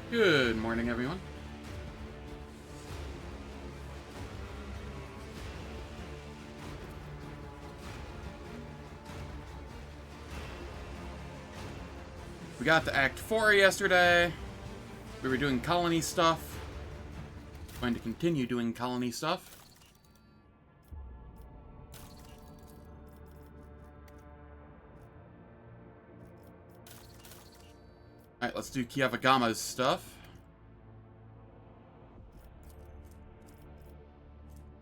Good morning, everyone. We got to Act 4 yesterday. We were doing colony stuff. Going to continue doing colony stuff. Alright, let's do Kiavagama's stuff.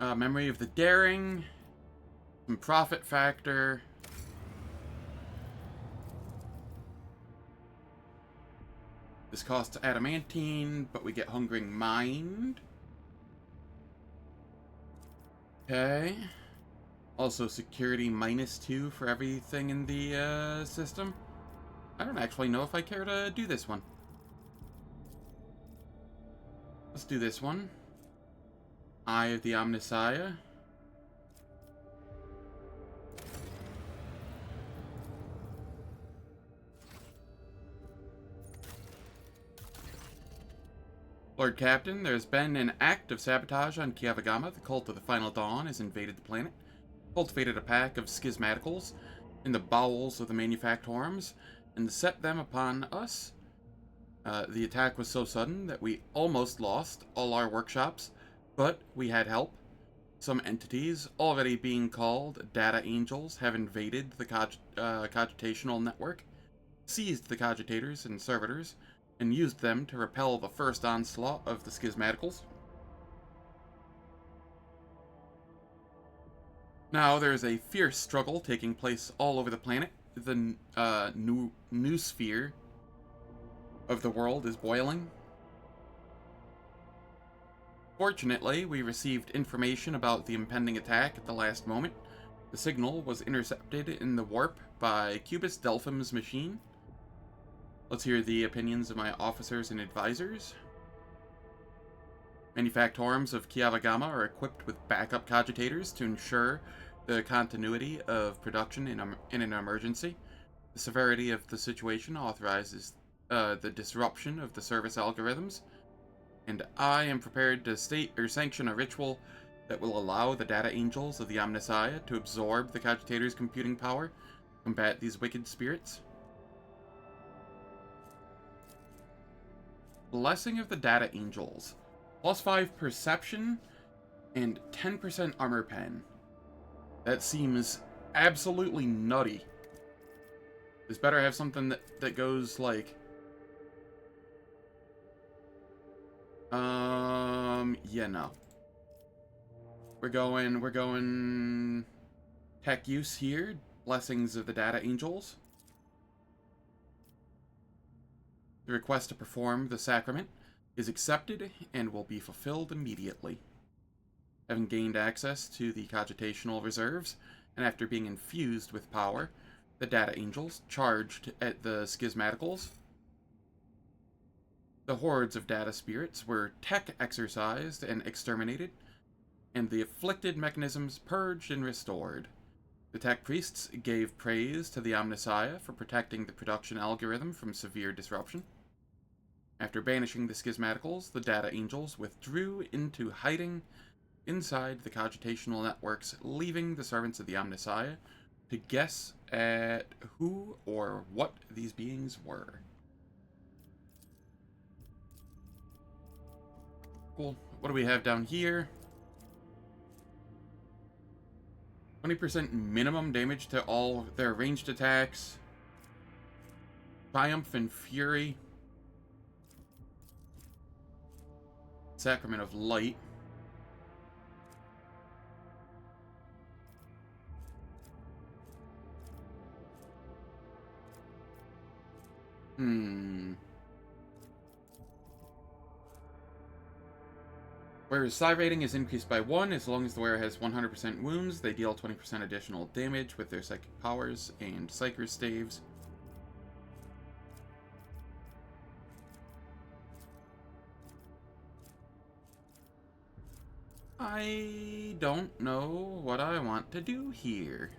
Memory of the Daring. Some Profit Factor. This costs Adamantine, but we get Hungering Mind. Okay. Also security -2 for everything in the system. I don't actually know if I care to do this one. Let's do this one. Eye of the Omnissiah. Lord Captain, there's been an act of sabotage on Kiavagama. The Cult of the Final Dawn has invaded the planet, cultivated a pack of schismaticals in the bowels of the Manufactorums, and set them upon us. The attack was so sudden that we almost lost all our workshops, but we had help. Some entities, already being called Data Angels, have invaded the cogitational network, seized the cogitators and servitors, and used them to repel the first onslaught of the schismaticals. Now there is a fierce struggle taking place all over the planet. The new sphere of the world is boiling. Fortunately, we received information about the impending attack at the last moment. The signal was intercepted in the warp by Cubus Delphim's machine. Let's hear the opinions of my officers and advisors. Manufactorums of Kiavagama are equipped with backup cogitators to ensure the continuity of production in an emergency. The severity of the situation authorizes the disruption of the service algorithms, and I am prepared to state or sanction a ritual that will allow the Data Angels of the Omnissiah to absorb the cogitators' computing power, combat these wicked spirits. Blessing of the Data Angels. +5 perception and 10% armor pen. That seems absolutely nutty. This better have something that goes like... yeah, no. We're going tech use here. Blessings of the Data Angels. The request to perform the sacrament is accepted and will be fulfilled immediately. Having gained access to the cogitational reserves, and after being infused with power, the Data Angels charged at the schismaticals. The hordes of data spirits were tech exercised and exterminated, and the afflicted mechanisms purged and restored. The tech priests gave praise to the Omnissiah for protecting the production algorithm from severe disruption. After banishing the schismaticals, the Data Angels withdrew into hiding inside the cogitational networks, leaving the servants of the Omnissiah to guess at who or what these beings were. Cool. What do we have down here? 20% minimum damage to all their ranged attacks. Triumph and Fury. Sacrament of Light. Whereas psi rating is increased by 1 as long as the wearer has 100% wounds, they deal 20% additional damage with their psychic powers and psyker staves. I don't know what I want to do here.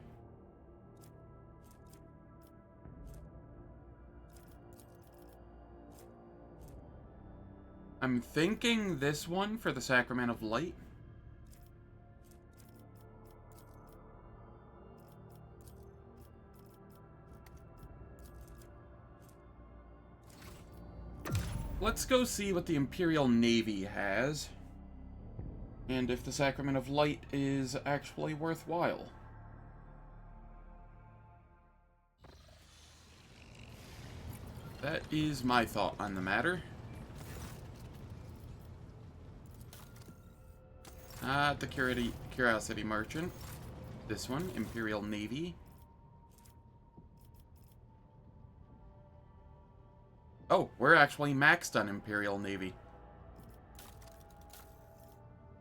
I'm thinking this one for the Sacrament of Light. Let's go see what the Imperial Navy has, and if the Sacrament of Light is actually worthwhile. That is my thought on the matter. The Curiosity Merchant. This one, Imperial Navy. Oh, we're actually maxed on Imperial Navy.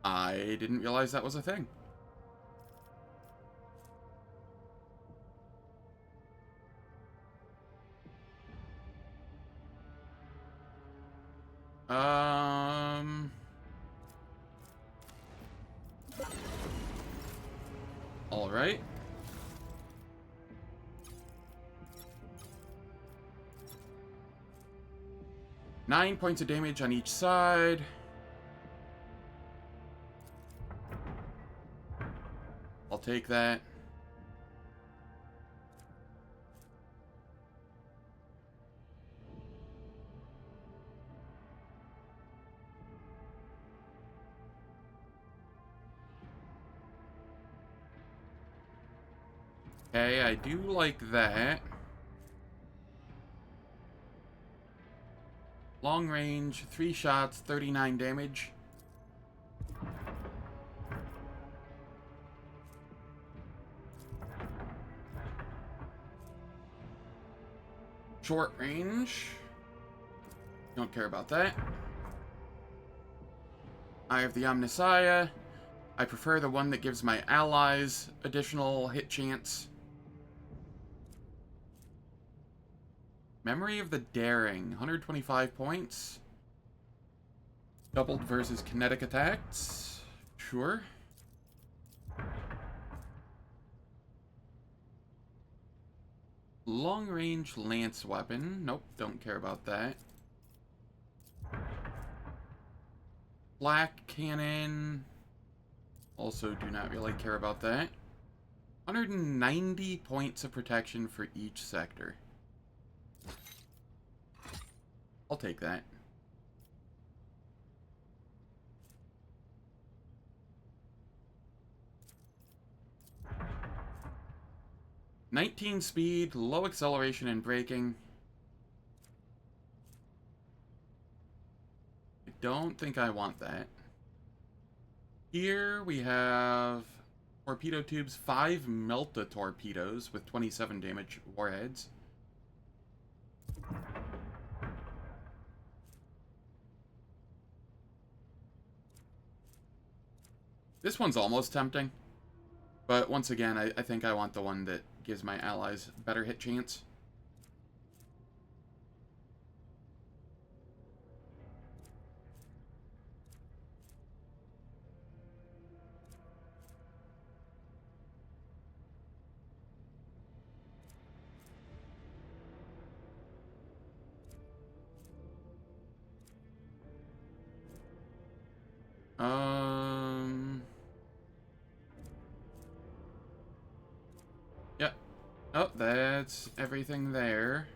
I didn't realize that was a thing. All right. Nine points of damage on each side. I'll take that. Okay, I do like that. Long range, 3 shots, 39 damage. Short range. Don't care about that. Eye of the Omnissiah. I prefer the one that gives my allies additional hit chance. Memory of the Daring, 125 points. Doubled versus kinetic attacks. Sure. Long-range lance weapon. Nope, don't care about that. Black cannon. Also do not really care about that. 190 points of protection for each sector. I'll take that. "19 speed, low acceleration and braking." I don't think I want that. Here we have torpedo tubes, 5 Melta torpedoes with 27 damage warheads. This one's almost tempting, but once again, I think I want the one that gives my allies better hit chance. Yep. Oh, that's everything there.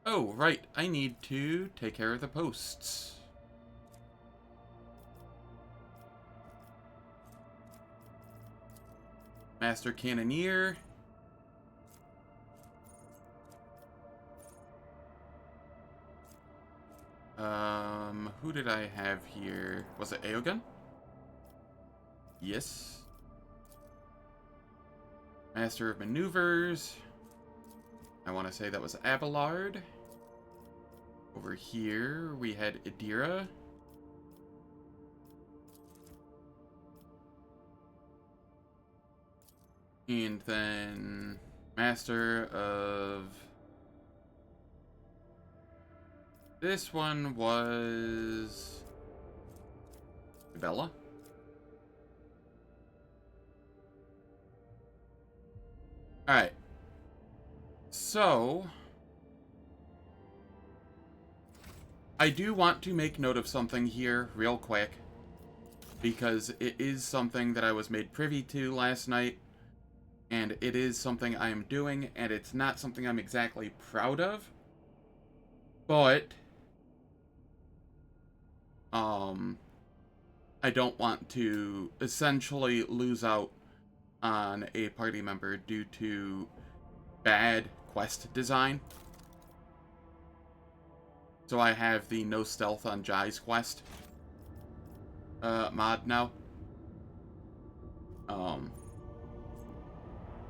Oh, right. I need to take care of the posts. Master Cannoneer. Who did I have here? Was it Aogun? Yes. Master of Maneuvers. I want to say that was Abelard. Over here, we had Idira. And then Master of... This one was... Bella? Alright. So... I do want to make note of something here real quick, because it is something that I was made privy to last night, and it is something I am doing, and it's not something I'm exactly proud of, but I don't want to essentially lose out on a party member due to bad quest design. So I have the no stealth on Jai's quest mod now.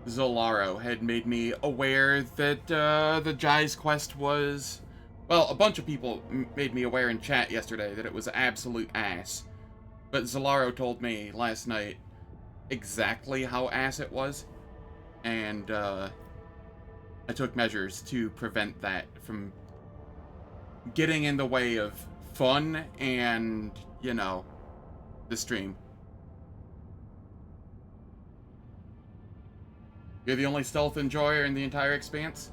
Zolaro had made me aware that the Jai's quest was... Well, a bunch of people made me aware in chat yesterday that it was absolute ass. But Zolaro told me last night exactly how ass it was. And I took measures to prevent that from getting in the way of fun and, you know, the stream. You're the only stealth enjoyer in the entire Expanse?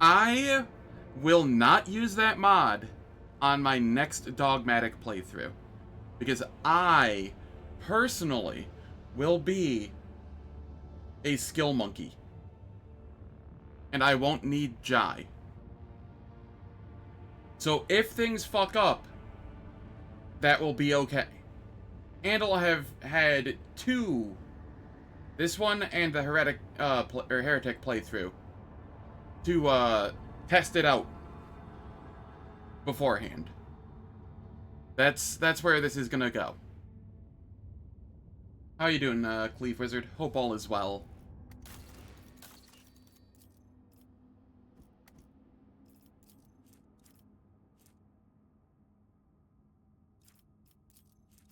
I will not use that mod on my next dogmatic playthrough, because I, personally, will be a skill monkey. And I won't need Jai. So if things fuck up, that will be okay. And I'll have had two, this one and the Heretic playthrough, to test it out beforehand. That's where this is gonna go. How you doing, Cleve Wizard? Hope all is well.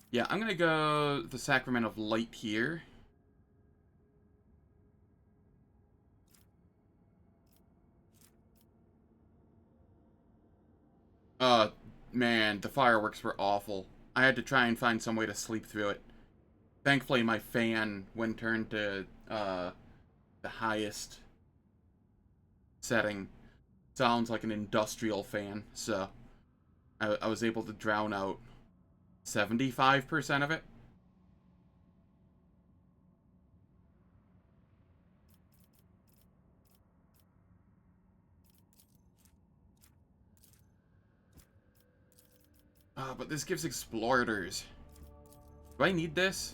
Yeah, I'm gonna go the Sacrament of Light here. Man, the fireworks were awful. I had to try and find some way to sleep through it. Thankfully, my fan, when turned to the highest setting, sounds like an industrial fan, so I was able to drown out 75% of it. But this gives Explorators. Do I need this?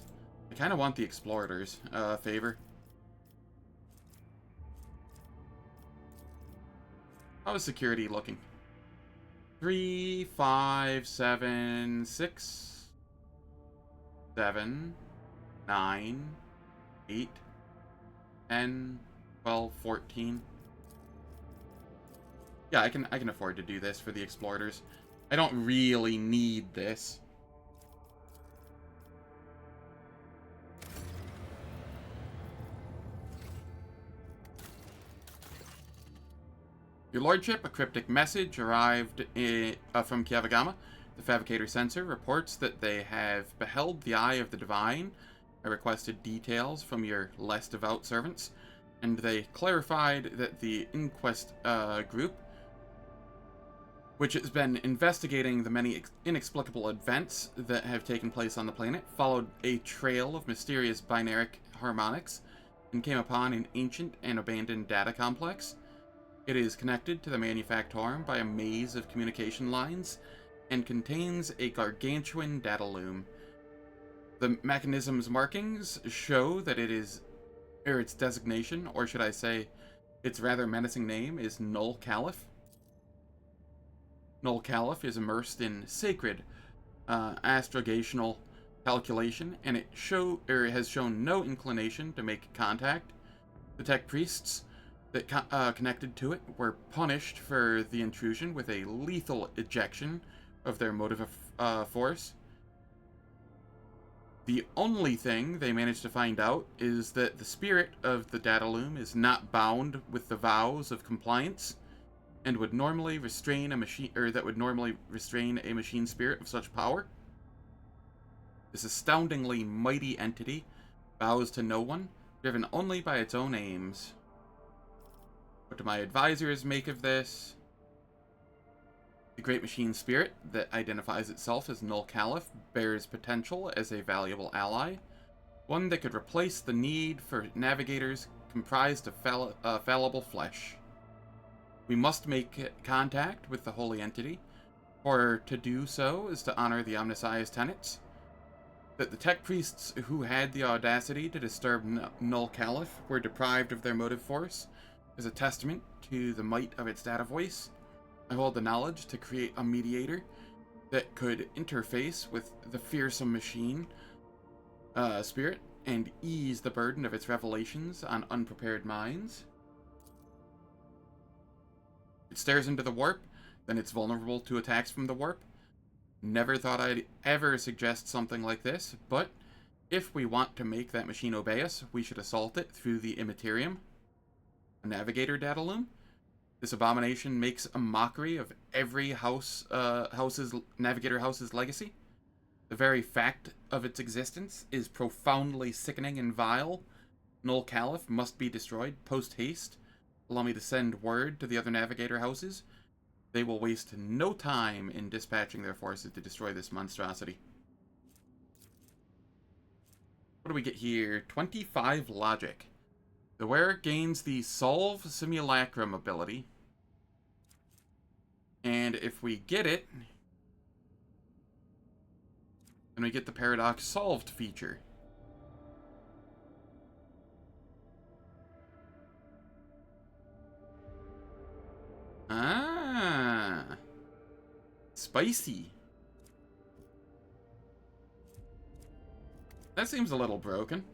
I kind of want the Explorators favor. How is security looking? 3, 5, 7, 6, 7, 9, 8, 10, 12, 14. Yeah, I can afford to do this for the Explorators. I don't really need this. Your Lordship, a cryptic message arrived from Kiavagama. The Fabricator Censor reports that they have beheld the Eye of the Divine. I requested details from your less devout servants, and they clarified that the Inquest group, which has been investigating the many inexplicable events that have taken place on the planet, followed a trail of mysterious binaric harmonics and came upon an ancient and abandoned data complex. It is connected to the Manufactorum by a maze of communication lines and contains a gargantuan data loom. The mechanism's markings show that it is, or its designation, or should I say, its rather menacing name is Null Caliph. Null Caliph is immersed in sacred astrogational calculation, and it has shown no inclination to make contact. The tech priests that connected to it were punished for the intrusion with a lethal ejection of their motive of force. The only thing they managed to find out is that the spirit of the Dataloom is not bound with the vows of compliance and would normally restrain a machine, or that would normally restrain a machine spirit of such power. This astoundingly mighty entity bows to no one, driven only by its own aims. What do my advisors make of this? The great machine spirit that identifies itself as Null Caliph bears potential as a valuable ally, one that could replace the need for navigators comprised of fallible flesh. We must make contact with the holy entity, for to do so is to honor the Omnissiah's tenets. That the tech priests who had the audacity to disturb Null Caliph were deprived of their motive force is a testament to the might of its data voice. I hold the knowledge to create a mediator that could interface with the fearsome machine spirit and ease the burden of its revelations on unprepared minds. It stares into the warp, then it's vulnerable to attacks from the warp. Never thought I'd ever suggest something like this, but if we want to make that machine obey us, we should assault it through the Immaterium, a navigator dataloom. This abomination makes a mockery of every navigator house's legacy. The very fact of its existence is profoundly sickening and vile. Null Caliph must be destroyed post-haste. Allow me to send word to the other navigator houses. They will waste no time in dispatching their forces to destroy this monstrosity. What do we get here? 25 logic. The wearer gains the Solve Simulacrum ability. And if we get it, then we get the Paradox Solved feature. Ah, spicy. That seems a little broken.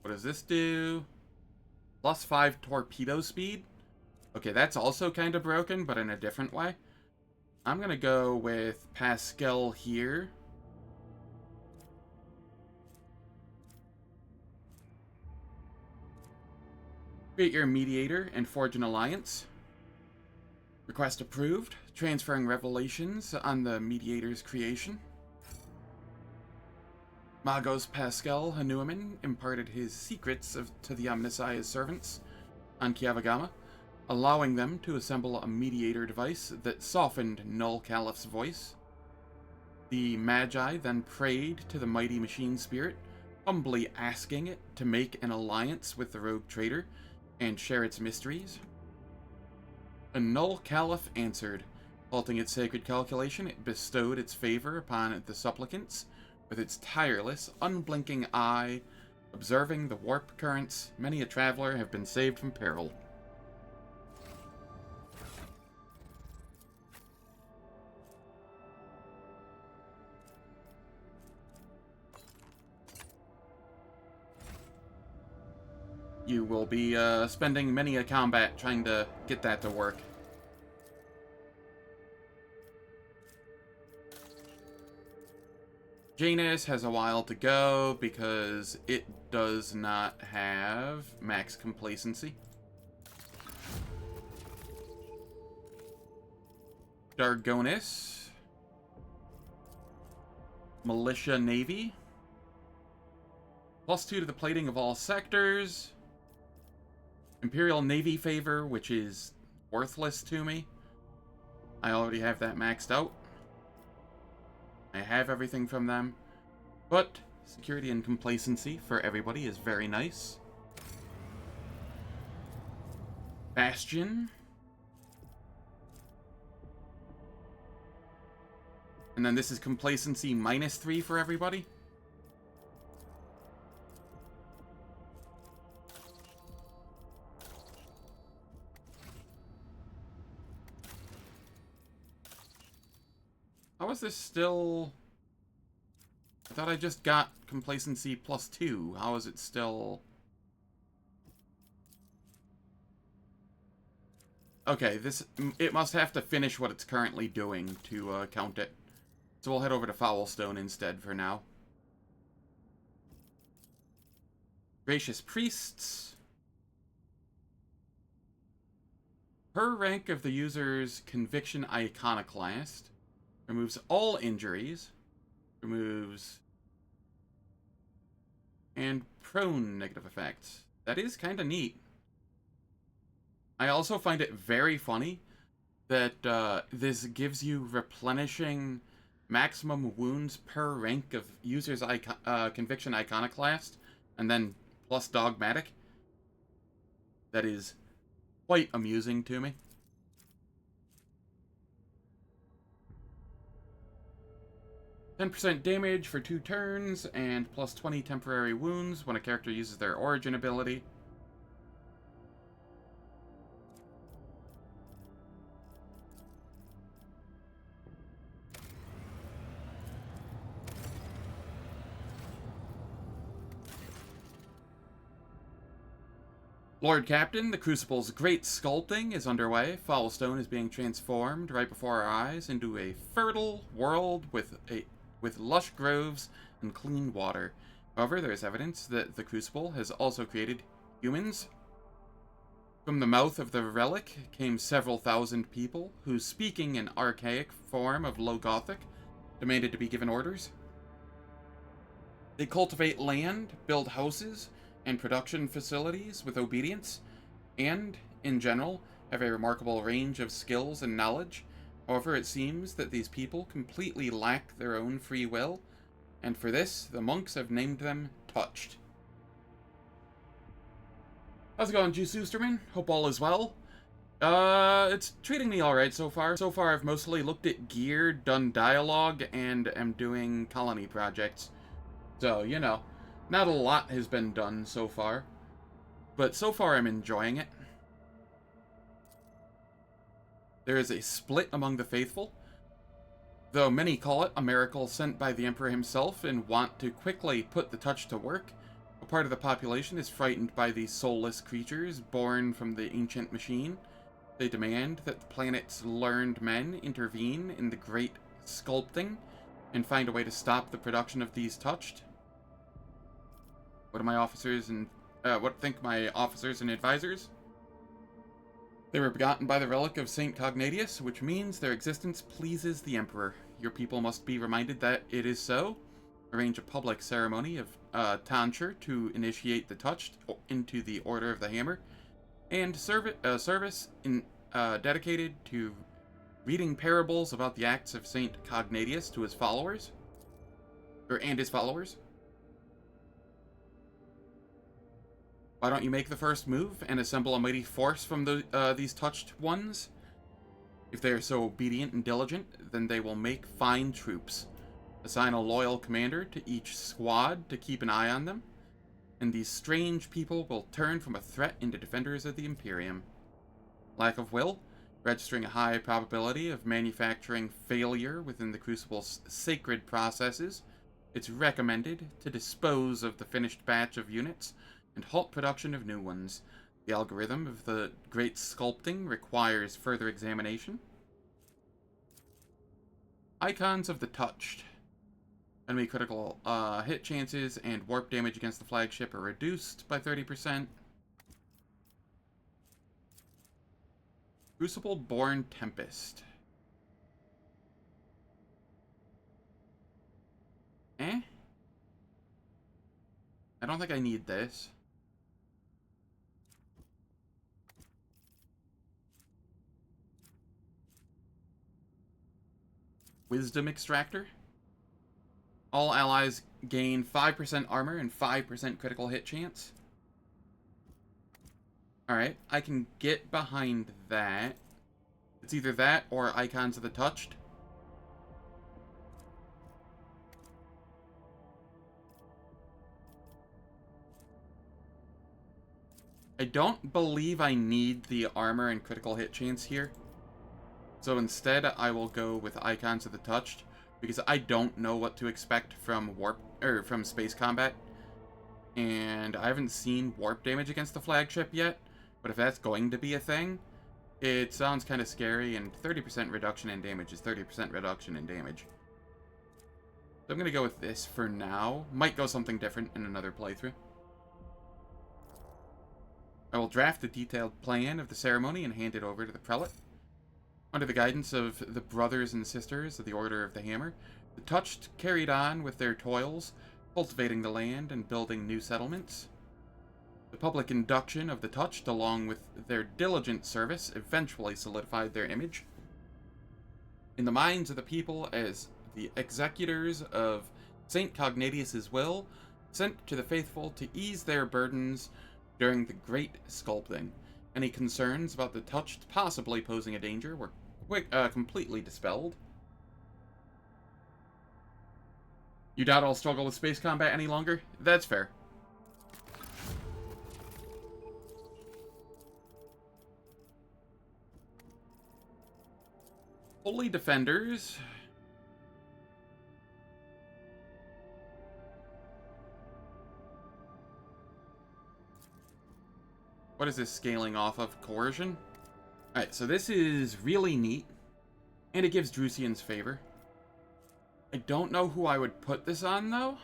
What does this do? +5 torpedo speed? Okay, that's also kind of broken, but in a different way. I'm gonna go with Pascal here. Create your mediator and forge an alliance. Request approved. Transferring revelations on the mediator's creation. Magos Pascal Hanuman imparted his secrets to the Omnissiah's servants on Kiavagama, allowing them to assemble a mediator device that softened Null Caliph's voice. The Magi then prayed to the mighty machine spirit, humbly asking it to make an alliance with the rogue traitor and share its mysteries. A Null Caliph answered. Halting its sacred calculation, it bestowed its favor upon the supplicants. With its tireless, unblinking eye, observing the warp currents, many a traveler have been saved from peril. You will be spending many a combat trying to get that to work. Janus has a while to go because it does not have max complacency. Dargonis. Militia Navy. +2 to the plating of all sectors. Imperial Navy favor, which is worthless to me. I already have that maxed out. I have everything from them, but security and complacency for everybody is very nice. Bastion. And then this is complacency -3 for everybody. How is this still I thought I just got complacency +2. How is it still... Okay, it must have to finish what it's currently doing to count it. So we'll head over to Foulstone instead for now. Gracious Priests. Per rank of the user's Conviction Iconoclast. Removes all injuries. Removes... and prone negative effects. That is kind of neat. I also find it very funny that this gives you replenishing maximum wounds per rank of user's Conviction Iconoclast, and then plus Dogmatic. That is quite amusing to me. %10 damage for 2 turns, and plus 20 temporary wounds when a character uses their origin ability. Lord Captain, the Crucible's great sculpting is underway. Foulstone is being transformed right before our eyes into a fertile world with lush groves and clean water. However, there is evidence that the Crucible has also created humans. From the mouth of the relic came several thousand people who, speaking an archaic form of Low Gothic, demanded to be given orders. They cultivate land, build houses, and production facilities with obedience, and, in general, have a remarkable range of skills and knowledge. However, it seems that these people completely lack their own free will, and for this, the monks have named them Touched. How's it going, Juice Oosterman? Hope all is well. It's treating me alright so far. So far, I've mostly looked at gear, done dialogue, and am doing colony projects. So, you know, not a lot has been done so far, but so far I'm enjoying it. There is a split among the faithful, though many call it a miracle sent by the Emperor himself and want to quickly put the touch to work. A part of the population is frightened by these soulless creatures born from the ancient machine. They demand that the planet's learned men intervene in the great sculpting and find a way to stop the production of these touched. What think my officers and advisors? They were begotten by the relic of Saint Cognatius, which means their existence pleases the Emperor. Your people must be reminded that it is so. Arrange a public ceremony of tonsure to initiate the touched into the Order of the Hammer, and service dedicated to reading parables about the acts of Saint Cognatius to his followers, and his followers. Why don't you make the first move and assemble a mighty force from these touched ones? If they are so obedient and diligent, then they will make fine troops. Assign a loyal commander to each squad to keep an eye on them, and these strange people will turn from a threat into defenders of the Imperium. Lack of will, registering a high probability of manufacturing failure within the Crucible's sacred processes, it's recommended to dispose of the finished batch of units and halt production of new ones. The algorithm of the great sculpting requires further examination. Icons of the Touched. Enemy critical hit chances and warp damage against the flagship are reduced by 30%. Crucible-born Tempest. I don't think I need this. Wisdom Extractor. All allies gain 5% armor and 5% critical hit chance. Alright, I can get behind that. It's either that or Icons of the Touched. I don't believe I need the armor and critical hit chance here. So instead, I will go with Icons of the Touched. because I don't know what to expect from from space combat, and I haven't seen warp damage against the flagship yet. But if that's going to be a thing, it sounds kind of scary, and 30% reduction in damage is 30% reduction in damage. So I'm going to go with this for now. Might go something different in another playthrough. I will draft a detailed plan of the ceremony and hand it over to the prelate. Under the guidance of the brothers and sisters of the Order of the Hammer, the Touched carried on with their toils, cultivating the land and building new settlements. The public induction of the Touched, along with their diligent service, eventually solidified their image in the minds of the people as the executors of St. Cognatius's will, sent to the faithful to ease their burdens during the great sculpting. Any concerns about the Touched possibly posing a danger were completely dispelled. You doubt I'll struggle with space combat any longer? That's fair. Holy Defenders. What is this scaling off of? Coercion? Alright, so this is really neat. And it gives Drusian's favor. I don't know who I would put this on, though.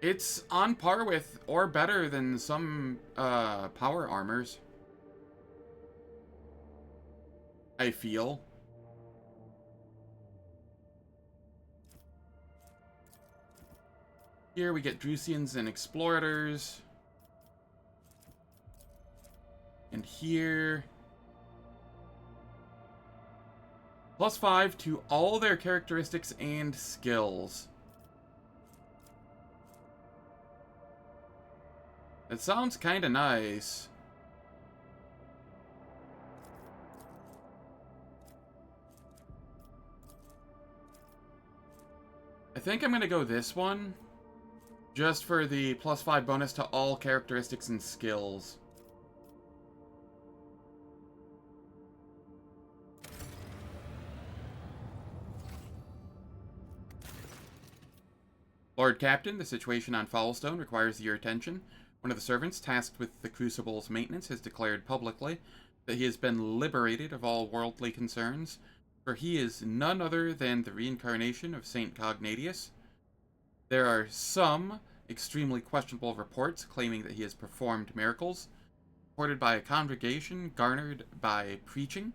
It's on par with, or better than, some power armors. I feel. Here we get Drusians and Explorators. And here... +5 to all their characteristics and skills. That sounds kinda nice. I think I'm gonna go this one. Just for the +5 bonus to all characteristics and skills. Lord Captain, the situation on Foulstone requires your attention. One of the servants tasked with the Crucible's maintenance has declared publicly that he has been liberated of all worldly concerns, for he is none other than the reincarnation of St. Cognatius. There are some extremely questionable reports claiming that he has performed miracles, reported by a congregation garnered by preaching.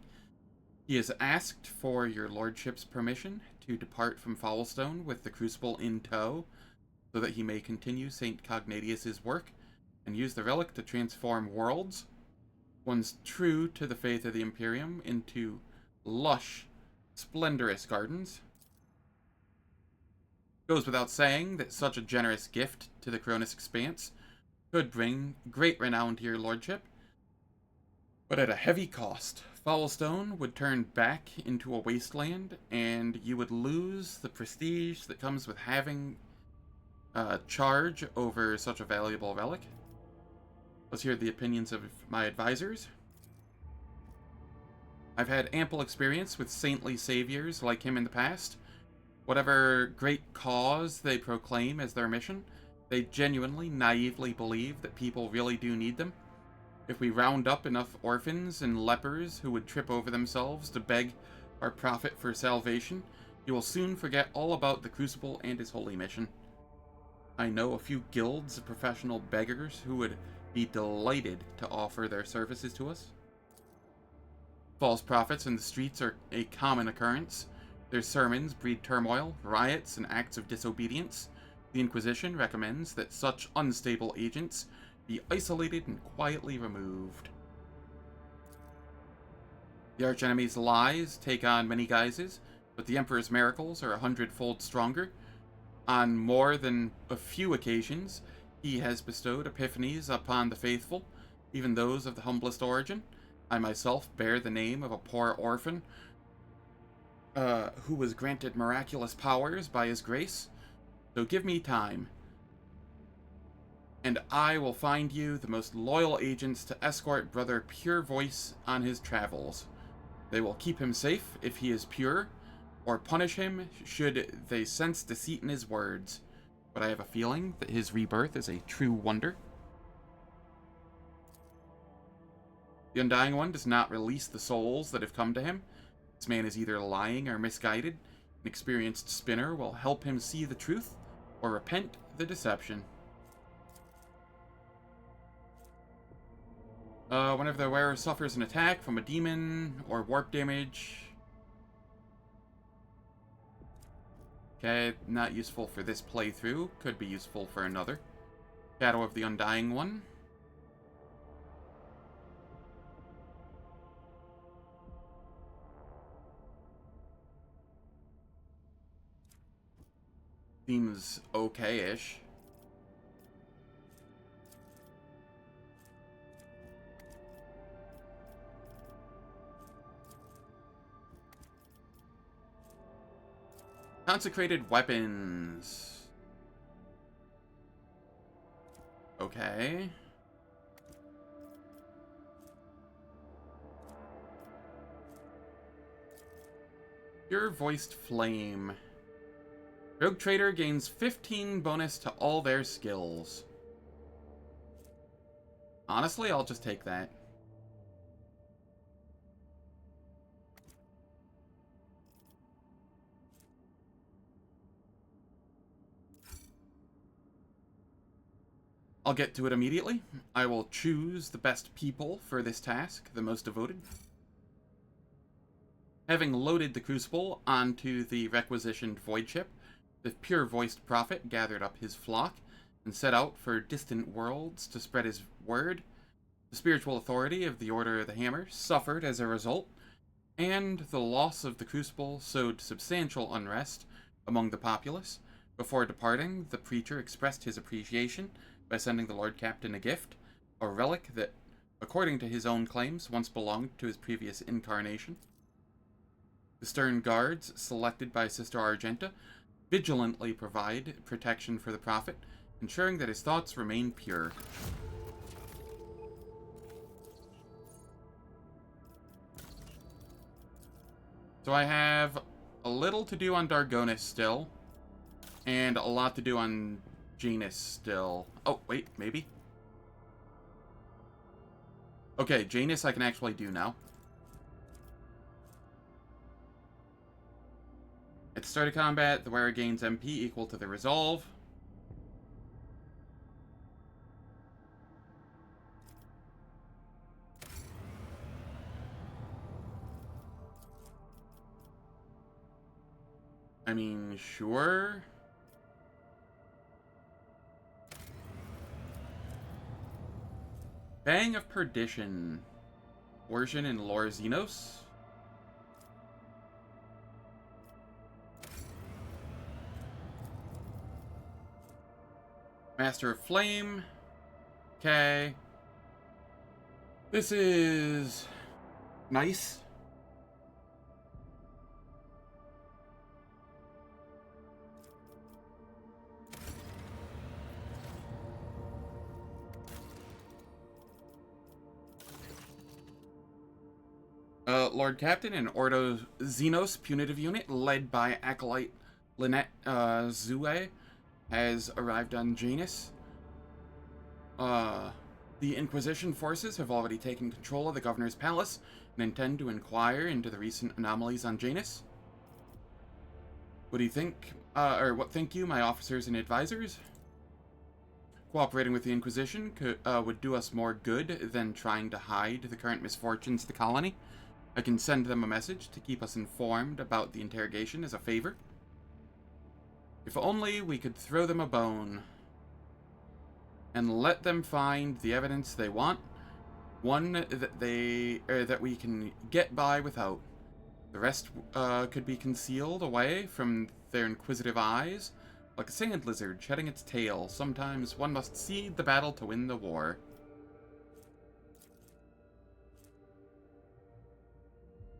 He has asked for your lordship's permission to depart from Foulstone with the Crucible in tow, so that he may continue St. Cognatius's work and use the relic to transform worlds, ones true to the faith of the Imperium, into lush, splendorous gardens. Goes without saying that such a generous gift to the Cronus Expanse could bring great renown to your lordship, but at a heavy cost. Foulstone would turn back into a wasteland, and you would lose the prestige that comes with having charge over such a valuable relic. Let's hear the opinions of my advisors. I've had ample experience with saintly saviors like him in the past. Whatever great cause they proclaim as their mission, they genuinely, naively believe that people really do need them. If we round up enough orphans and lepers who would trip over themselves to beg our prophet for salvation, you will soon forget all about the Crucible and his holy mission. I know a few guilds of professional beggars who would be delighted to offer their services to us. False prophets in the streets are a common occurrence. Their sermons breed turmoil, riots, and acts of disobedience. The Inquisition recommends that such unstable agents be isolated and quietly removed. The archenemy's lies take on many guises, but the Emperor's miracles are 100-fold stronger. On more than a few occasions, he has bestowed epiphanies upon the faithful, even those of the humblest origin. I myself bear the name of a poor orphan who was granted miraculous powers by his grace. So give me time, and I will find you the most loyal agents to escort Brother Pure Voice on his travels. They will keep him safe if he is pure, or punish him should they sense deceit in his words. But I have a feeling that his rebirth is a true wonder. The Undying One does not release the souls that have come to him. This man is either lying or misguided. An experienced spinner will help him see the truth or repent the deception. Whenever the wearer suffers an attack from a demon or warp damage. Okay, not useful for this playthrough. Could be useful for another. Shadow of the Undying One. Seems okay-ish. Consecrated weapons. Okay. Pure Voiced Flame. Rogue Trader gains 15 bonus to all their skills. Honestly, I'll just take that. I'll get to it immediately. I will choose the best people for this task, the most devoted. Having loaded the Crucible onto the requisitioned Void Ship, the pure-voiced prophet gathered up his flock and set out for distant worlds to spread his word. The spiritual authority of the Order of the Hammer suffered as a result, and the loss of the Crucible sowed substantial unrest among the populace. Before departing, the preacher expressed his appreciation by sending the Lord Captain a gift, a relic that, according to his own claims, once belonged to his previous incarnation. The stern guards, selected by Sister Argenta, vigilantly provide protection for the prophet, ensuring that his thoughts remain pure. So I have a little to do on Dargonis still, and a lot to do on Janus still. Oh, wait, maybe? Okay, Janus I can actually do now. At the start of combat, the wearer gains MP equal to the resolve. I mean, sure. Bang of Perdition. Coercion in Lore Xenos. Master of Flame. Okay. This is nice. Lord Captain, an Ordo Xenos punitive unit led by Acolyte Lynette Zue has arrived on Janus. The Inquisition forces have already taken control of the Governor's Palace and intend to inquire into the recent anomalies on Janus. What do you think, what think you, my officers and advisors? Cooperating with the Inquisition would do us more good than trying to hide the current misfortunes of the colony. I can send them a message to keep us informed about the interrogation as a favor. If only we could throw them a bone and let them find the evidence they want, one that we can get by without. The rest could be concealed away from their inquisitive eyes, like a sand lizard shedding its tail. Sometimes one must cede the battle to win the war.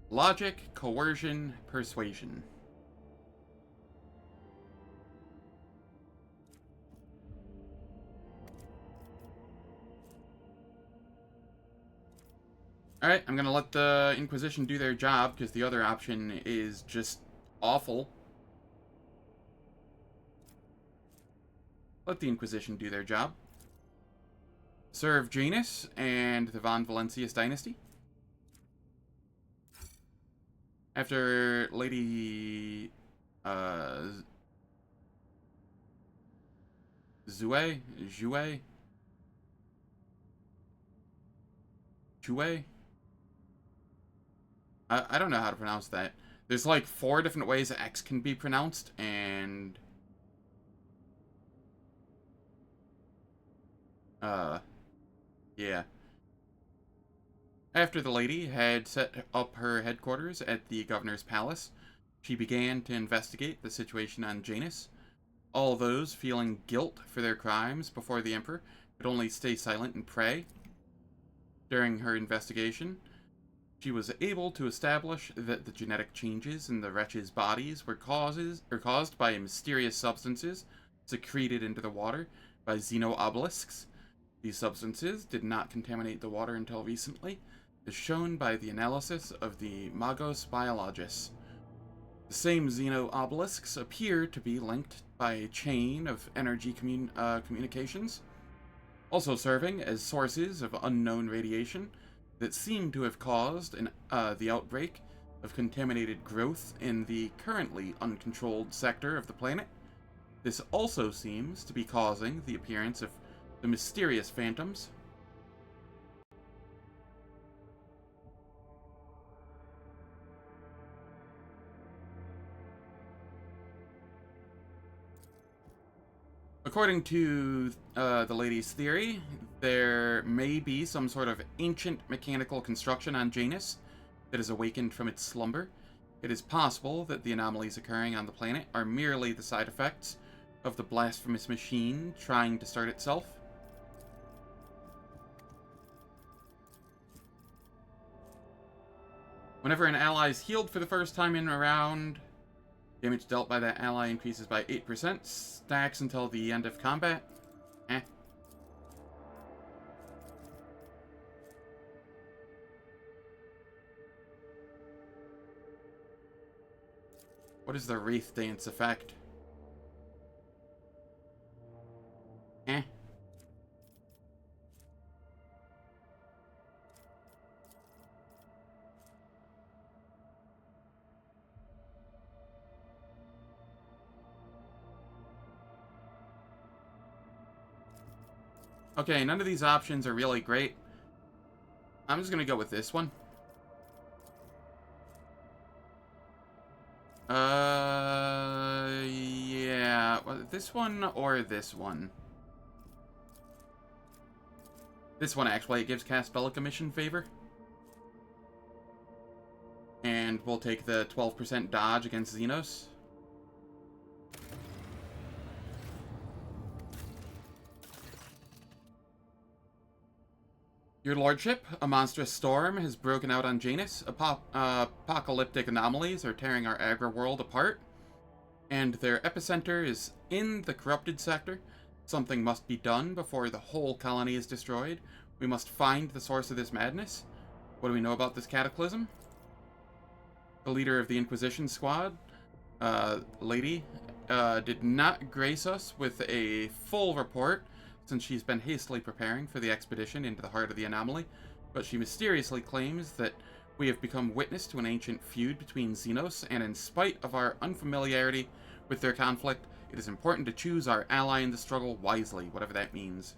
Logic, coercion, persuasion. Alright, I'm gonna let the Inquisition do their job, because the other option is just awful. Let the Inquisition do their job. Serve Janus and the Von Valentius dynasty. After Lady Jouet, I don't know how to pronounce that. There's like 4 different ways X can be pronounced, and yeah. After the lady had set up her headquarters at the governor's palace, she began to investigate the situation on Janus. All those feeling guilt for their crimes before the Emperor could only stay silent and pray. During her investigation, she was able to establish that the genetic changes in the wretches' bodies were caused by mysterious substances secreted into the water by xeno-obelisks. These substances did not contaminate the water until recently, as shown by the analysis of the Magos Biologis. The same xeno-obelisks appear to be linked by a chain of energy communications, also serving as sources of unknown radiation that seem to have caused the outbreak of contaminated growth in the currently uncontrolled sector of the planet. This also seems to be causing the appearance of the mysterious phantoms. According to the lady's theory, there may be some sort of ancient mechanical construction on Janus that is awakened from its slumber. It is possible that the anomalies occurring on the planet are merely the side effects of the blasphemous machine trying to start itself. Whenever an ally is healed for the first time in a round, damage dealt by that ally increases by 8%, stacks until the end of combat. What is the Wraith Dance effect? Eh. Okay, none of these options are really great. I'm just gonna go with this one. Yeah. Well, this one or this one? This one, actually. It gives Cast Bellica mission favor. And we'll take the 12% dodge against Xenos. Your lordship, a monstrous storm has broken out on Janus. Apocalyptic anomalies are tearing our agri-world apart, and their epicenter is in the corrupted sector. Something must be done before the whole colony is destroyed. We must find the source of this madness. What do we know about this cataclysm? The leader of the Inquisition squad, Lady, did not grace us with a full report, since she's been hastily preparing for the expedition into the heart of the anomaly, but she mysteriously claims that we have become witness to an ancient feud between Xenos, and in spite of our unfamiliarity with their conflict, it is important to choose our ally in the struggle wisely, whatever that means.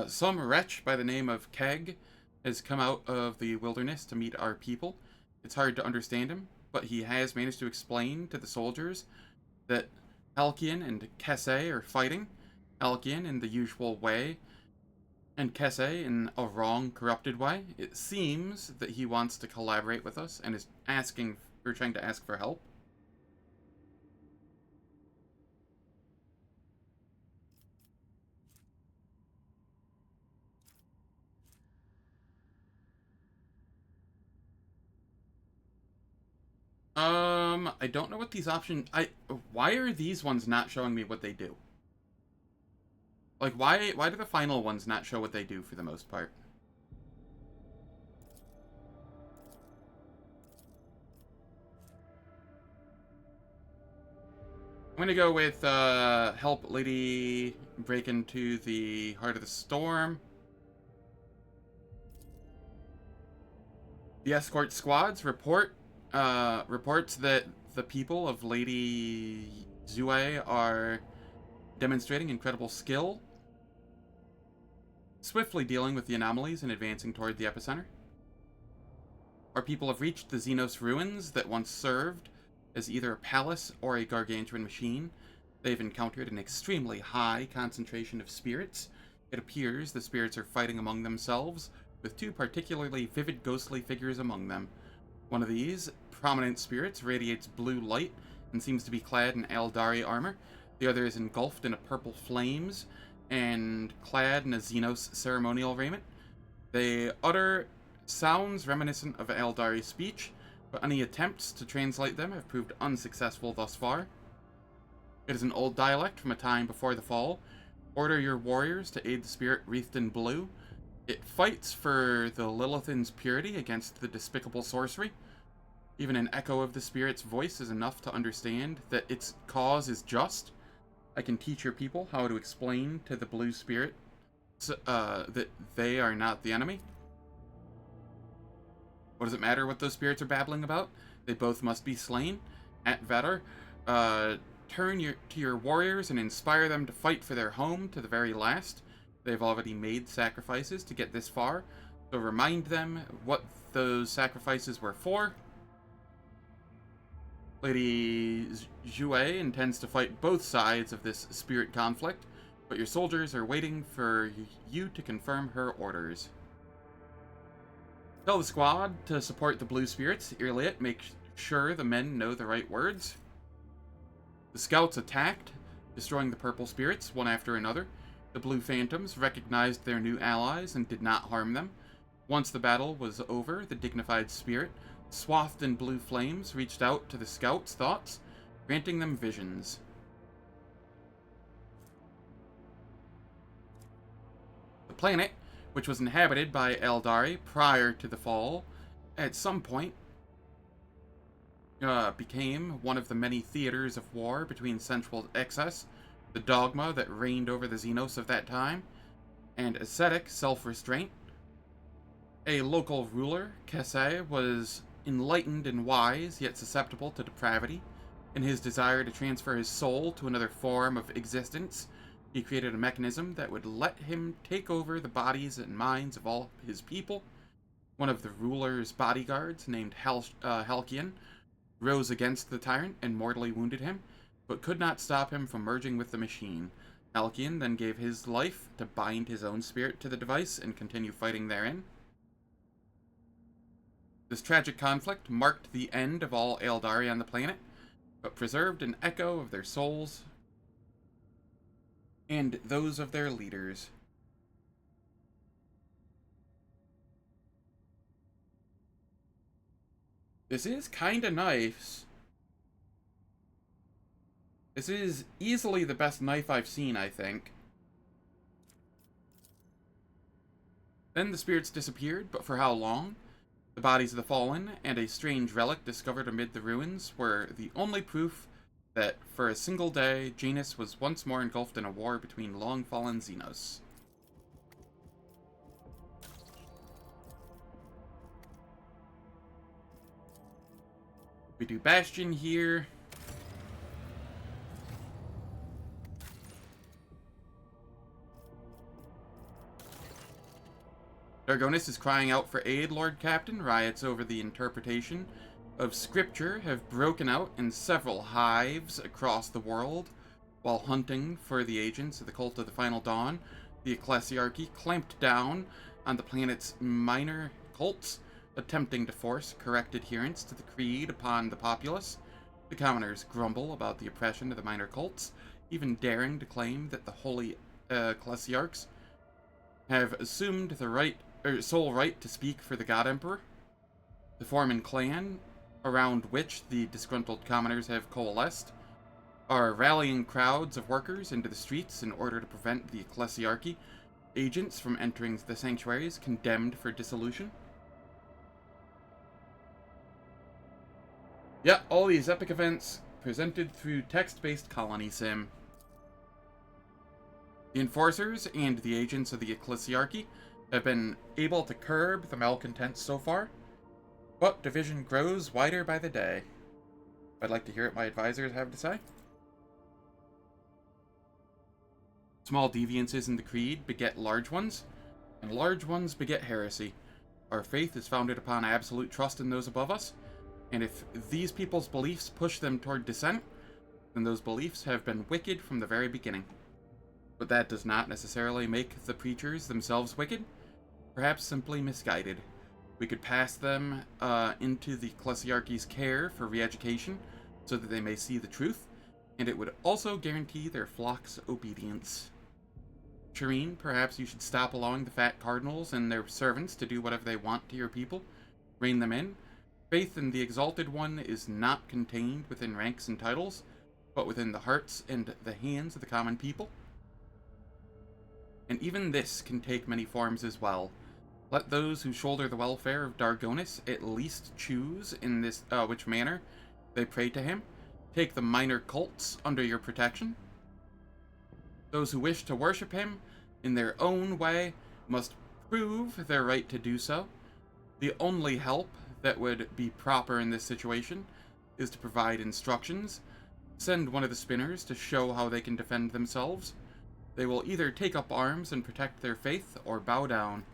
Some wretch by the name of Keg has come out of the wilderness to meet our people. It's hard to understand him, but he has managed to explain to the soldiers that Halcyon and Kesse are fighting. Halcyon in the usual way, and Kesse in a wrong, corrupted way. It seems that he wants to collaborate with us and is trying to ask for help. I don't know what these options... Why are these ones not showing me what they do? Like, why do the final ones not show what they do for the most part? I'm gonna go with, help Lady break into the heart of the storm. The escort squads reports that the people of Lady Zue are demonstrating incredible skill, swiftly dealing with the anomalies and advancing toward the epicenter. Our people have reached the Xenos ruins that once served as either a palace or a gargantuan machine. They've encountered an extremely high concentration of spirits. It appears the spirits are fighting among themselves, with two particularly vivid ghostly figures among them. One of these prominent spirits radiates blue light and seems to be clad in Eldari armor. The other is engulfed in a purple flames and clad in a Xenos ceremonial raiment. They utter sounds reminiscent of Eldari speech, but any attempts to translate them have proved unsuccessful thus far. It is an old dialect from a time before the fall. Order your warriors to aid the spirit wreathed in blue. It fights for the Lilithan's purity against the despicable sorcery. Even an echo of the spirit's voice is enough to understand that its cause is just. I can teach your people how to explain to the blue spirit that they are not the enemy. What does it matter what those spirits are babbling about? They both must be slain. At Vedar, turn to your warriors and inspire them to fight for their home to the very last. They've already made sacrifices to get this far, so remind them what those sacrifices were for. Lady Zue intends to fight both sides of this spirit conflict, but your soldiers are waiting for you to confirm her orders. Tell the squad to support the blue spirits. Irliet, make sure the men know the right words. The scouts attacked, destroying the purple spirits one after another. The blue phantoms recognized their new allies and did not harm them. Once the battle was over, the dignified spirit, swathed in blue flames, reached out to the scouts' thoughts, granting them visions. The planet, which was inhabited by Eldari prior to the fall, at some point became one of the many theaters of war between sensual excess, the dogma that reigned over the Xenos of that time, and ascetic self-restraint. A local ruler, Kese, was enlightened and wise, yet susceptible to depravity. In his desire to transfer his soul to another form of existence, he created a mechanism that would let him take over the bodies and minds of all his people. One of the ruler's bodyguards, named Halkian, rose against the tyrant and mortally wounded him, but could not stop him from merging with the machine. Halkian then gave his life to bind his own spirit to the device and continue fighting therein. This tragic conflict marked the end of all Eldari on the planet, but preserved an echo of their souls and those of their leaders. This is kinda nice. This is easily the best knife I've seen, I think. Then the spirits disappeared, but for how long? The bodies of the fallen and a strange relic discovered amid the ruins were the only proof that for a single day, Janus was once more engulfed in a war between long-fallen Xenos. We do Bastion here. Dargonis is crying out for aid, Lord Captain. Riots over the interpretation of scripture have broken out in several hives across the world. While hunting for the agents of the Cult of the Final Dawn, the Ecclesiarchy clamped down on the planet's minor cults, attempting to force correct adherence to the creed upon the populace. The commoners grumble about the oppression of the minor cults, even daring to claim that the holy Ecclesiarchs have assumed the sole right to speak for the God Emperor. The Foreman clan, around which the disgruntled commoners have coalesced, are rallying crowds of workers into the streets in order to prevent the Ecclesiarchy agents from entering the sanctuaries condemned for dissolution. Yeah, all these epic events presented through text-based colony sim. The enforcers and the agents of the Ecclesiarchy have been able to curb the malcontents so far, but division grows wider by the day. I'd like to hear what my advisors have to say. Small deviances in the creed beget large ones, and large ones beget heresy. Our faith is founded upon absolute trust in those above us, and if these people's beliefs push them toward dissent, then those beliefs have been wicked from the very beginning. But that does not necessarily make the preachers themselves wicked, perhaps simply misguided. We could pass them into the Ecclesiarchy's care for re-education so that they may see the truth, and it would also guarantee their flock's obedience. Shireen, perhaps you should stop allowing the fat cardinals and their servants to do whatever they want to your people. Rein them in. Faith in the Exalted One is not contained within ranks and titles, but within the hearts and the hands of the common people. And even this can take many forms as well. Let those who shoulder the welfare of Dargonis at least choose in this which manner they pray to him. Take the minor cults under your protection. Those who wish to worship him in their own way must prove their right to do so. The only help that would be proper in this situation is to provide instructions. Send one of the spinners to show how they can defend themselves. They will either take up arms and protect their faith, or bow down.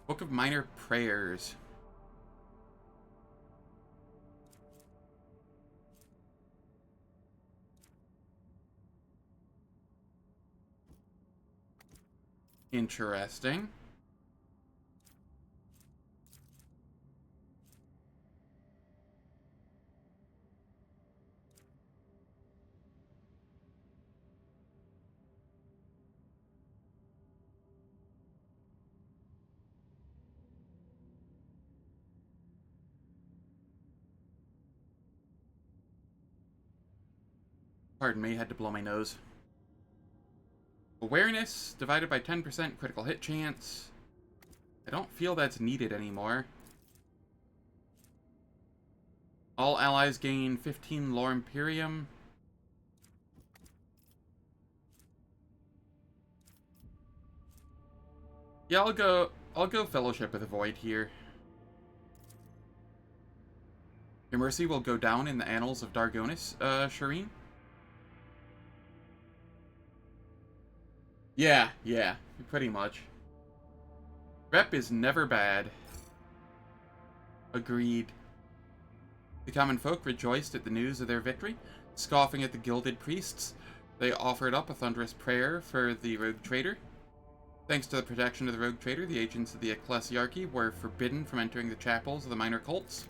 Book of Minor Prayers. Interesting. Pardon me, had to blow my nose. Awareness divided by 10% critical hit chance. I don't feel that's needed anymore. All allies gain 15 lore imperium. Yeah, I'll go Fellowship of the Void here. Your mercy will go down in the annals of Dargonis, Shireen. Yeah, pretty much. Rep is never bad. Agreed. The common folk rejoiced at the news of their victory. Scoffing at the gilded priests, they offered up a thunderous prayer for the rogue trader. Thanks to the protection of the rogue trader, the agents of the Ecclesiarchy were forbidden from entering the chapels of the minor cults.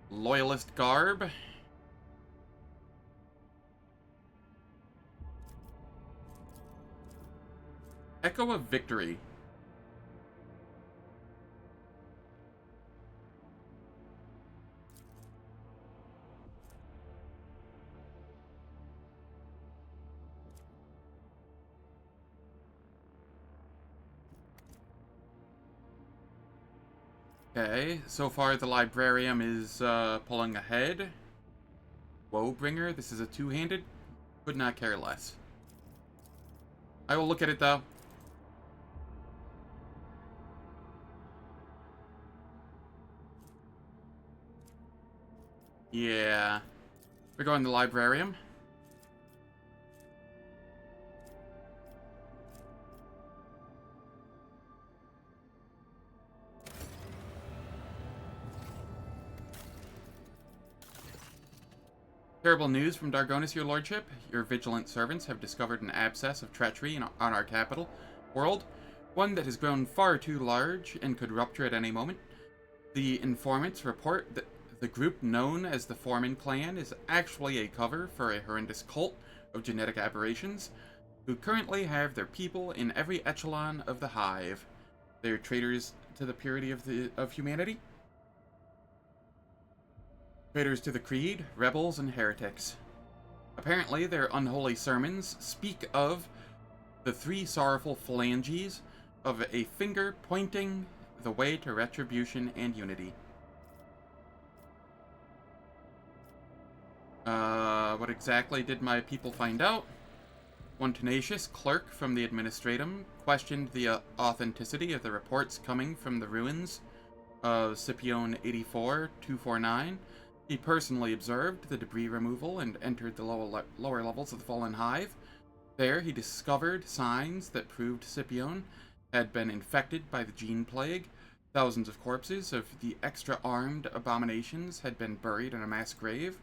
Loyalist garb. Echo of Victory. Okay, so far the Librarium is pulling ahead. Woebringer, this is a two-handed. Could not care less. I will look at it though. Yeah. We're going to Librarium. Terrible news from Dargonis, your lordship. Your vigilant servants have discovered an abscess of treachery on our capital world, one that has grown far too large and could rupture at any moment. The informants report that the group known as the Foreman Clan is actually a cover for a horrendous cult of genetic aberrations, who currently have their people in every echelon of the hive. They're traitors to the purity of humanity, traitors to the creed, rebels, and heretics. Apparently, their unholy sermons speak of the three sorrowful phalanges of a finger pointing the way to retribution and unity. What exactly did my people find out? One tenacious clerk from the administratum questioned the authenticity of the reports coming from the ruins of Scipione 84-249. He personally observed the debris removal and entered the lower levels of the fallen hive. There, he discovered signs that proved Scipione had been infected by the gene plague. Thousands of corpses of the extra-armed abominations had been buried in a mass grave.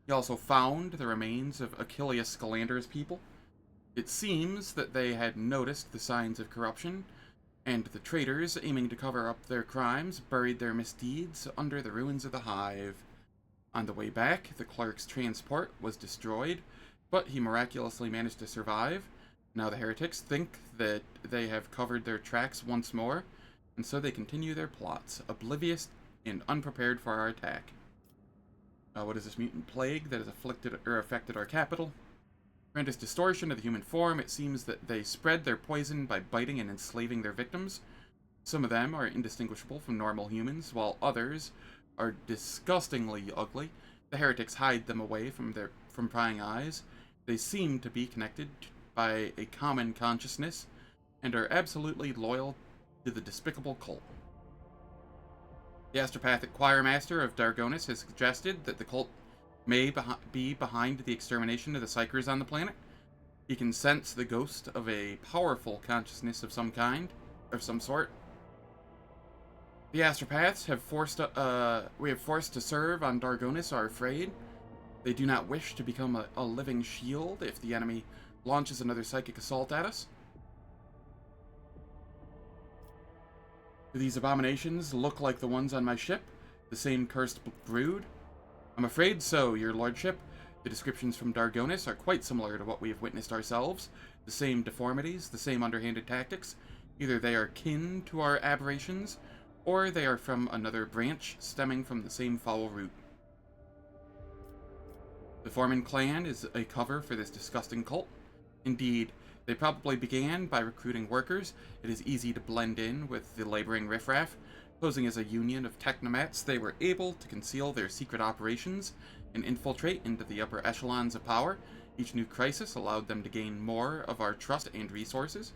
He also found the remains of Achilles Scalander's people. It seems that they had noticed the signs of corruption, and the traitors, aiming to cover up their crimes, buried their misdeeds under the ruins of the hive. On the way back, the clerk's transport was destroyed, but he miraculously managed to survive. Now the heretics think that they have covered their tracks once more, and so they continue their plots, oblivious and unprepared for our attack. What is this mutant plague that has affected our capital? Tremendous distortion of the human form. It seems that they spread their poison by biting and enslaving their victims. Some of them are indistinguishable from normal humans, while others are disgustingly ugly. The heretics hide them away from prying eyes. They seem to be connected by a common consciousness and are absolutely loyal to the despicable cult. The astropathic choirmaster of Dargonis has suggested that the cult may be behind the extermination of the Psychers on the planet. He can sense the ghost of a powerful consciousness of some kind, of some sort. The astropaths we have forced to serve on Dargonis are afraid. They do not wish to become a living shield if the enemy launches another psychic assault at us. Do these abominations look like the ones on my ship? The same cursed brood? I'm afraid so, your lordship. The descriptions from Dargonis are quite similar to what we have witnessed ourselves. The same deformities, the same underhanded tactics. Either they are kin to our aberrations, or they are from another branch stemming from the same foul root. The Foreman clan is a cover for this disgusting cult. Indeed, they probably began by recruiting workers. It is easy to blend in with the laboring riffraff. Posing as a union of technomats, they were able to conceal their secret operations and infiltrate into the upper echelons of power. Each new crisis allowed them to gain more of our trust and resources.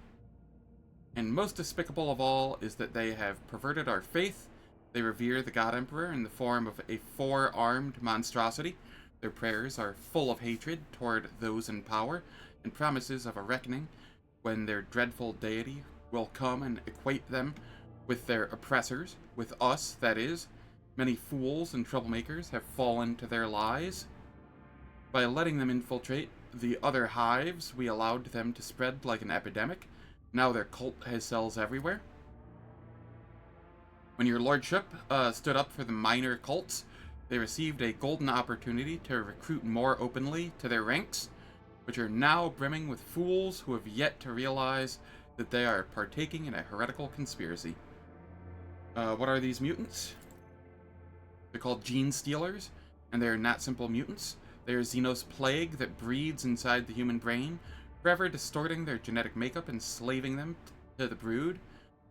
And most despicable of all is that they have perverted our faith. They revere the God Emperor in the form of a four-armed monstrosity. Their prayers are full of hatred toward those in power, and promises of a reckoning when their dreadful deity will come and equate them with their oppressors, with us, that is. Many fools and troublemakers have fallen to their lies. By letting them infiltrate the other hives, we allowed them to spread like an epidemic. Now their cult has cells everywhere. When your lordship stood up for the minor cults, they received a golden opportunity to recruit more openly to their ranks, which are now brimming with fools who have yet to realize that they are partaking in a heretical conspiracy. What are these mutants? They're called gene stealers, and they are not simple mutants. They are Xenos plague that breeds inside the human brain, forever distorting their genetic makeup and slaving them to the brood.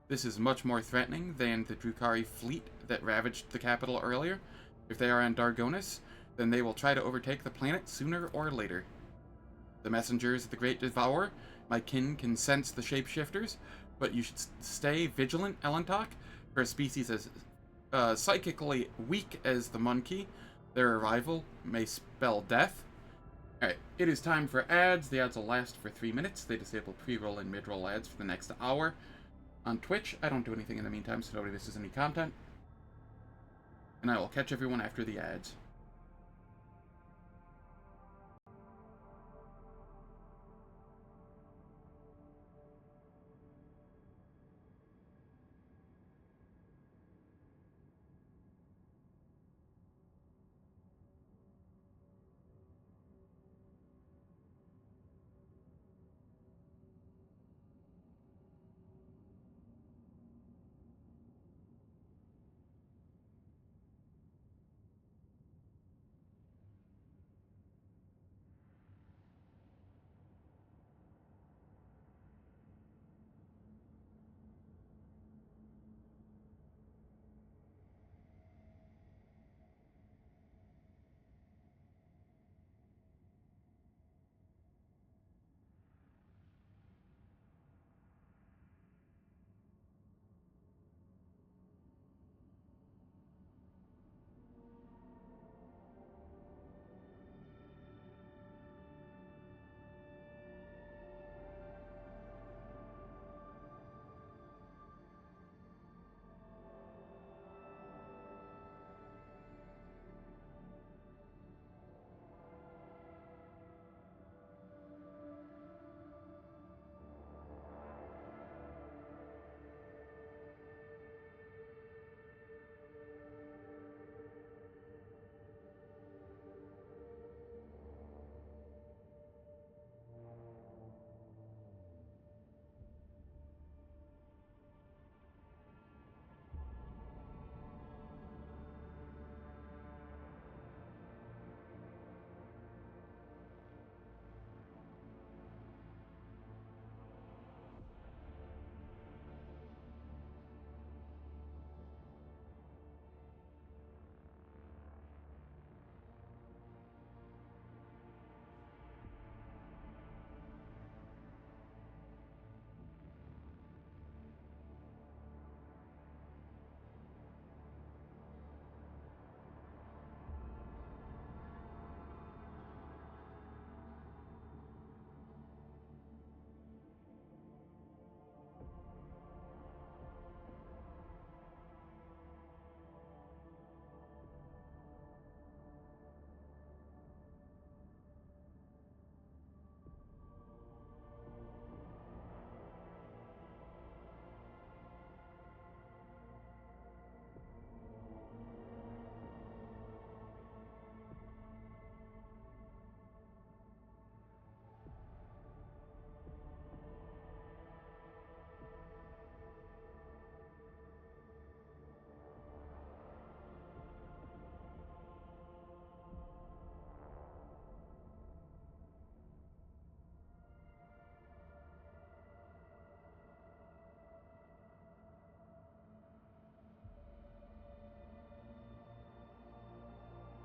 This is much more threatening than the Drukhari fleet that ravaged the capital earlier. If they are on Dargonis, then they will try to overtake the planet sooner or later. The messengers of the Great Devourer, my kin can sense the shapeshifters, but you should stay vigilant, Elentok. For a species as psychically weak as the monkey, their arrival may spell death. Alright, it is time for ads. The ads will last for 3 minutes. They disable pre-roll and mid-roll ads for the next hour. On Twitch, I don't do anything in the meantime, so nobody misses any content. And I will catch everyone after the ads.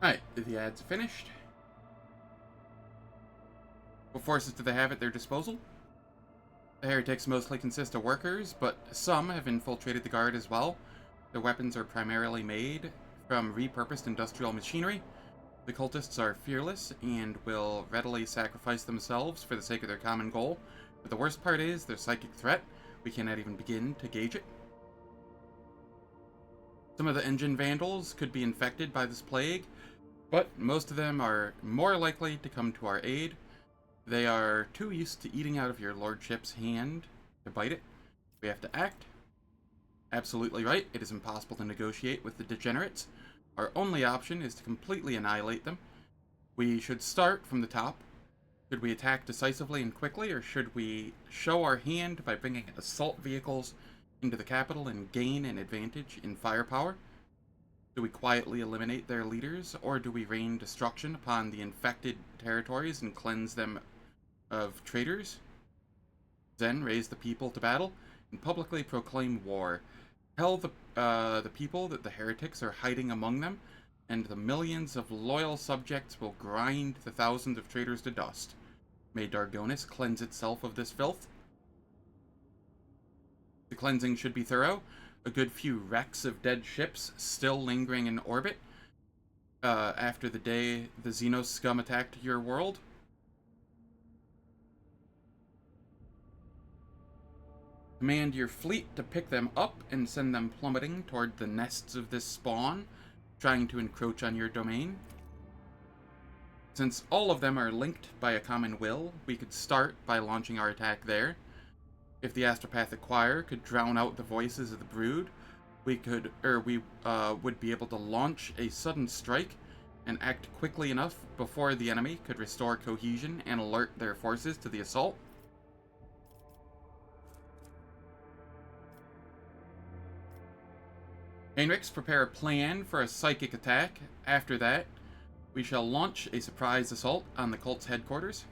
Alright, the ads are finished. What forces do they have at their disposal? The heretics mostly consist of workers, but some have infiltrated the guard as well. Their weapons are primarily made from repurposed industrial machinery. The cultists are fearless and will readily sacrifice themselves for the sake of their common goal. But the worst part is their psychic threat. We cannot even begin to gauge it. Some of the engine vandals could be infected by this plague, but most of them are more likely to come to our aid. They are too used to eating out of your lordship's hand to bite it. We have to act. Absolutely right, it is impossible to negotiate with the degenerates. Our only option is to completely annihilate them. We should start from the top. Should we attack decisively and quickly, or should we show our hand by bringing assault vehicles into the capital and gain an advantage in firepower? Do we quietly eliminate their leaders, or do we rain destruction upon the infected territories and cleanse them of traitors? Then raise the people to battle and publicly proclaim war. Tell the people that the heretics are hiding among them, and the millions of loyal subjects will grind the thousands of traitors to dust. May Dargonis cleanse itself of this filth. The cleansing should be thorough. A good few wrecks of dead ships still lingering in orbit after the day the Xenos scum attacked your world. Command your fleet to pick them up and send them plummeting toward the nests of this spawn, trying to encroach on your domain. Since all of them are linked by a common will, we could start by launching our attack there. If the astropathic choir could drown out the voices of the brood, we would be able to launch a sudden strike and act quickly enough before the enemy could restore cohesion and alert their forces to the assault. Heinrichs, prepare a plan for a psychic attack. After that, we shall launch a surprise assault on the cult's headquarters.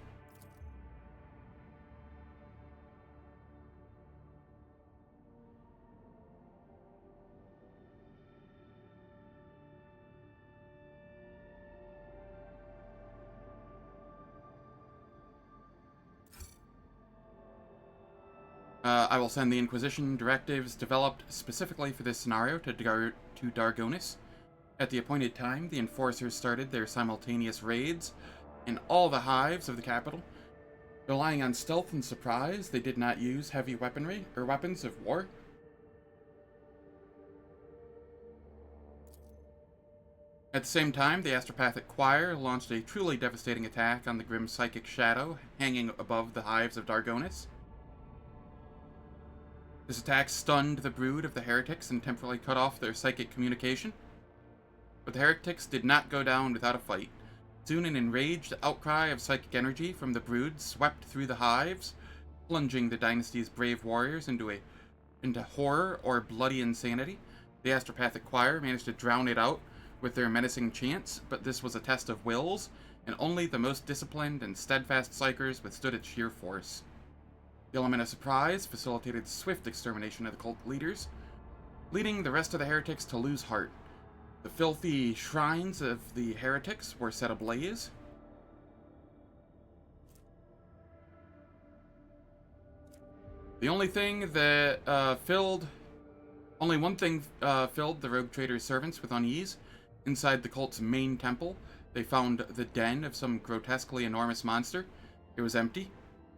I will send the Inquisition directives developed specifically for this scenario to Dargonis. At the appointed time, the Enforcers started their simultaneous raids in all the hives of the capital. Relying on stealth and surprise, they did not use heavy weaponry or weapons of war. At the same time, the Astropathic Choir launched a truly devastating attack on the grim psychic shadow hanging above the hives of Dargonis. This attack stunned the brood of the heretics and temporarily cut off their psychic communication. But the heretics did not go down without a fight. Soon an enraged outcry of psychic energy from the brood swept through the hives, plunging the dynasty's brave warriors into horror or bloody insanity. The Astropathic Choir managed to drown it out with their menacing chants, but this was a test of wills, and only the most disciplined and steadfast psychers withstood its sheer force. The element of surprise facilitated swift extermination of the cult leaders, leading the rest of the heretics to lose heart. The filthy shrines of the heretics were set ablaze. The only thing that only one thing filled the rogue trader's servants with unease. Inside the cult's main temple, they found the den of some grotesquely enormous monster. It was empty.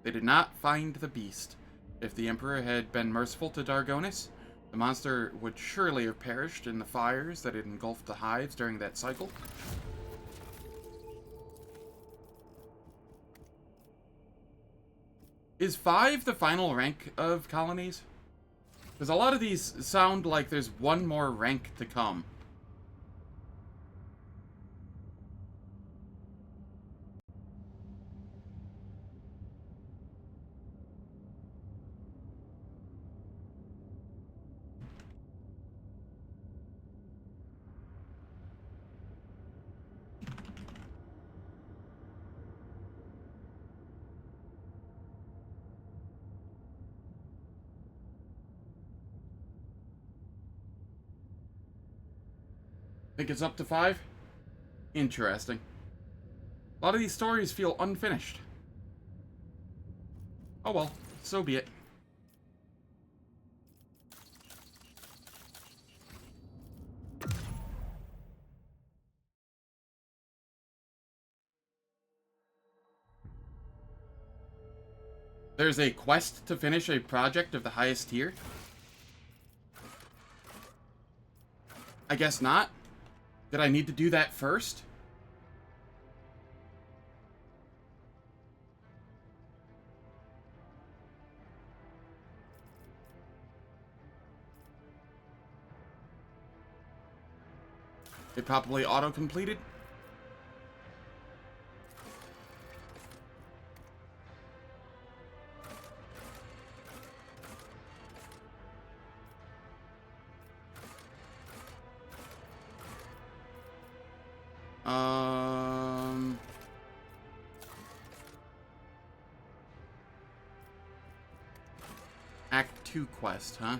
They did not find the beast. If the Emperor had been merciful to Dargonis, the monster would surely have perished in the fires that had engulfed the hives during that cycle. Is 5 the final rank of colonies? Because a lot of these sound like there's one more rank to come. Think it's up to 5? Interesting. A lot of these stories feel unfinished. Oh well, so be it. There's a quest to finish a project of the highest tier? I guess not. Did I need to do that first? It probably auto-completed? Act 2 quest, huh?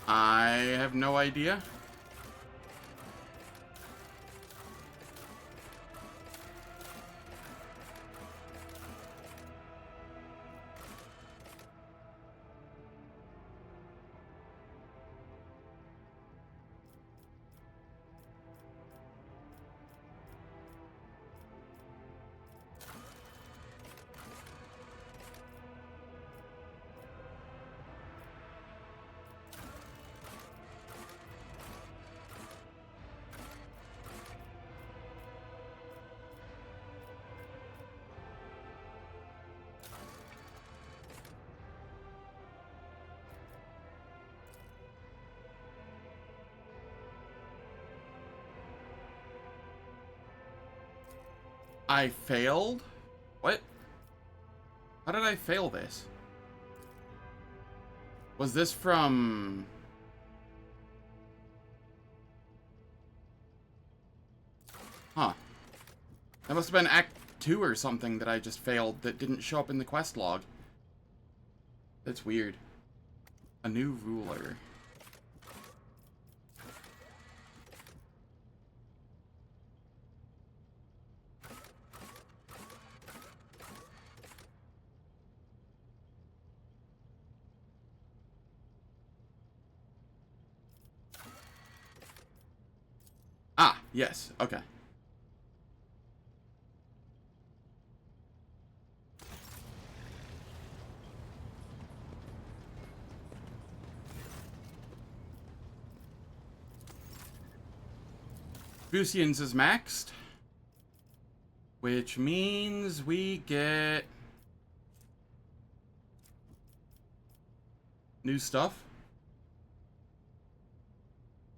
I have no idea. I failed? What? How did I fail this? Was this from... Huh. That must have been Act 2 or something that I just failed that didn't show up in the quest log. That's weird. A new ruler. Ah, yes, okay. Busians is maxed, which means we get new stuff.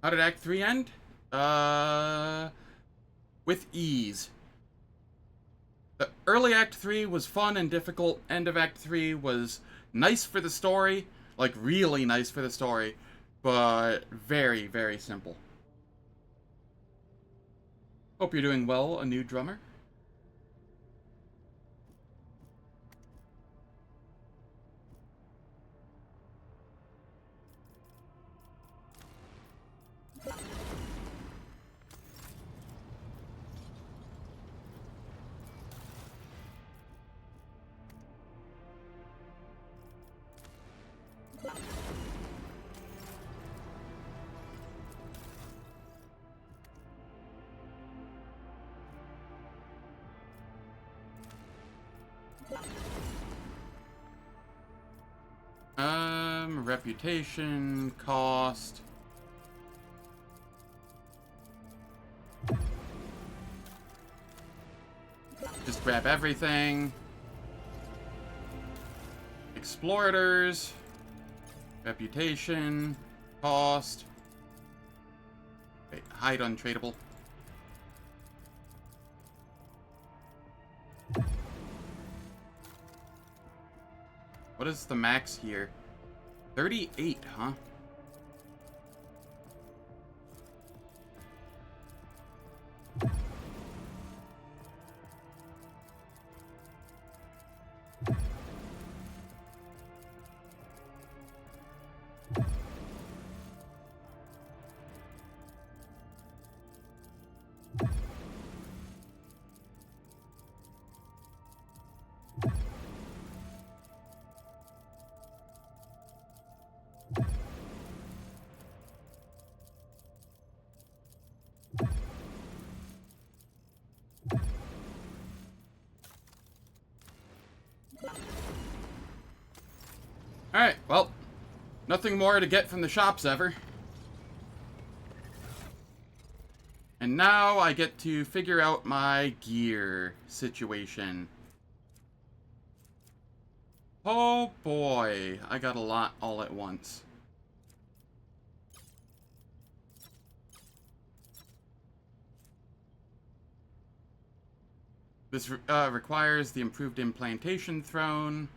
How did Act 3 end? With ease. The early Act 3 was fun and difficult. End of Act 3 was nice for the story, like really nice for the story, but very, very simple. Hope you're doing well, a new drummer. Reputation, cost. Just grab everything. Explorators. Reputation, cost. Wait, hide untradeable. What is the max here? 38, huh? Alright, well, nothing more to get from the shops ever. And now I get to figure out my gear situation. Oh boy, I got a lot all at once. This requires the improved implantation throne.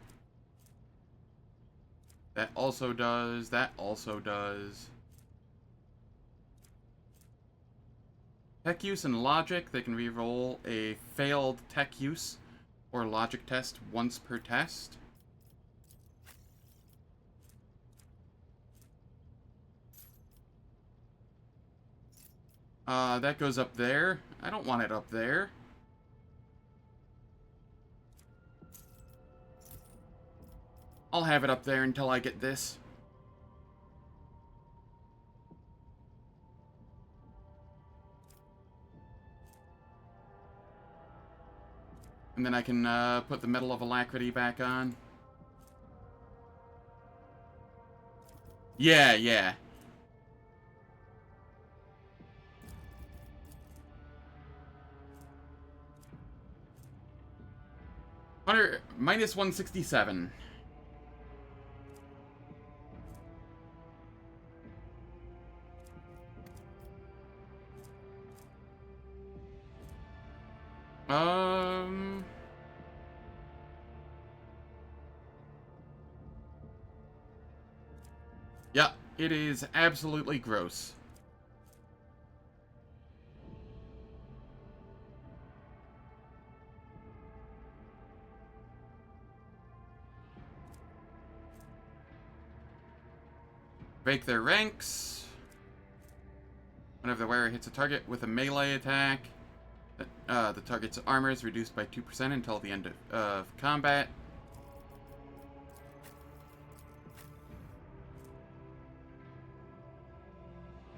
That also does. That also does. Tech use and logic. They can reroll a failed tech use or logic test once per test. That goes up there. I don't want it up there. I'll have it up there until I get this. And then I can put the Medal of Alacrity back on. Yeah, yeah. Minus 167. Yeah, it is absolutely gross. Break their ranks. Whenever the wearer hits a target with a melee attack, the target's armor is reduced by 2% until the end of combat.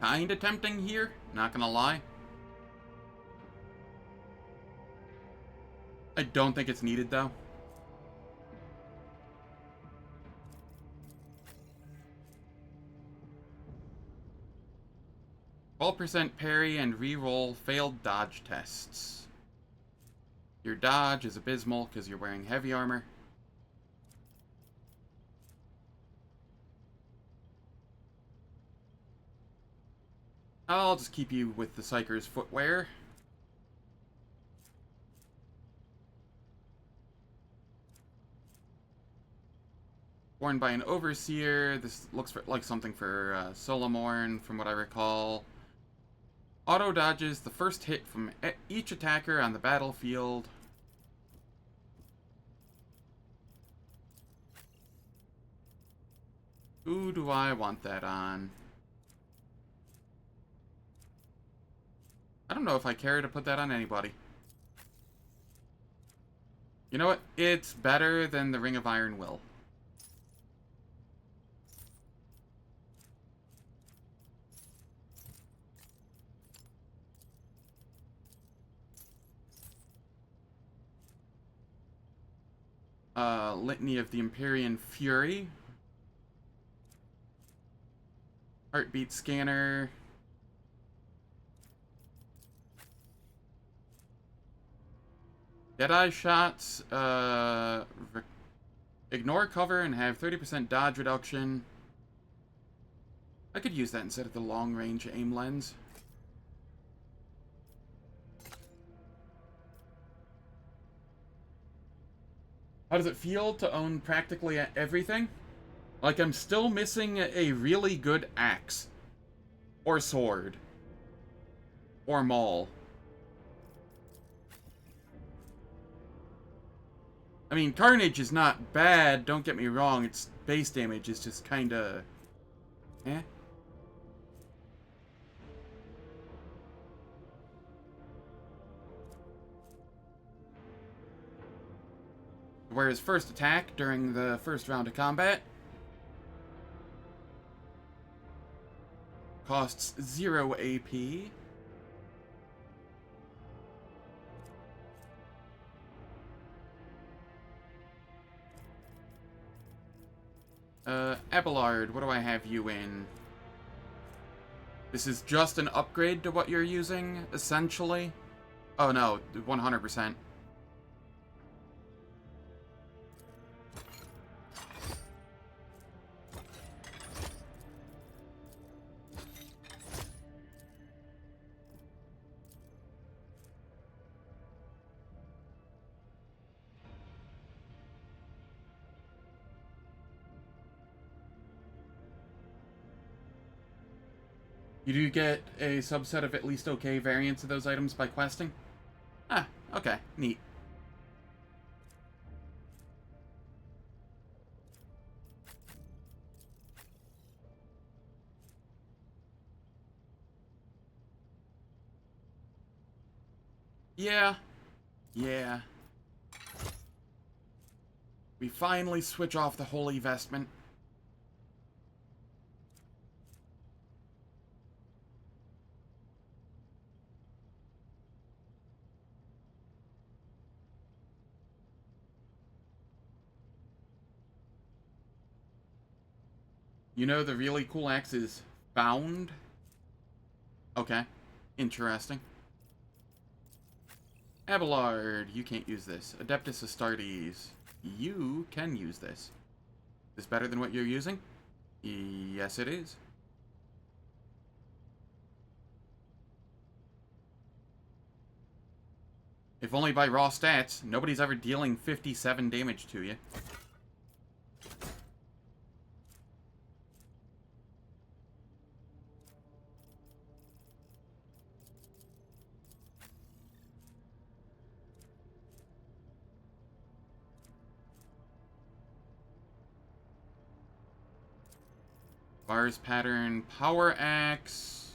Kinda tempting here, not gonna lie. I don't think it's needed though. %, parry and reroll failed dodge tests. Your dodge is abysmal because you're wearing heavy armor. I'll just keep you with the Psyker's footwear. Worn by an Overseer. This looks like something for Solomorn, from what I recall. Auto dodges the first hit from each attacker on the battlefield. Who do I want that on? I don't know if I care to put that on anybody. You know what? It's better than the Ring of Iron Will. Litany of the Empyrean Fury. Heartbeat scanner. Deadeye shots. Ignore cover and have 30% dodge reduction. I could use that instead of the long-range aim lens. How does it feel to own practically everything? Like I'm still missing a really good axe. Or sword. Or maul. I mean, Carnage is not bad, don't get me wrong. Its base damage is just kinda... eh? Whereas first attack during the first round of combat costs 0 AP. Abelard, what do I have you in? This is just an upgrade to what you're using, essentially? Oh no, 100%. You do get a subset of at least okay variants of those items by questing? Ah, okay, neat. Yeah. Yeah. We finally switch off the holy vestment. You know the really cool axe is bound? Okay. Interesting. Abelard, you can't use this. Adeptus Astartes, you can use this. Is this better than what you're using? Yes, it is. If only by raw stats, nobody's ever dealing 57 damage to you. Bars pattern, power axe.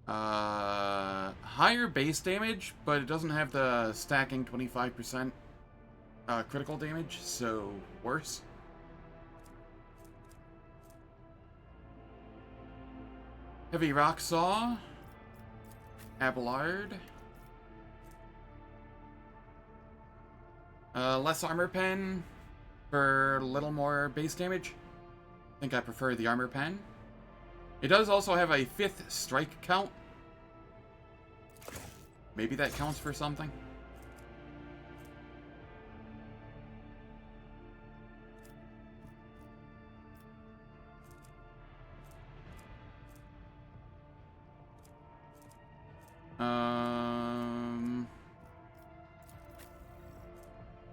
Higher base damage, but it doesn't have the stacking 25% critical damage, so worse. Heavy rock saw. Abelard. Less armor pen for a little more base damage. I think I prefer the armor pen. It does also have a 5th strike count. Maybe that counts for something.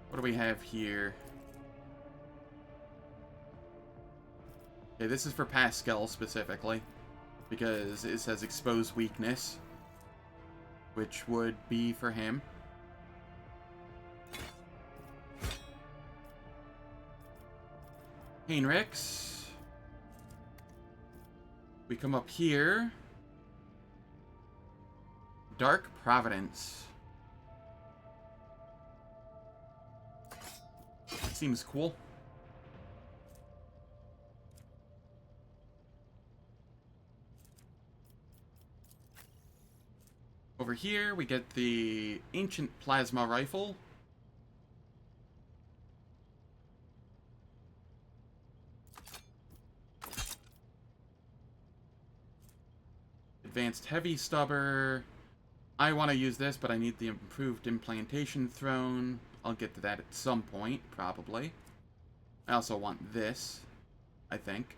What do we have here? Okay, this is for Pascal specifically, because it says expose weakness, which would be for him. Heinrichs. We come up here. Dark Providence. Seems cool. Over here, we get the Ancient Plasma Rifle. Advanced Heavy Stubber. I want to use this, but I need the improved implantation throne. I'll get to that at some point, probably. I also want this, I think.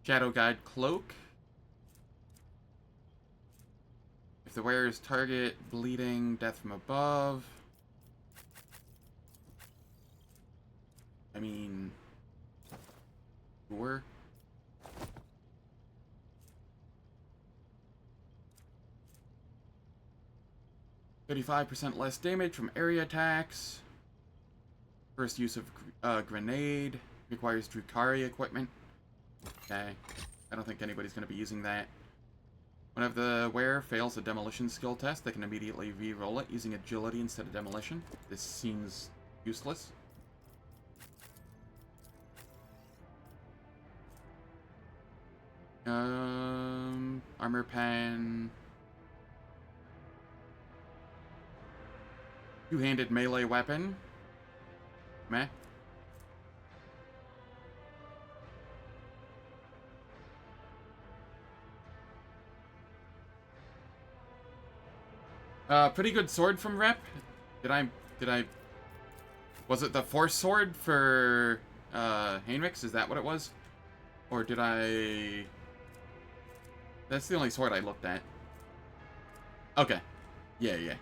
Shadow Guide Cloak. If the wearer's target bleeding, death from above. I mean, sure. %35 less damage from area attacks. First use of grenade. Requires Drukhari equipment. Okay. I don't think anybody's going to be using that. Whenever the wearer fails a demolition skill test, they can immediately re-roll it using agility instead of demolition. This seems useless. Armor pen. Two-handed melee weapon. Meh. Pretty good sword from Rep. Did I... Was it the Force Sword for, Heinrichs? Is that what it was? Or did I... That's the only sword I looked at. Okay. Yeah, yeah.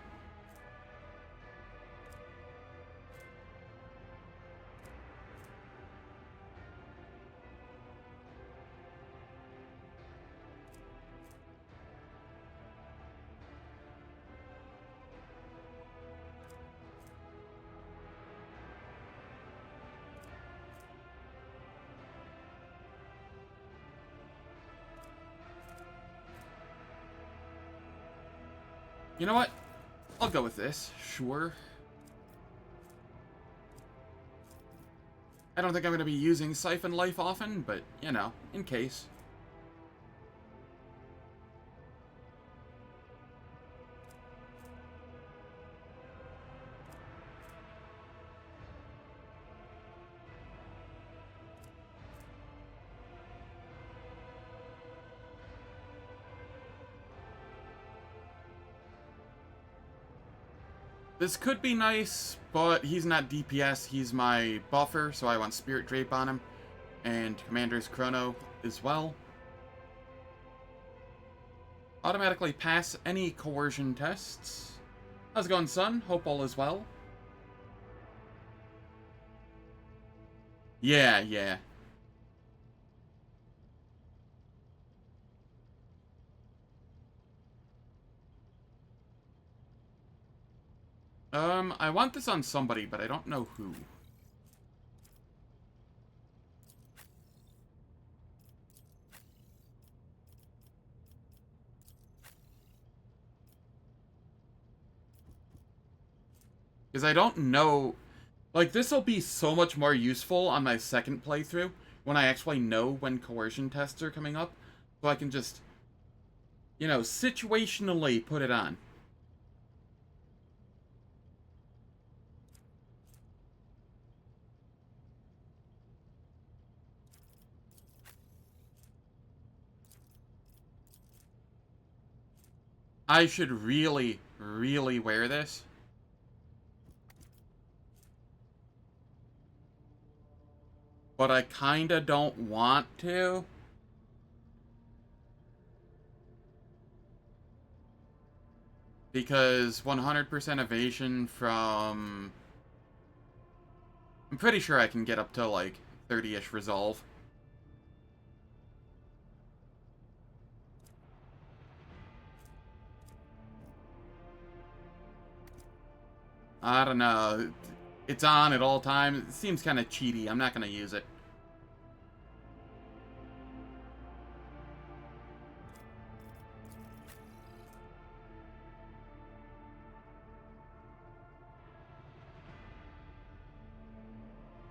You know what? I'll go with this. Sure. I don't think I'm going to be using Siphon Life often, but, you know, in case. This could be nice, but he's not DPS, he's my buffer, so I want Spirit Drape on him. And Commander's Chrono as well. Automatically pass any coercion tests. How's it going, son? Hope all is well. Yeah, yeah. I want this on somebody, but I don't know who. Because I don't know... Like, this will be so much more useful on my second playthrough, when I actually know when coercion tests are coming up, so I can just, you know, situationally put it on. I should really, really wear this. But I kinda don't want to. Because 100% evasion from... I'm pretty sure I can get up to, like, 30-ish resolve. I don't know. It's on at all times. It seems kind of cheaty. I'm not going to use it.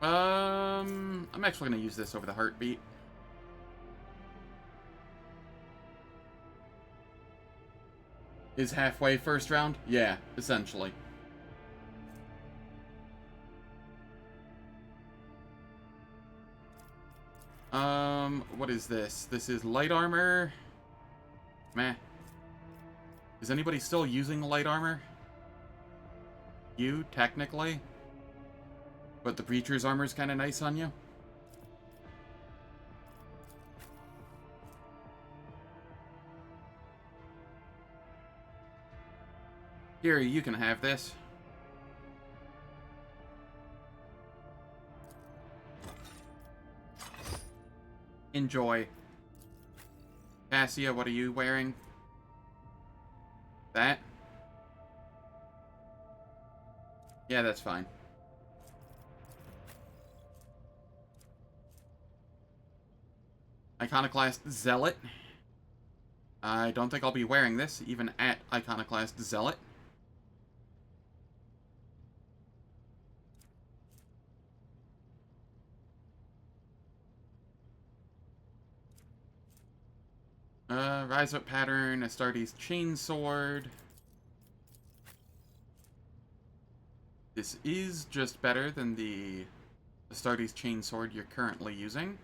I'm actually going to use this over the heartbeat. Is halfway first round? Yeah, essentially. What is this? This is light armor. Meh. Is anybody still using light armor? You, technically. But the Breacher's armor is kind of nice on you. Here, you can have this. Enjoy. Cassia, what are you wearing? That? Yeah, that's fine. Iconoclast Zealot. I don't think I'll be wearing this, even at Iconoclast Zealot. Rise Up Pattern, Astartes Chainsword. This is just better than the Astartes Chainsword you're currently using.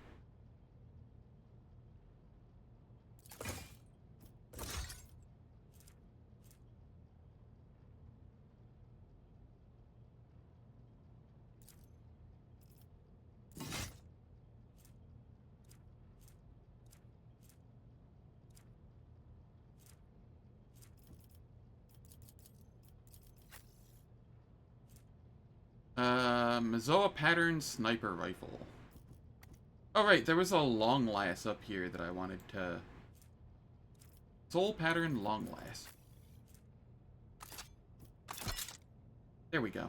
Mazoa Pattern Sniper Rifle. Oh right, there was a long lass up here that I wanted to... Soul Pattern Long Lass. There we go.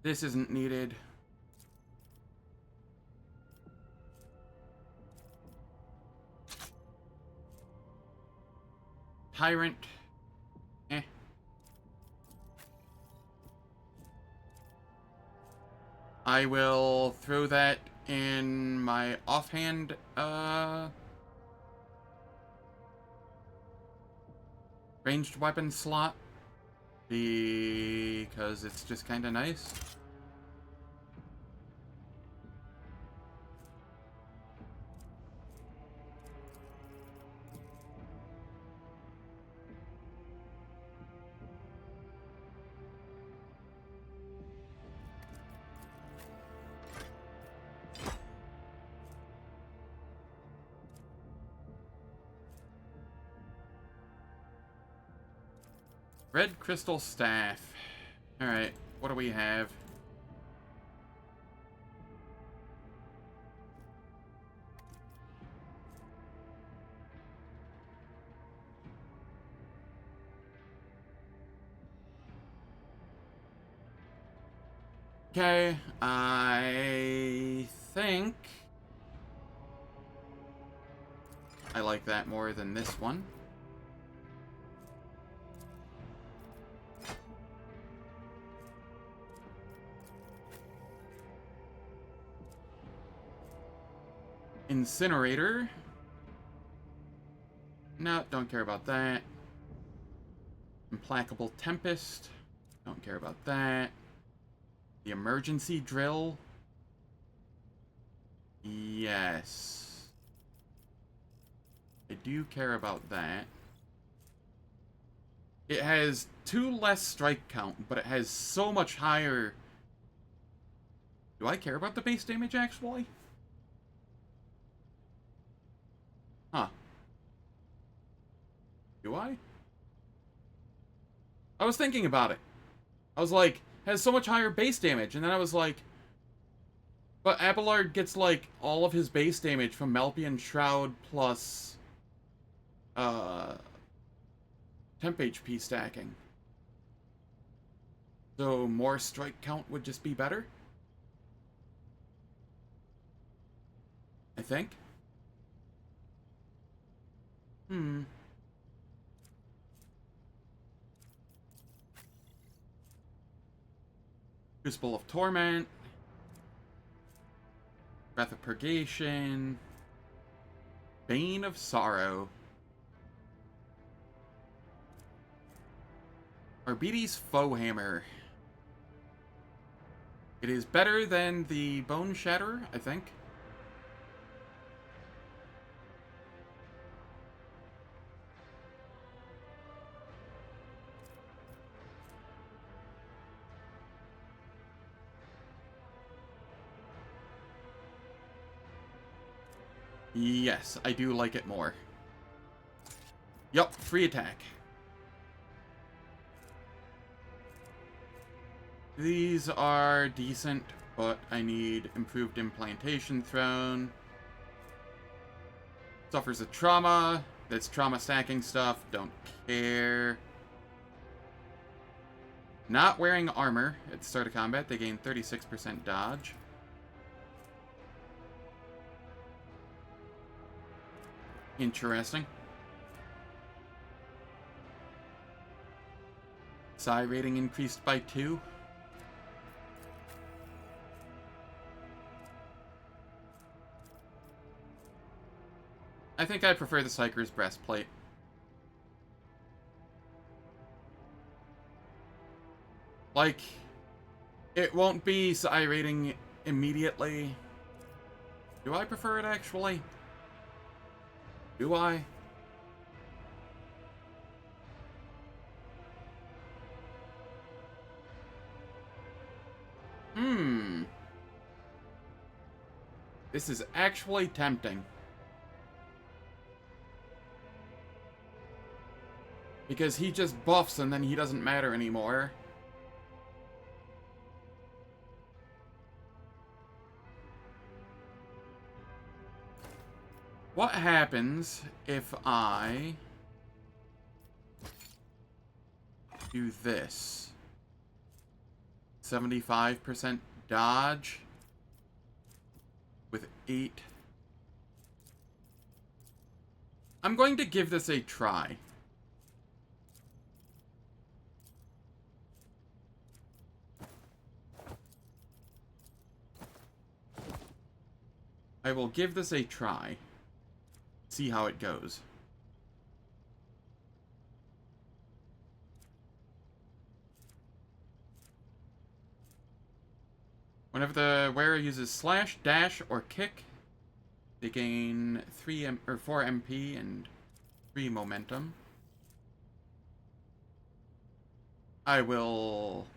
This isn't needed. Tyrant. Eh. I will throw that in my offhand, ranged weapon slot. Because it's just kind of nice. Red Crystal Staff. Alright, what do we have? Okay, I think I like that more than this one. Incinerator. No, don't care about that. Implacable Tempest. Don't care about that. The Emergency Drill. Yes. I do care about that. It has 2 less strike count, but it has so much higher... Do I care about the base damage, actually? Huh. Do I? I was thinking about it. I was like, has so much higher base damage, and then I was like, but Abelard gets, like, all of his base damage from Malpian Shroud plus, temp HP stacking. So more strike count would just be better? I think. Crucible of Torment. Breath of Purgation. Bane of Sorrow. Arbites Foe Hammer. It is better than the Bone Shatterer, I think. Yes, I do like it more. Yup, free attack. These are decent, but I need improved implantation throne. Suffers a trauma. That's trauma stacking stuff. Don't care. Not wearing armor at the start of combat. They gain 36% dodge. Interesting. Psi rating increased by 2. I think I prefer the Psyker's breastplate. Like, it won't be Psi rating immediately. Do I prefer it, actually? Do I? This is actually tempting. Because he just buffs and then he doesn't matter anymore. What happens if I do this? 75% dodge with 8. I'm going to give this a try. I will give this a try. See how it goes. Whenever the wearer uses slash, dash, or kick, they gain 4 MP and 3 momentum. I will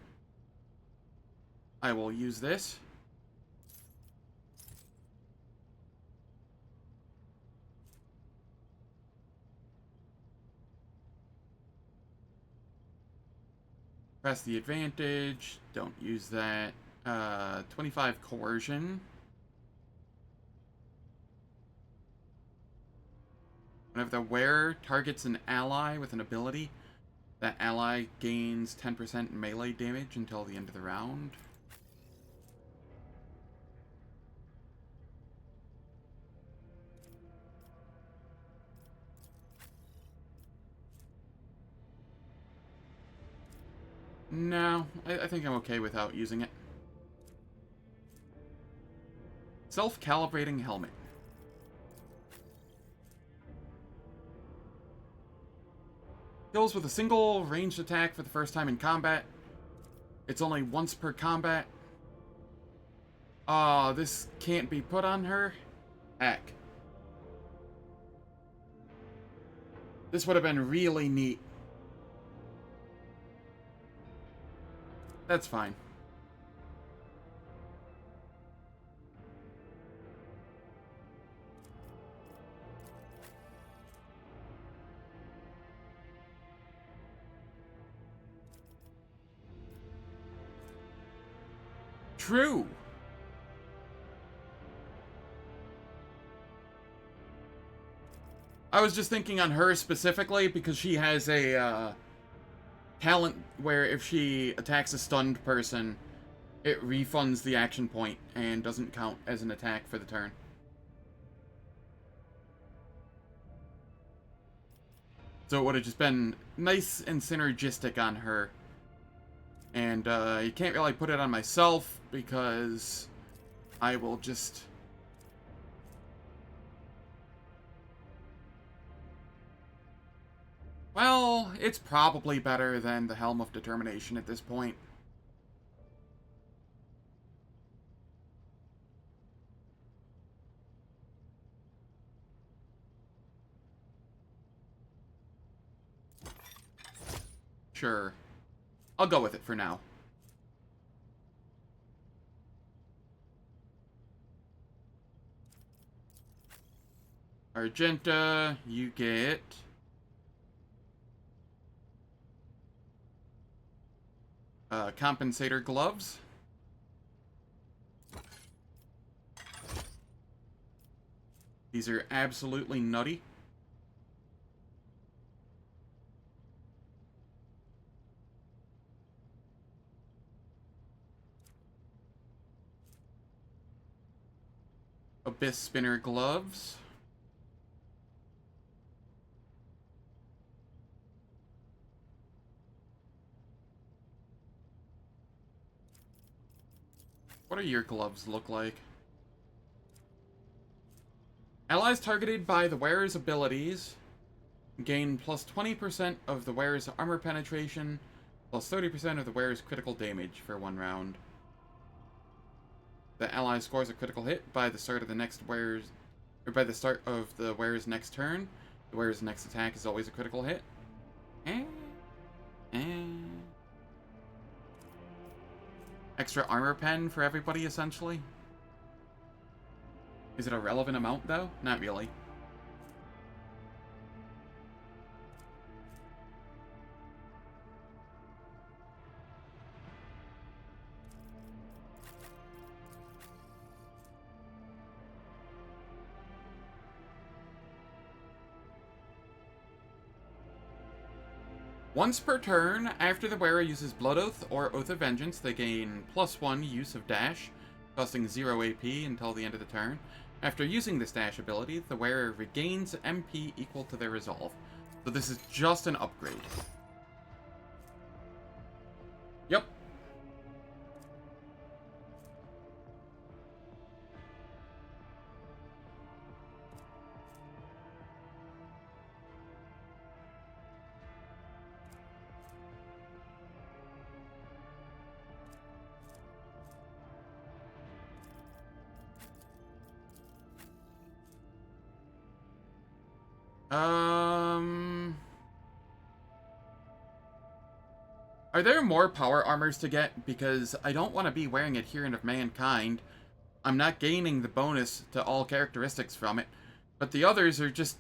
use this. Press the advantage. Don't use that. 25 coercion. Whenever the wearer targets an ally with an ability, that ally gains 10% melee damage until the end of the round. No, I think I'm okay without using it. Self-calibrating helmet. Kills with a single ranged attack for the first time in combat. It's only once per combat. This can't be put on her? Heck. This would have been really neat. That's fine. True. I was just thinking on her specifically because she has a talent where if she attacks a stunned person, it refunds the action point and doesn't count as an attack for the turn. So it would have just been nice and synergistic on her. And you can't really put it on myself because I will just... Well, it's probably better than the Helm of Determination at this point. Sure. I'll go with it for now. Argenta, you get compensator gloves. These are absolutely nutty. Abyss Spinner gloves. What do your gloves look like? Allies targeted by the wearer's abilities gain plus 20% of the wearer's armor penetration, plus 30% of the wearer's critical damage for 1 round. The ally scores a critical hit by the start of the next wearer's, or by the start of the wearer's next turn. The wearer's next attack is always a critical hit. Extra armor pen for everybody, essentially. Is it a relevant amount, though? Not really. Once per turn, after the wearer uses Blood Oath or Oath of Vengeance, they gain +1 use of Dash, costing 0 AP until the end of the turn. After using this Dash ability, the wearer regains MP equal to their resolve. So this is just an upgrade. Yep. Are there more power armors to get? Because I don't want to be wearing Adherent of Mankind. I'm not gaining the bonus to all characteristics from it, but the others are just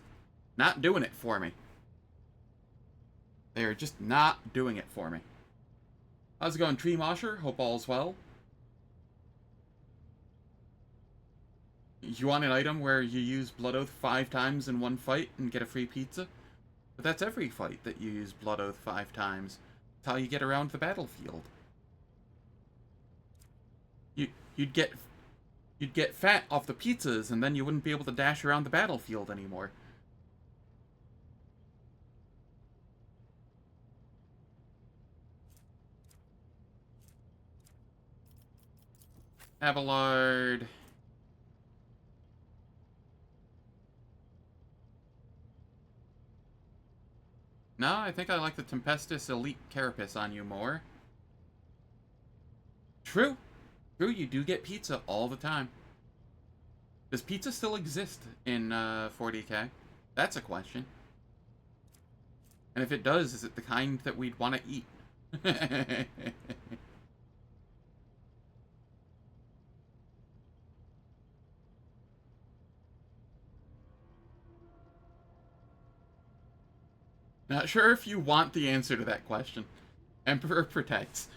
not doing it for me. They are just not doing it for me. How's it going, Tree Mosher? Hope all's well. You want an item where you use Blood Oath 5 times in one fight and get a free pizza? But that's every fight that you use Blood Oath 5 times. That's how you get around the battlefield. You'd get fat off the pizzas, and then you wouldn't be able to dash around the battlefield anymore. Abelard. No, I think I like the Tempestus Elite Carapace on you more. True. True, you do get pizza all the time. Does pizza still exist in 40k? That's a question. And if it does, is it the kind that we'd want to eat? Not sure if you want the answer to that question. Emperor protects.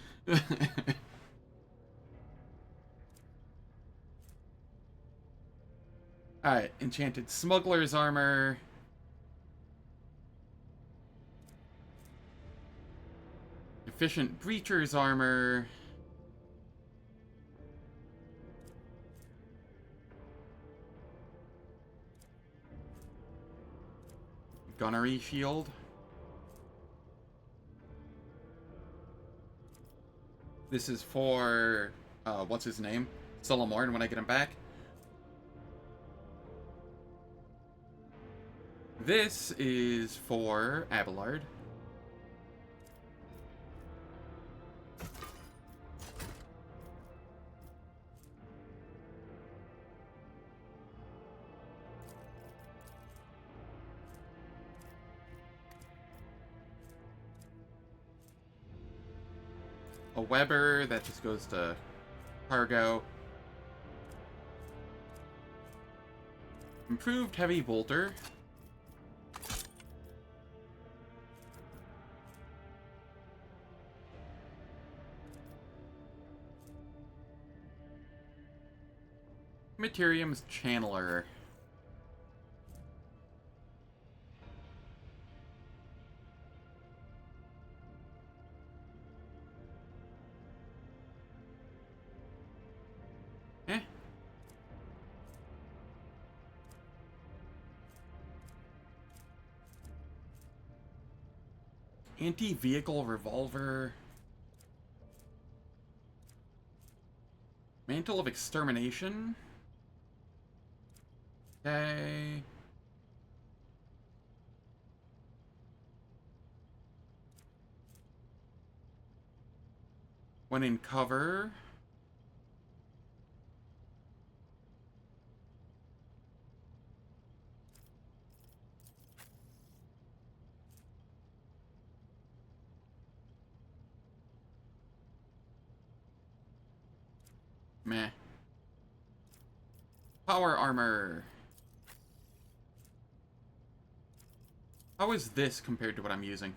Alright, Enchanted Smuggler's Armor. Efficient Breacher's Armor. Gunnery Shield. This is for, what's his name? Solomorn when I get him back. This is for Abelard. A Weber, that just goes to cargo. Improved heavy bolter. Materium's channeler. Eh. Anti-vehicle revolver. Mantle of extermination. Okay. When in cover. Meh. Power armor. How is this compared to what I'm using?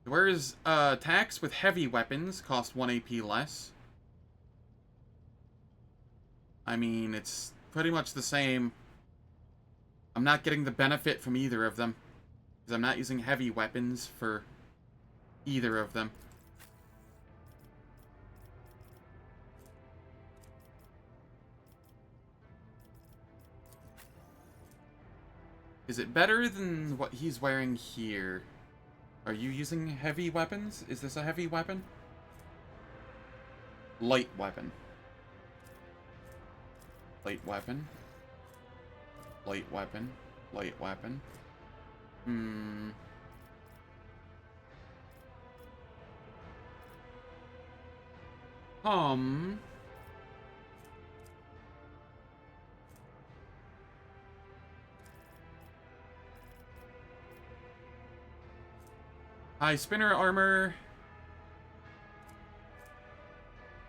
Whereas attacks with heavy weapons cost 1 AP less. I mean, it's pretty much the same. I'm not getting the benefit from either of them, because I'm not using heavy weapons for either of them. Is it better than what he's wearing here? Are you using heavy weapons? Is this a heavy weapon? Light weapon. Light weapon. Light weapon. Light weapon. High spinner armor.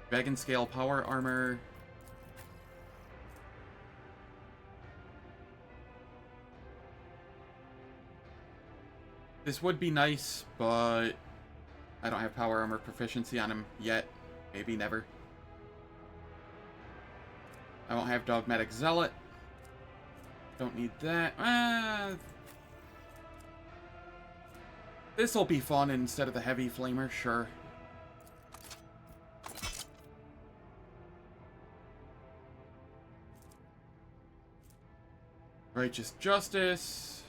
Dragon scale power armor. This would be nice, but I don't have power armor proficiency on him yet. Maybe never. I won't have dogmatic zealot. Don't need that. This'll be fun instead of the heavy flamer, sure. Righteous justice.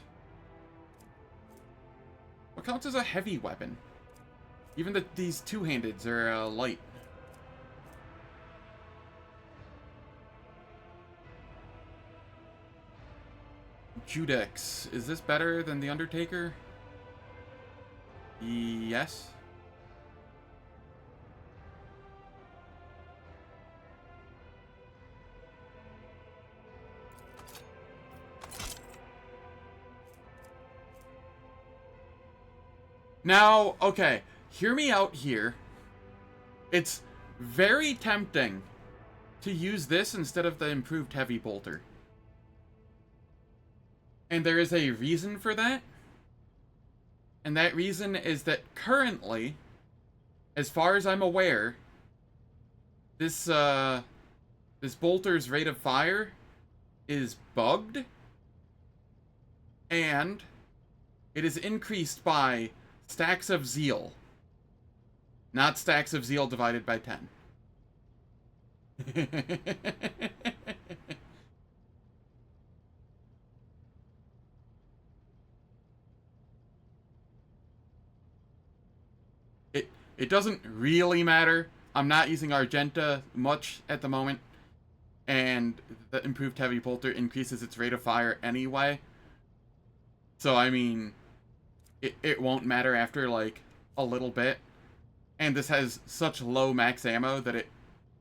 What counts as a heavy weapon? Even these two-handeds are light. Judex. Is this better than the Undertaker? Yes. Now, okay, hear me out here. It's very tempting to use this instead of the improved heavy bolter. And there is a reason for that. And that reason is that currently, as far as I'm aware, this bolter's rate of fire is bugged. And it is increased by stacks of zeal. Not stacks of zeal divided by 10. It doesn't really matter. I'm not using Argenta much at the moment. And the improved heavy bolter increases its rate of fire anyway. So, I mean, it won't matter after, like, a little bit. And this has such low max ammo that it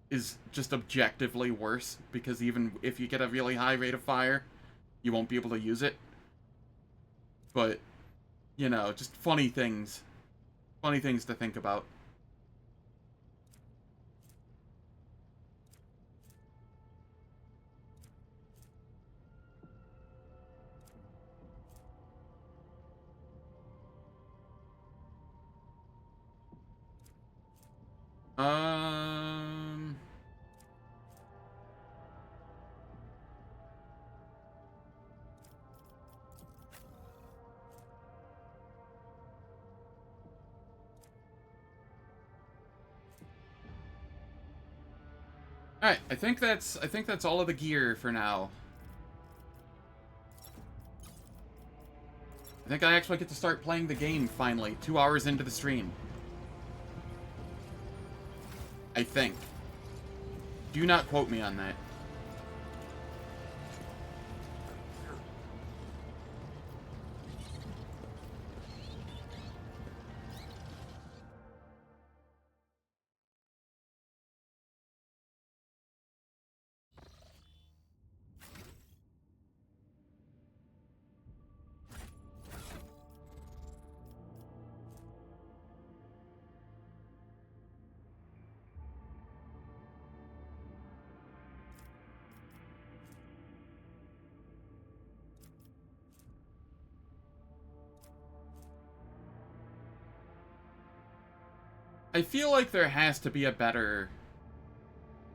is just objectively worse. Because even if you get a really high rate of fire, you won't be able to use it. But, you know, just funny things. Funny things to think about. Um... Alright, I think that's all of the gear for now. I think I actually get to start playing the game finally, 2 hours into the stream. I think. Do not quote me on that. I feel like there has to be a better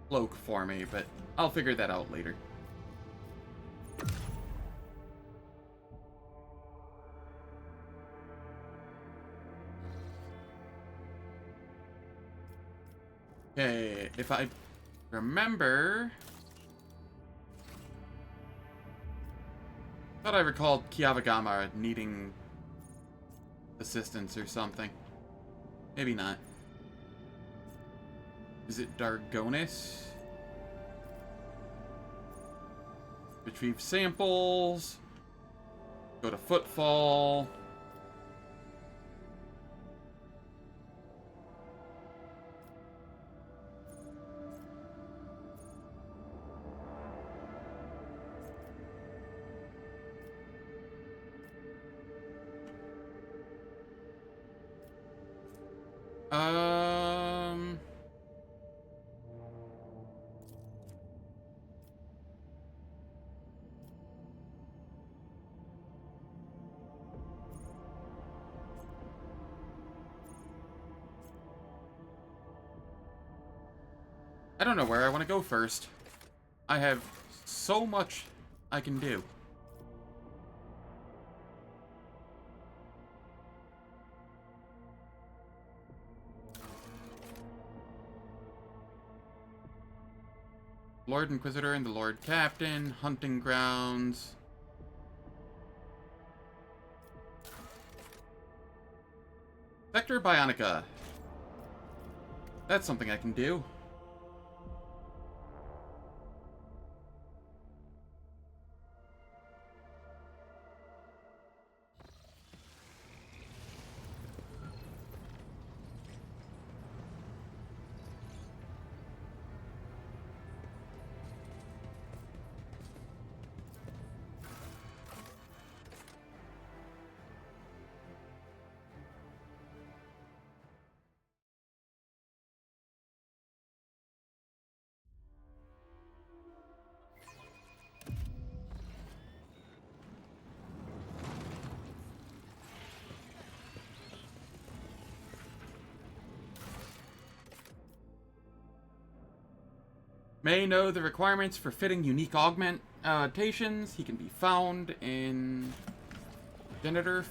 cloak for me, but I'll figure that out later. Okay, if I remember... I thought I recalled Kiavagama needing assistance or something. Maybe not. Is it Dargonis? Retrieve samples. Go to Footfall. I don't know where I want to go first. I have so much I can do. Lord Inquisitor and the Lord Captain, Hunting Grounds. Sector Bionica. That's something I can do. May know the requirements for fitting unique augmentations. He can be found in Genitor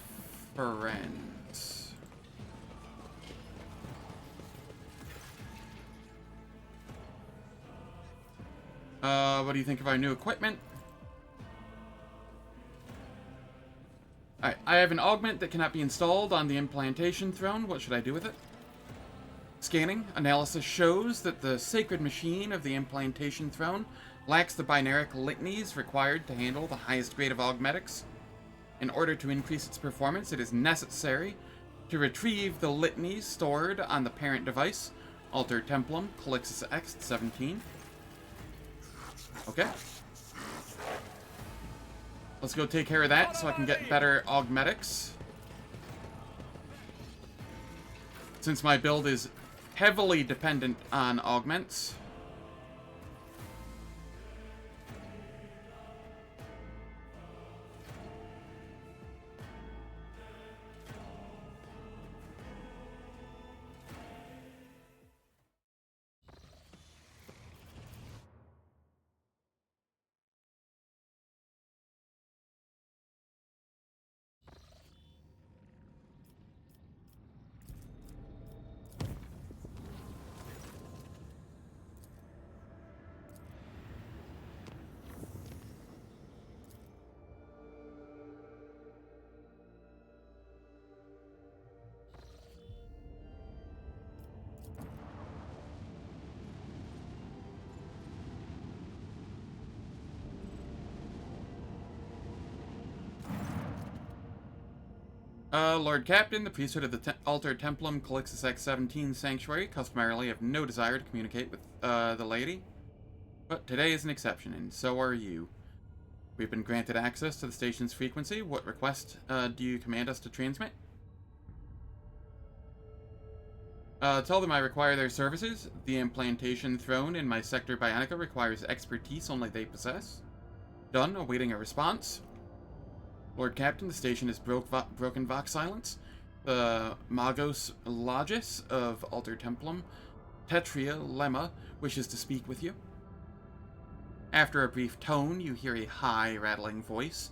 Friends. What do you think of our new equipment? Alright, I have an augment that cannot be installed on the implantation throne. What should I do with it? Scanning analysis shows that the sacred machine of the implantation throne lacks the binaric litanies required to handle the highest grade of augmetics. In order to increase its performance, it is necessary to retrieve the litanies stored on the parent device, Alter Templum, Calixis X17. Okay. Let's go take care of that so I can get better augmetics. Since my build is heavily dependent on augments. Lord Captain, the priesthood of the Altar Templum Calixis X-17 Sanctuary customarily have no desire to communicate with, the lady. But today is an exception, and so are you. We've been granted access to the station's frequency. What request, do you command us to transmit? Tell them I require their services. The implantation throne in my sector Bionica requires expertise only they possess. Done, awaiting a response. Lord Captain, the station is broken Vox silence. The Magos Logis of Alter Templum, Tetria Lemma, wishes to speak with you. After a brief tone, you hear a high, rattling voice,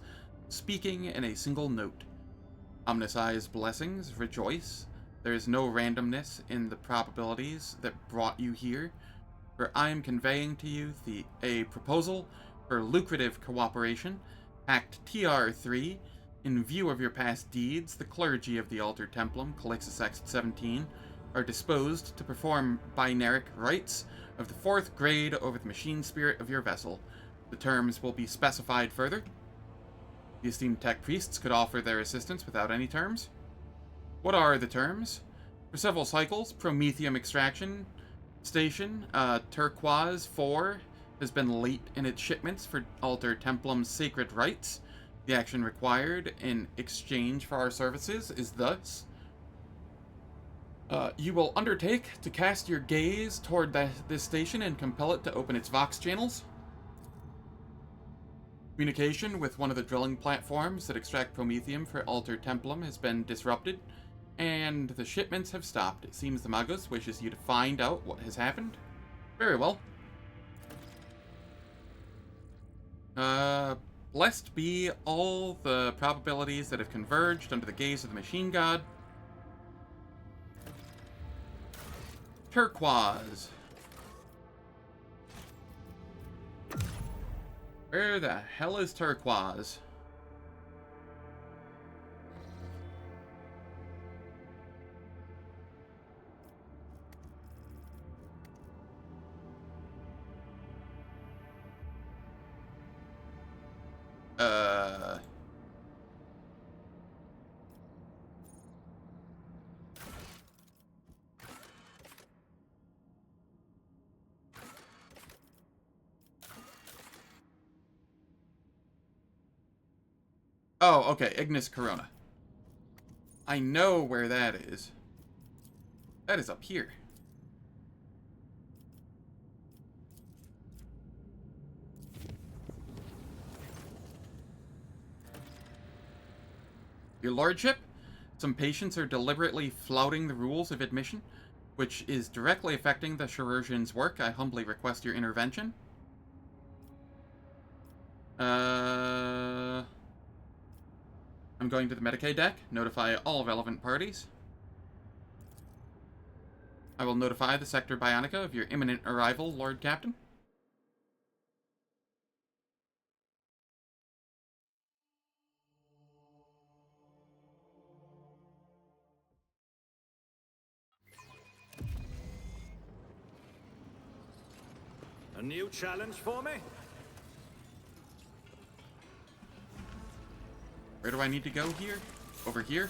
speaking in a single note. Omnisci's blessings, rejoice. There is no randomness in the probabilities that brought you here, for I am conveying to you a proposal for lucrative cooperation. Act TR3, in view of your past deeds, the clergy of the Altar Templum, Calixis X-17, are disposed to perform binaric rites of the 4th grade over the machine spirit of your vessel. The terms will be specified further. The esteemed tech priests could offer their assistance without any terms. What are the terms? For several cycles, Promethium extraction station, Tirkuaz-4, has been late in its shipments for Altar Templum's sacred rites. The action required in exchange for our services is thus: you will undertake to cast your gaze toward this station and compel it to open its Vox channels. Communication with one of the drilling platforms that extract Promethium for Altar Templum has been disrupted, and the shipments have stopped. It seems the Magos wishes you to find out what has happened. Very well. Blessed be all the probabilities that have converged under the gaze of the machine god. Tirkuaz. Where the hell is Tirkuaz? Oh, okay, Ignis Corona. I know where that is. That is up here. Your lordship, some patients are deliberately flouting the rules of admission, which is directly affecting the chirurgeon's work. I humbly request your intervention. I'm going to the Medicaid deck. Notify all relevant parties. I will notify the Sector Bionica of your imminent arrival, Lord Captain. A new challenge for me? Where do I need to go here? Over here?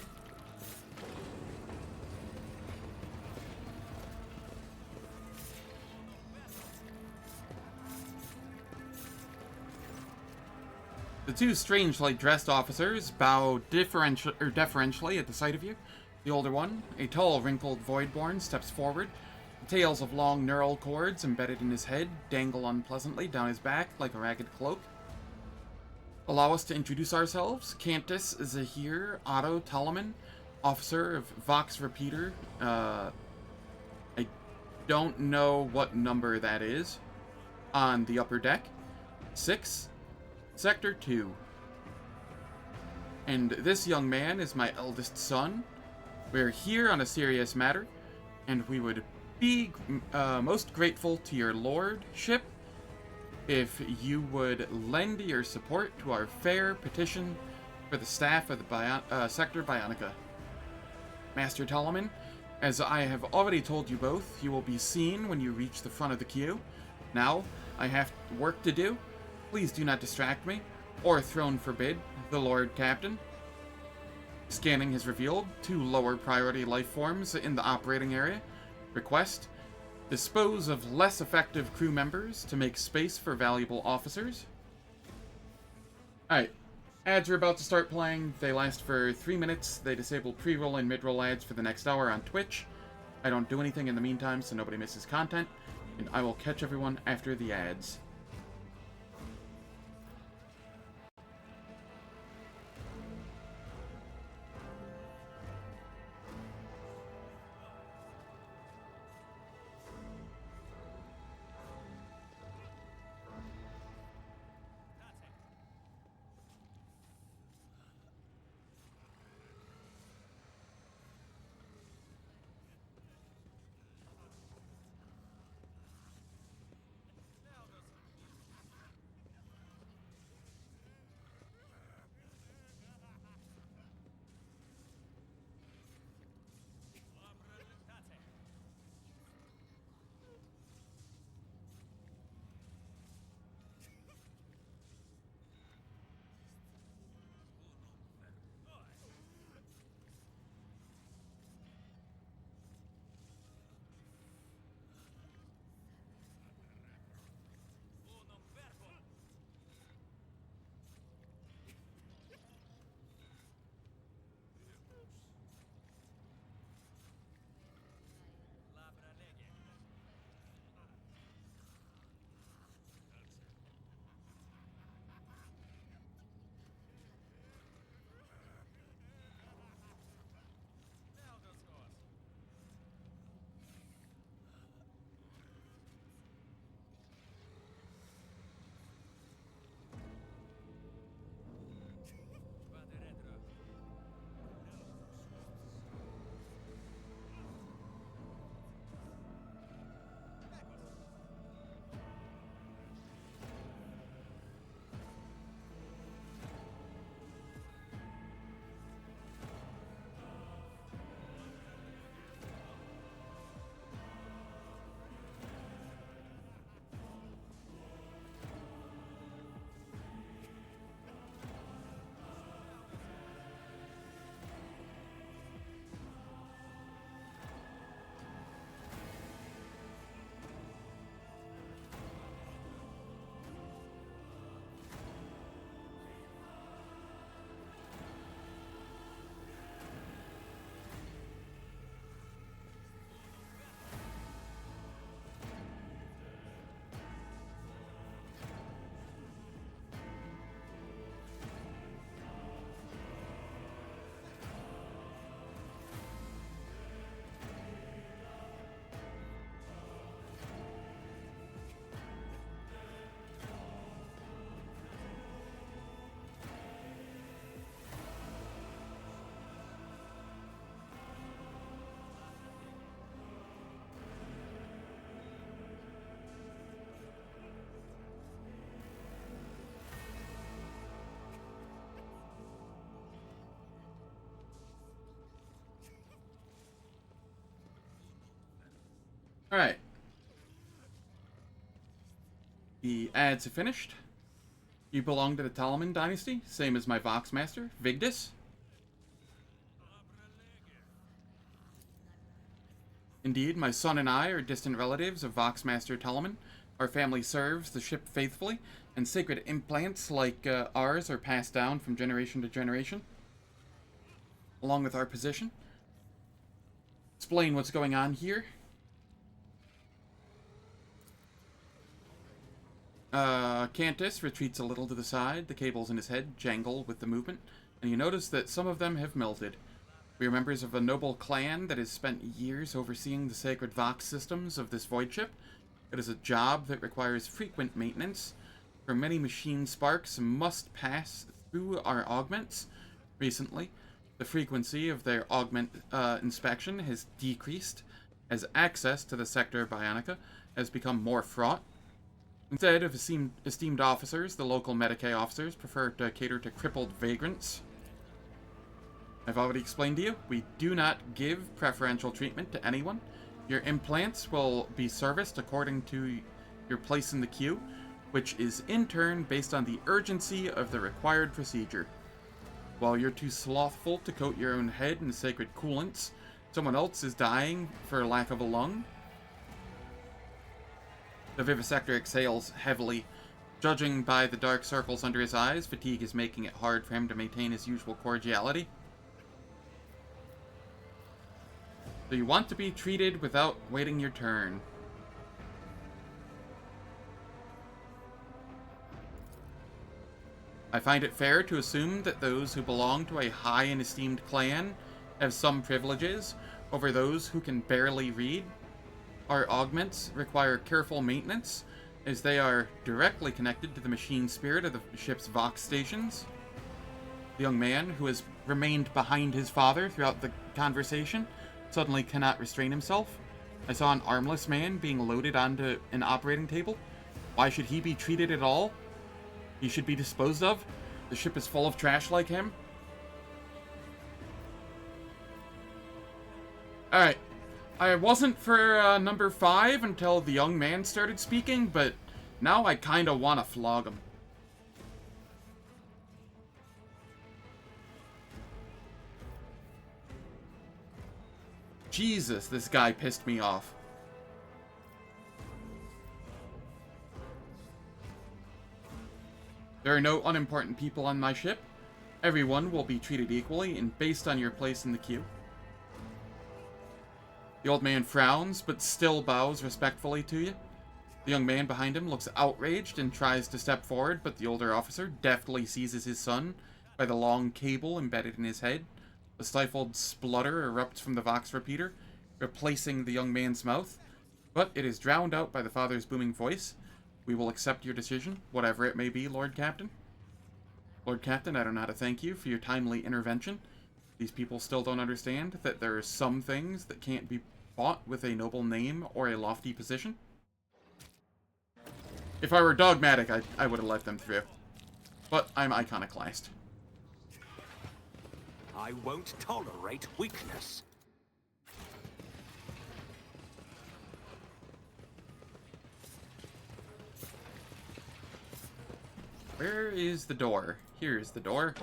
The two strangely dressed officers bow deferentially at the sight of you. The older one, a tall, wrinkled voidborn, steps forward. The tails of long neural cords embedded in his head dangle unpleasantly down his back like a ragged cloak. Allow us to introduce ourselves. Cantus Zahir Otto Talaman, officer of Vox Repeater. I don't know what number that is. On the upper deck. 6, Sector 2. And this young man is my eldest son. We're here on a serious matter, and we would be most grateful to your lordship if you would lend your support to our fair petition for the staff of the Sector Bionica. Master Talaman, as I have already told you both, you will be seen when you reach the front of the queue. Now, I have work to do. Please do not distract me, or throne forbid, the Lord Captain. Scanning has revealed 2 lower priority life forms in the operating area. Request: dispose of less effective crew members to make space for valuable officers. Alright, ads are about to start playing. They last for 3 minutes. They disable pre-roll and mid-roll ads for the next hour on Twitch. I don't do anything in the meantime so nobody misses content, and I will catch everyone after the ads. Alright. The ads have finished. You belong to the Ptolemy dynasty, same as my Vox Master, Vigdis. Indeed, my son and I are distant relatives of Vox Master Ptolemy. Our family serves the ship faithfully, and sacred implants like ours are passed down from generation to generation. Along with our position. Explain what's going on here. Cantus retreats a little to the side. The cables in his head jangle with the movement, and you notice that some of them have melted. We are members of a noble clan that has spent years overseeing the sacred Vox systems of this void ship. It is a job that requires frequent maintenance, for many machine sparks must pass through our augments. Recently, the frequency of their augment inspection has decreased, as access to the sector Bionica has become more fraught. Instead of esteemed officers, the local Medicae officers prefer to cater to crippled vagrants. I've already explained to you, we do not give preferential treatment to anyone. Your implants will be serviced according to your place in the queue, which is in turn based on the urgency of the required procedure. While you're too slothful to coat your own head in sacred coolants, someone else is dying for lack of a lung. The vivisector exhales heavily. Judging by the dark circles under his eyes, fatigue is making it hard for him to maintain his usual cordiality. So you want to be treated without waiting your turn. I find it fair to assume that those who belong to a high and esteemed clan have some privileges over those who can barely read. Our augments require careful maintenance, as they are directly connected to the machine spirit of the ship's Vox stations. The young man, who has remained behind his father throughout the conversation, suddenly cannot restrain himself. I saw an armless man being loaded onto an operating table. Why should he be treated at all? He should be disposed of? The ship is full of trash like him? Alright. I wasn't for number 5 until the young man started speaking, but now I kinda wanna flog him. Jesus, this guy pissed me off. There are no unimportant people on my ship. Everyone will be treated equally and based on your place in the queue. The old man frowns, but still bows respectfully to you. The young man behind him looks outraged and tries to step forward, but the older officer deftly seizes his son by the long cable embedded in his head. A stifled splutter erupts from the Vox repeater, replacing the young man's mouth, but it is drowned out by the father's booming voice. We will accept your decision, whatever it may be, Lord Captain. Lord Captain, I don't know how to thank you for your timely intervention. These people still don't understand that there are some things that can't be bought with a noble name or a lofty position. If I were dogmatic, I would have let them through. But I'm iconoclast. I won't tolerate weakness. Where is the door? Here's the door.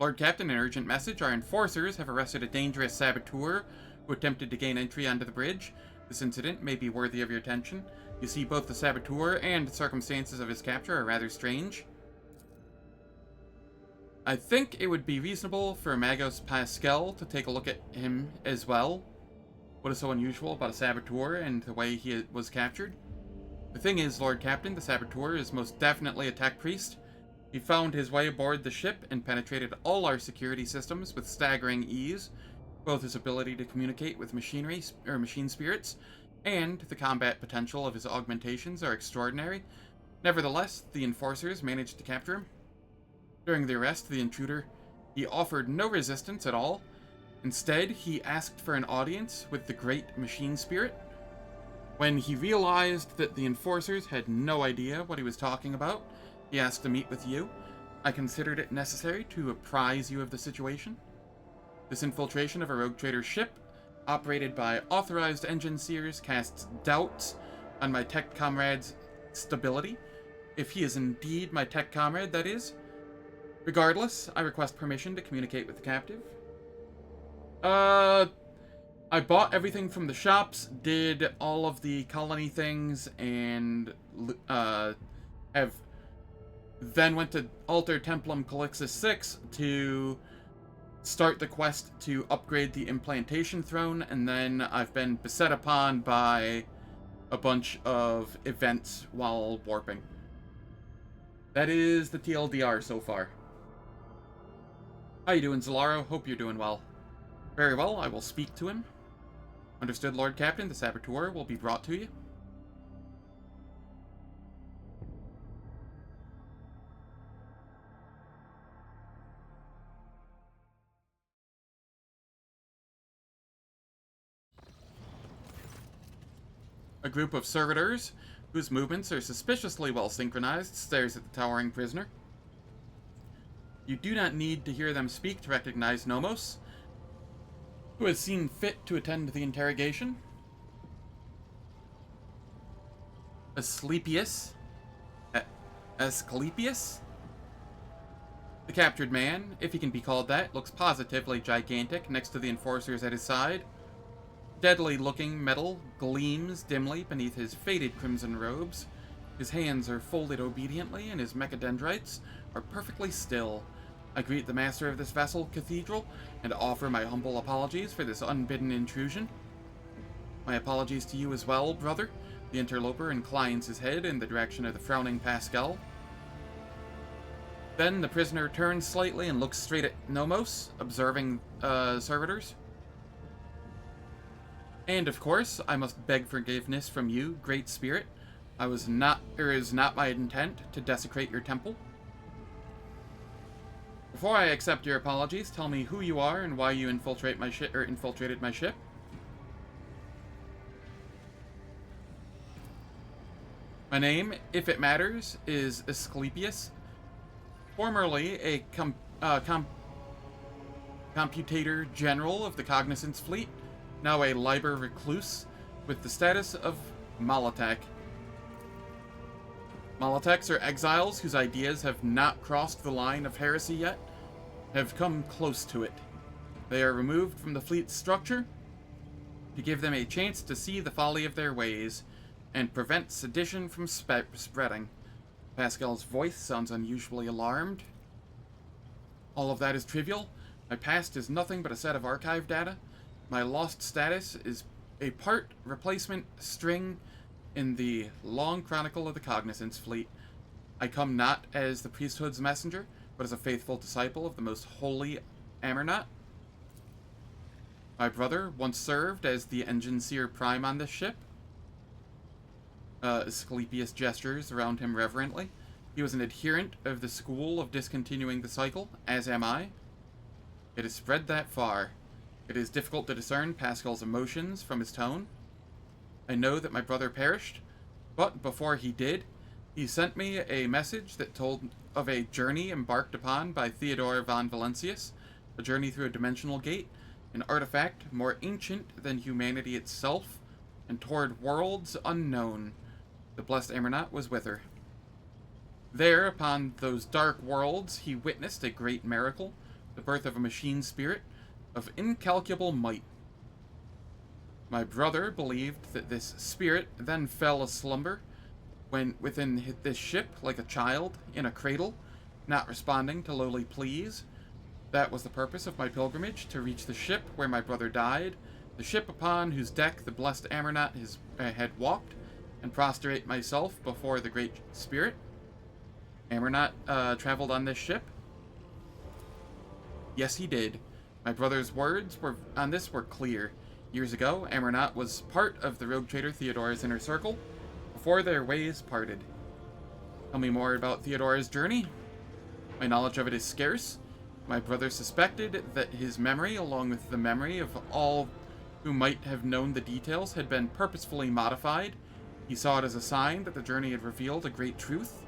Lord Captain, an urgent message. Our enforcers have arrested a dangerous saboteur who attempted to gain entry onto the bridge. This incident may be worthy of your attention. You see, both the saboteur and the circumstances of his capture are rather strange. I think it would be reasonable for Magos Pascal to take a look at him as well. What is so unusual about a saboteur and the way he was captured? The thing is, Lord Captain, the saboteur is most definitely a tech priest. He found his way aboard the ship and penetrated all our security systems with staggering ease. Both his ability to communicate with machine spirits and the combat potential of his augmentations are extraordinary. Nevertheless, the enforcers managed to capture him. During the arrest of the intruder, he offered no resistance at all. Instead, he asked for an audience with the great machine spirit. When he realized that the enforcers had no idea what he was talking about, he asked to meet with you. I considered it necessary to apprise you of the situation. This infiltration of a rogue trader ship, operated by authorized engine seers, casts doubts on my tech comrade's stability. If he is indeed my tech comrade, that is. Regardless, I request permission to communicate with the captive. I bought everything from the shops, did all of the colony things, and have then went to alter Templum Calixis 6 to start the quest to upgrade the implantation throne, and then I've been beset upon by a bunch of events while warping. That is the TLDR so far. How you doing, Zalaro? Hope you're doing well. Very well, I will speak to him. Understood, Lord Captain. The saboteur will be brought to you. A group of servitors, whose movements are suspiciously well synchronized, stares at the towering prisoner. You do not need to hear them speak to recognize Nomos, who has seen fit to attend the interrogation. Asclepius? Asclepius? The captured man, if he can be called that, looks positively gigantic next to the enforcers at his side. Deadly-looking metal gleams dimly beneath his faded crimson robes. His hands are folded obediently, and his mechadendrites are perfectly still. I greet the master of this vessel cathedral, and offer my humble apologies for this unbidden intrusion. My apologies to you as well, brother. The interloper inclines his head in the direction of the frowning Pascal. Then the prisoner turns slightly and looks straight at Nomos, observing servitors. And of course, I must beg forgiveness from you, Great Spirit. It is not my intent to desecrate your temple. Before I accept your apologies, tell me who you are and why you infiltrated my ship. My name, if it matters, is Asclepius. Formerly a computator general of the Cognizance Fleet, now a Liber recluse with the status of Molotek. Moloteks are exiles whose ideas have not crossed the line of heresy yet, have come close to it. They are removed from the fleet's structure to give them a chance to see the folly of their ways and prevent sedition from spreading. Pascal's voice sounds unusually alarmed. All of that is trivial. My past is nothing but a set of archive data. My lost status is a part replacement string in the long chronicle of the Cognizance Fleet. I come not as the priesthood's messenger, but as a faithful disciple of the most holy Amarnat. My brother once served as the Engine Seer Prime on this ship. Asclepius gestures around him reverently. He was an adherent of the school of discontinuing the cycle, as am I. It has spread that far. It is difficult to discern Pascal's emotions from his tone. I know that my brother perished, but before he did, he sent me a message that told of a journey embarked upon by Theodore von Valentius, a journey through a dimensional gate, an artifact more ancient than humanity itself, and toward worlds unknown. The blessed Amarnat was with her. There, upon those dark worlds, he witnessed a great miracle, the birth of a machine spirit of incalculable might. My brother believed that this spirit then fell aslumber when within this ship like a child in a cradle, not responding to lowly pleas. That was the purpose of my pilgrimage, to reach the ship where my brother died, the ship upon whose deck the blessed Amarnat had walked, and prostrate myself before the Great Spirit. Amarnat traveled on this ship? Yes, he did. My brother's words on this were clear. Years ago, Amarnat was part of the rogue trader Theodore's inner circle, before their ways parted. Tell me more about Theodore's journey. My knowledge of it is scarce. My brother suspected that his memory, along with the memory of all who might have known the details, had been purposefully modified. He saw it as a sign that the journey had revealed a great truth,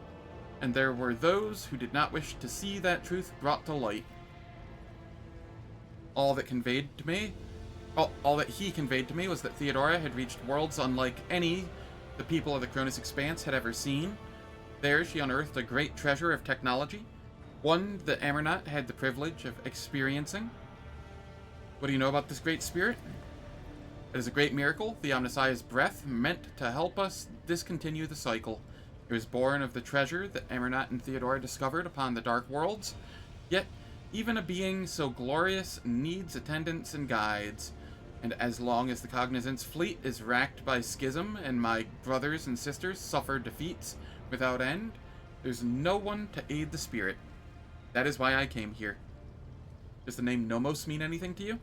and there were those who did not wish to see that truth brought to light. All that he conveyed to me was that Theodora had reached worlds unlike any the people of the Cronus Expanse had ever seen. There she unearthed a great treasure of technology, one that Amarnat had the privilege of experiencing. What do you know about this great spirit? It is a great miracle, the Omnissiah's breath meant to help us discontinue the cycle. It was born of the treasure that Amarnat and Theodora discovered upon the Dark Worlds. Yet, even a being so glorious needs attendants and guides. And as long as the Cognizance Fleet is racked by schism and my brothers and sisters suffer defeats without end, there's no one to aid the spirit. That is why I came here. Does the name Nomos mean anything to you?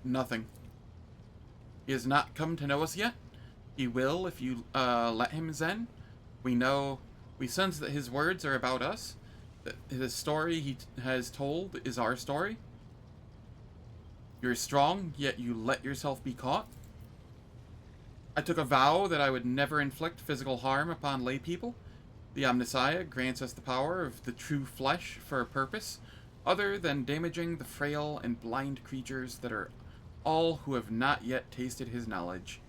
Nothing. He has not come to know us yet. He will if you let him, Zen. We sense that his words are about us, that the story he has told is our story. You're strong, yet you let yourself be caught. I took a vow that I would never inflict physical harm upon lay people. The Omnissiah grants us the power of the true flesh for a purpose other than damaging the frail and blind creatures that are all who have not yet tasted his knowledge.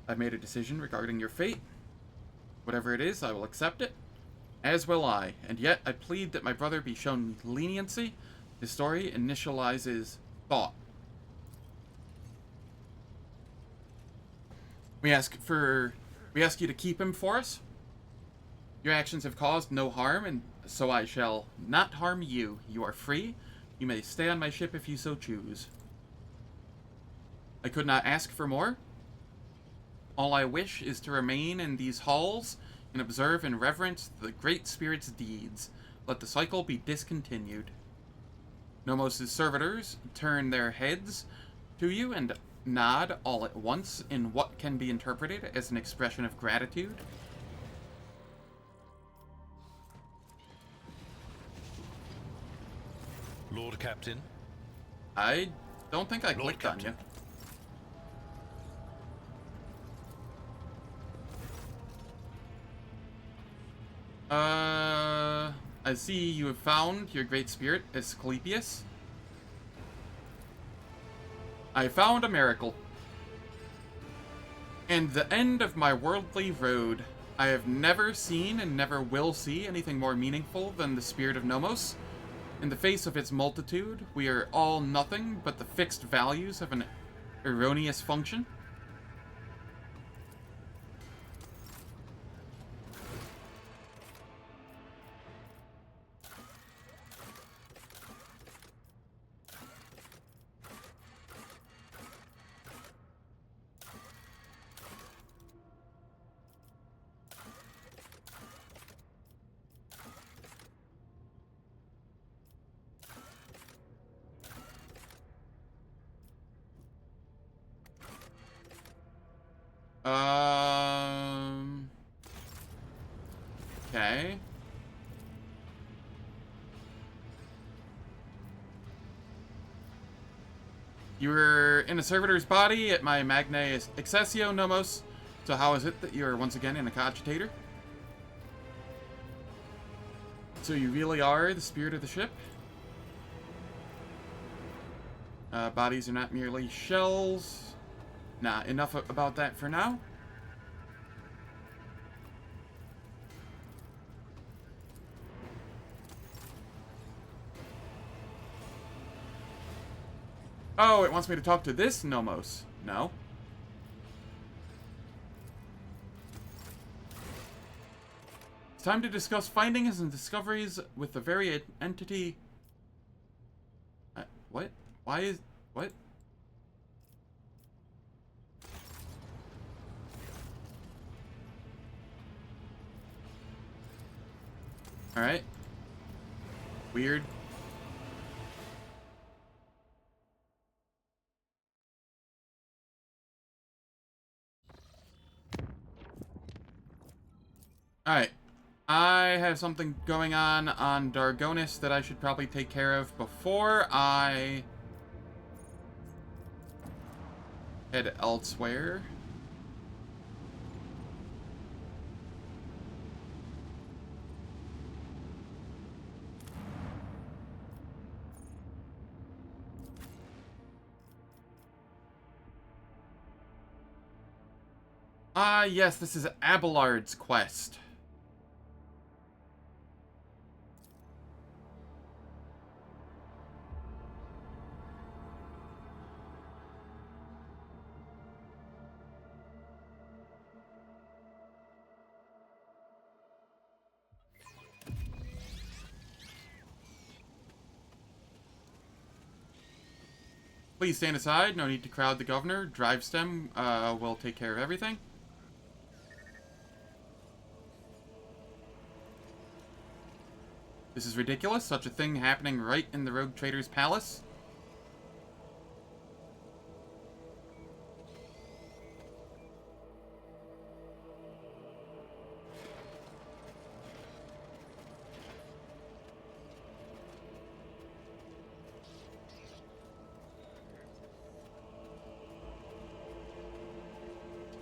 I've made a decision regarding your fate. Whatever it is, I will accept it, as will I, and yet I plead that my brother be shown leniency. His story initializes thought. We ask you to keep him for us. Your actions have caused no harm, and so I shall not harm you. You are free. You may stay on my ship if you so choose. I could not ask for more. All I wish is to remain in these halls and observe and reverence the Great Spirit's deeds. Let the cycle be discontinued. Nomos' servitors turn their heads to you and nod all at once in what can be interpreted as an expression of gratitude. Lord Captain. I don't think I clicked on you. I see you have found your great spirit, Asclepius. I found a miracle. And the end of my worldly road. I have never seen and never will see anything more meaningful than the spirit of Nomos. In the face of its multitude, we are all nothing but the fixed values of an erroneous function. Okay. You were in a servitor's body at my Magna Accessio, Nomos. So how is it that you are once again in a cogitator? So you really are the spirit of the ship? Bodies are not merely shells. Nah, enough about that for now. Oh, it wants me to talk to this Nomos. No. It's time to discuss findings and discoveries with the very entity... what? Why is... what? Alright. Weird. Alright. I have something going on Dargonis that I should probably take care of before I head elsewhere. Yes, this is Abelard's quest. Please stand aside. No need to crowd the governor. Drive stem will take care of everything. This is ridiculous. Such a thing happening right in the Rogue Trader's palace.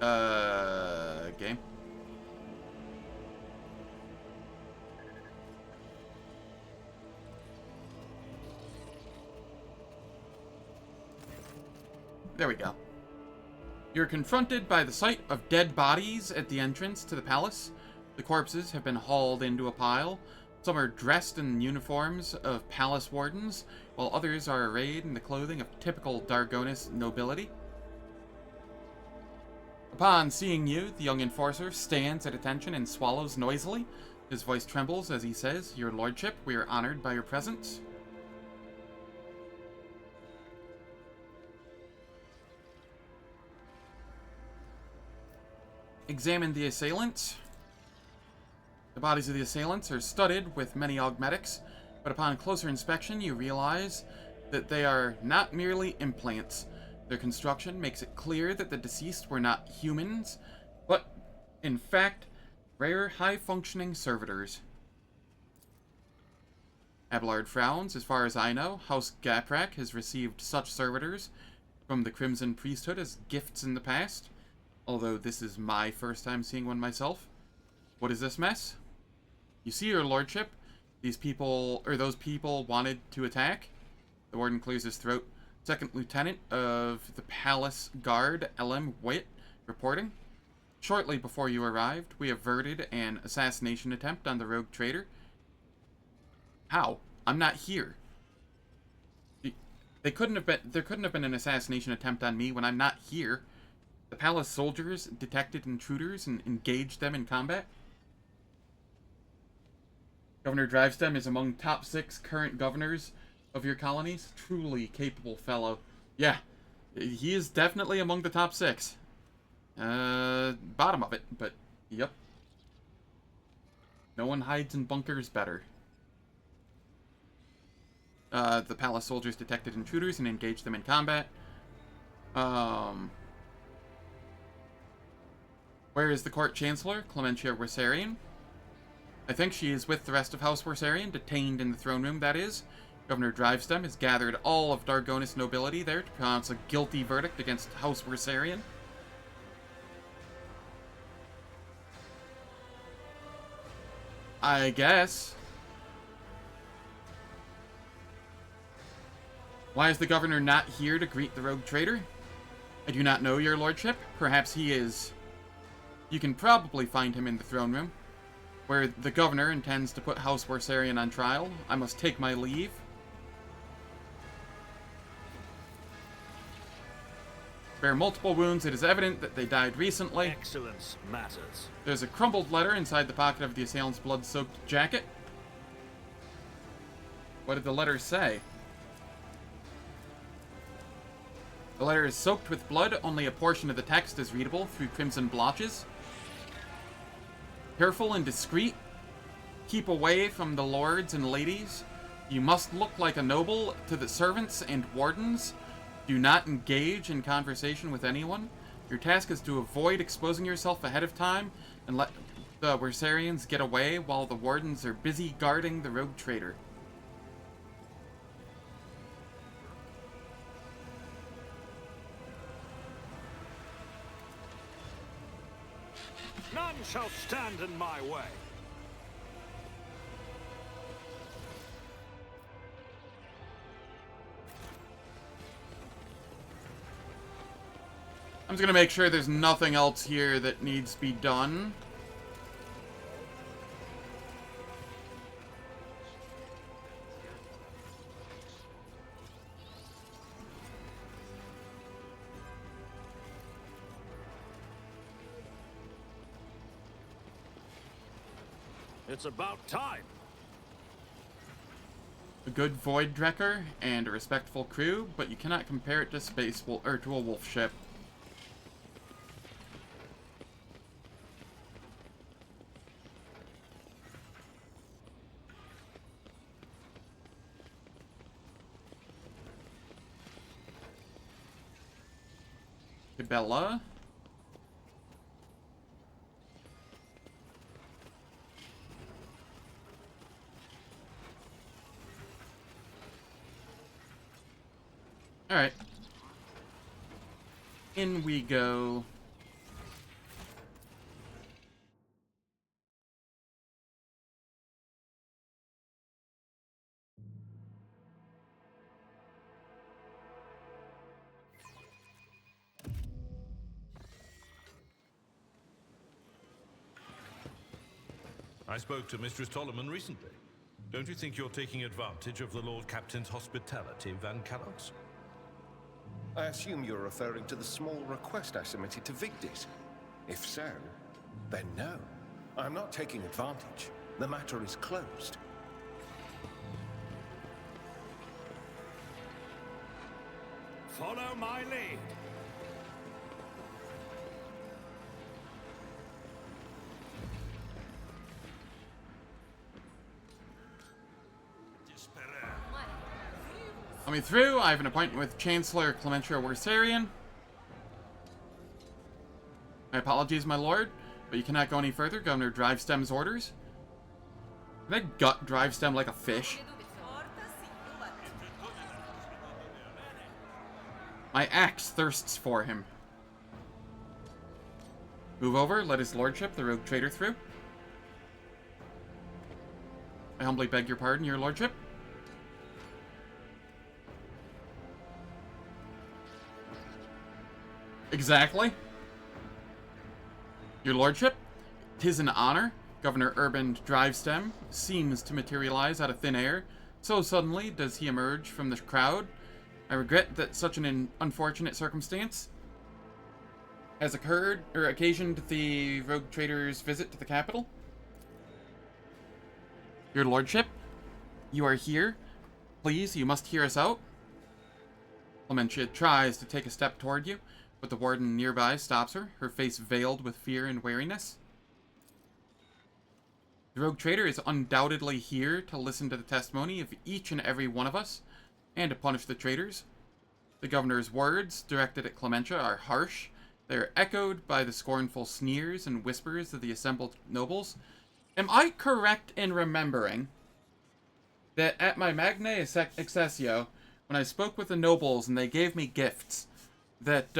Game. There we go. You're confronted by the sight of dead bodies at the entrance to the palace. The corpses have been hauled into a pile. Some are dressed in uniforms of palace wardens, while others are arrayed in the clothing of typical Dargonis nobility. Upon seeing you, the young enforcer stands at attention and swallows noisily. His voice trembles as he says, "Your lordship, we are honored by your presence." Examine the assailants. The bodies of the assailants are studded with many augmetics, but upon closer inspection you realize that they are not merely implants. Their construction makes it clear that the deceased were not humans, but, in fact, rare high-functioning servitors. Abelard frowns. As far as I know, House Gaprak has received such servitors from the Crimson Priesthood as gifts in the past, although this is my first time seeing one myself. What is this mess? You see, your lordship, those people wanted to attack. The warden clears his throat. Second Lieutenant of the Palace Guard, L.M. Witt, reporting. Shortly before you arrived, we averted an assassination attempt on the rogue traitor. How? I'm not here. There couldn't have been an assassination attempt on me when I'm not here. The palace soldiers detected intruders and engaged them in combat. Governor Drivestem is among top 6 current governors of your colonies. Truly capable fellow. Yeah, he is definitely among the top 6. Bottom of it, but yep. No one hides in bunkers better. The palace soldiers detected intruders and engaged them in combat. Where is the court chancellor, Clementia Wersarian? I think she is with the rest of House Wersarian, detained in the throne room, that is. Governor Drivestem has gathered all of Dargonis nobility there to pronounce a guilty verdict against House Wersarian. I guess. Why is the governor not here to greet the rogue traitor? I do not know, your lordship. Perhaps he is. You can probably find him in the throne room, where the governor intends to put House Wersarian on trial. I must take my leave. Bear multiple wounds. It is evident that they died recently. Excellence matters. There's a crumbled letter inside the pocket of the assailant's blood-soaked jacket. What did the letter say? The letter is soaked with blood. Only a portion of the text is readable through crimson blotches. Careful and discreet. Keep away from the lords and ladies. You must look like a noble to the servants and wardens. Do not engage in conversation with anyone. Your task is to avoid exposing yourself ahead of time and let the Wersarians get away while the wardens are busy guarding the rogue traitor. None shall stand in my way. I'm just gonna make sure there's nothing else here that needs to be done. It's about time. A good void drekker and a respectful crew, but you cannot compare it to to a wolf ship. Bella. Alright. In we go. I spoke to Mistress Tolleman recently. Don't you think you're taking advantage of the Lord Captain's hospitality, Van Callos? I assume you're referring to the small request I submitted to Vigdis. If so, then no. I'm not taking advantage. The matter is closed. Follow my lead. Let me through. I have an appointment with Chancellor Clementia Wersarian. My apologies, my lord, but you cannot go any further. Governor Drivestem's orders. Can I gut Drivestem like a fish? My axe thirsts for him. Move over, let his lordship, the rogue trader, through. I humbly beg your pardon, your lordship. Exactly. Your lordship, 'tis an honor. Governor Urban Drivestem seems to materialize out of thin air. So suddenly does he emerge from the crowd. I regret that such an unfortunate circumstance has occurred, or occasioned the rogue trader's visit to the capital. Your lordship, you are here. Please, you must hear us out. Clementia tries to take a step toward you, but the warden nearby stops her, her face veiled with fear and wariness. The rogue trader is undoubtedly here to listen to the testimony of each and every one of us, and to punish the traitors. The governor's words, directed at Clementia, are harsh. They are echoed by the scornful sneers and whispers of the assembled nobles. Am I correct in remembering that at my Magna Accessio, when I spoke with the nobles and they gave me gifts, that,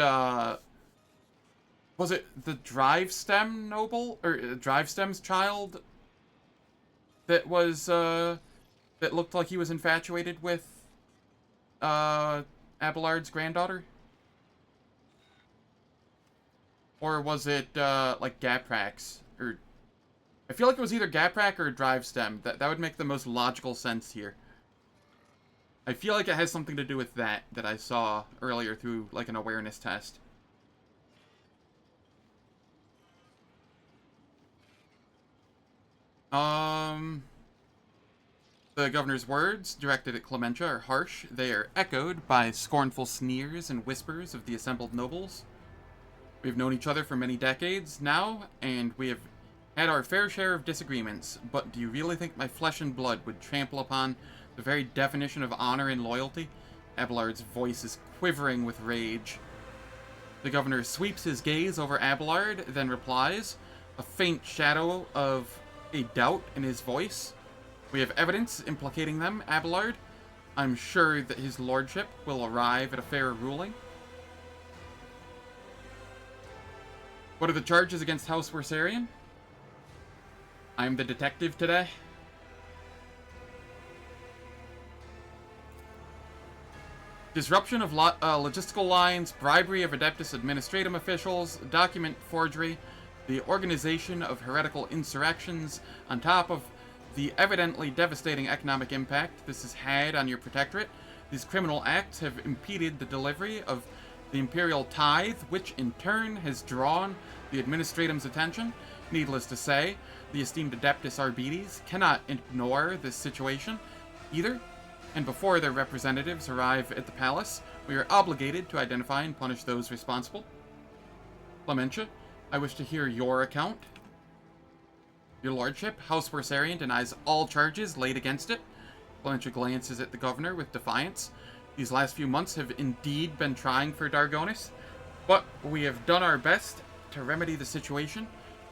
was it the Drivestem noble, or Drivestem's child, that was, that looked like he was infatuated with, Abelard's granddaughter? Or was it, like, Gaprax? Or, I feel like it was either Gaprak or Drivestem. That would make the most logical sense here. I feel like it has something to do with that I saw earlier through, like, an awareness test. The governor's words, directed at Clementia, are harsh. They are echoed by scornful sneers and whispers of the assembled nobles. We've known each other for many decades now, and we have had our fair share of disagreements, but do you really think my flesh and blood would trample upon the very definition of honor and loyalty? Abelard's voice is quivering with rage. The governor sweeps his gaze over Abelard, then replies, a faint shadow of a doubt in his voice. We have evidence implicating them, Abelard. I'm sure that his lordship will arrive at a fair ruling. What are the charges against House Wersarian? I'm the detective today. Disruption of logistical lines, bribery of Adeptus Administratum officials, document forgery, the organization of heretical insurrections, on top of the evidently devastating economic impact this has had on your protectorate. These criminal acts have impeded the delivery of the imperial tithe, which in turn has drawn the Administratum's attention. Needless to say, the esteemed Adeptus Arbites cannot ignore this situation either, and before their representatives arrive at the palace, we are obligated to identify and punish those responsible. Clementia, I wish to hear your account. Your lordship, House Wersarian denies all charges laid against it. Clementia glances at the governor with defiance. These last few months have indeed been trying for Dargonis, but we have done our best to remedy the situation.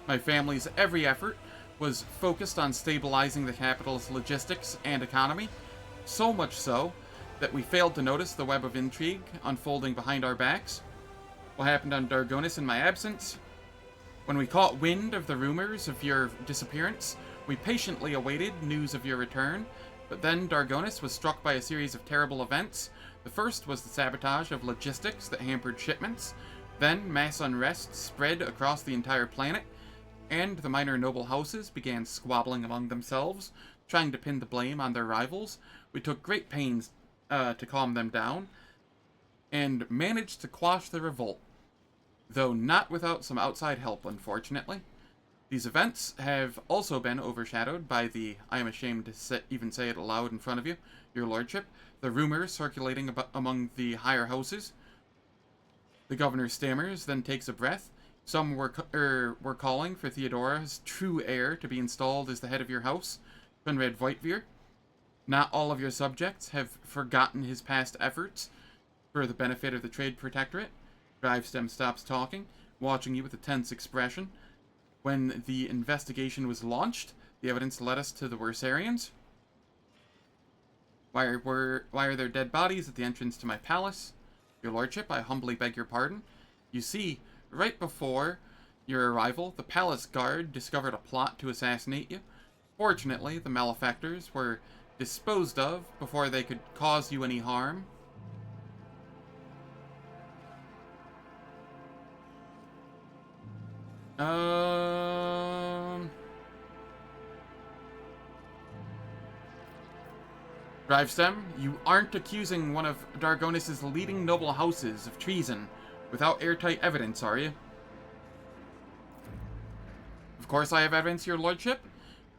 My family's every effort was focused on stabilizing the capital's logistics and economy, so much so that we failed to notice the web of intrigue unfolding behind our backs. What happened on Dargonis in my absence? When we caught wind of the rumors of your disappearance, we patiently awaited news of your return, but then Dargonis was struck by a series of terrible events. The first was the sabotage of logistics that hampered shipments. Then mass unrest spread across the entire planet. and the minor noble houses began squabbling among themselves, trying to pin the blame on their rivals. We took great pains to calm them down, and managed to quash the revolt, though not without some outside help, unfortunately. These events have also been overshadowed by the, I am ashamed to even say it aloud in front of you, your lordship, the rumors circulating among the higher houses. The governor stammers, then takes a breath. Some were calling for Theodora's true heir to be installed as the head of your house, Conrad Voigtveer. Not all of your subjects have forgotten his past efforts for the benefit of the Trade Protectorate. Drivestem stops talking, watching you with a tense expression. When the investigation was launched, the evidence led us to the Wersarians. Why are there dead bodies at the entrance to my palace? Your lordship, I humbly beg your pardon. You see, right before your arrival, the palace guard discovered a plot to assassinate you. Fortunately, the malefactors were disposed of before they could cause you any harm. Drivestem, you aren't accusing one of Dargonis' leading noble houses of treason without airtight evidence, are you? Of course I have evidence, your lordship.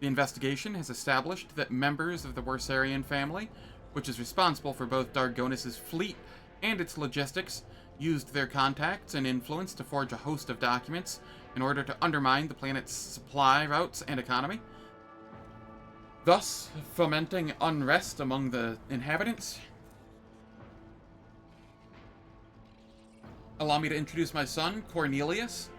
The investigation has established that members of the Wersarian family, which is responsible for both Dargonis' fleet and its logistics, used their contacts and influence to forge a host of documents in order to undermine the planet's supply routes and economy, thus fomenting unrest among the inhabitants. Allow me to introduce my son, Cornelius.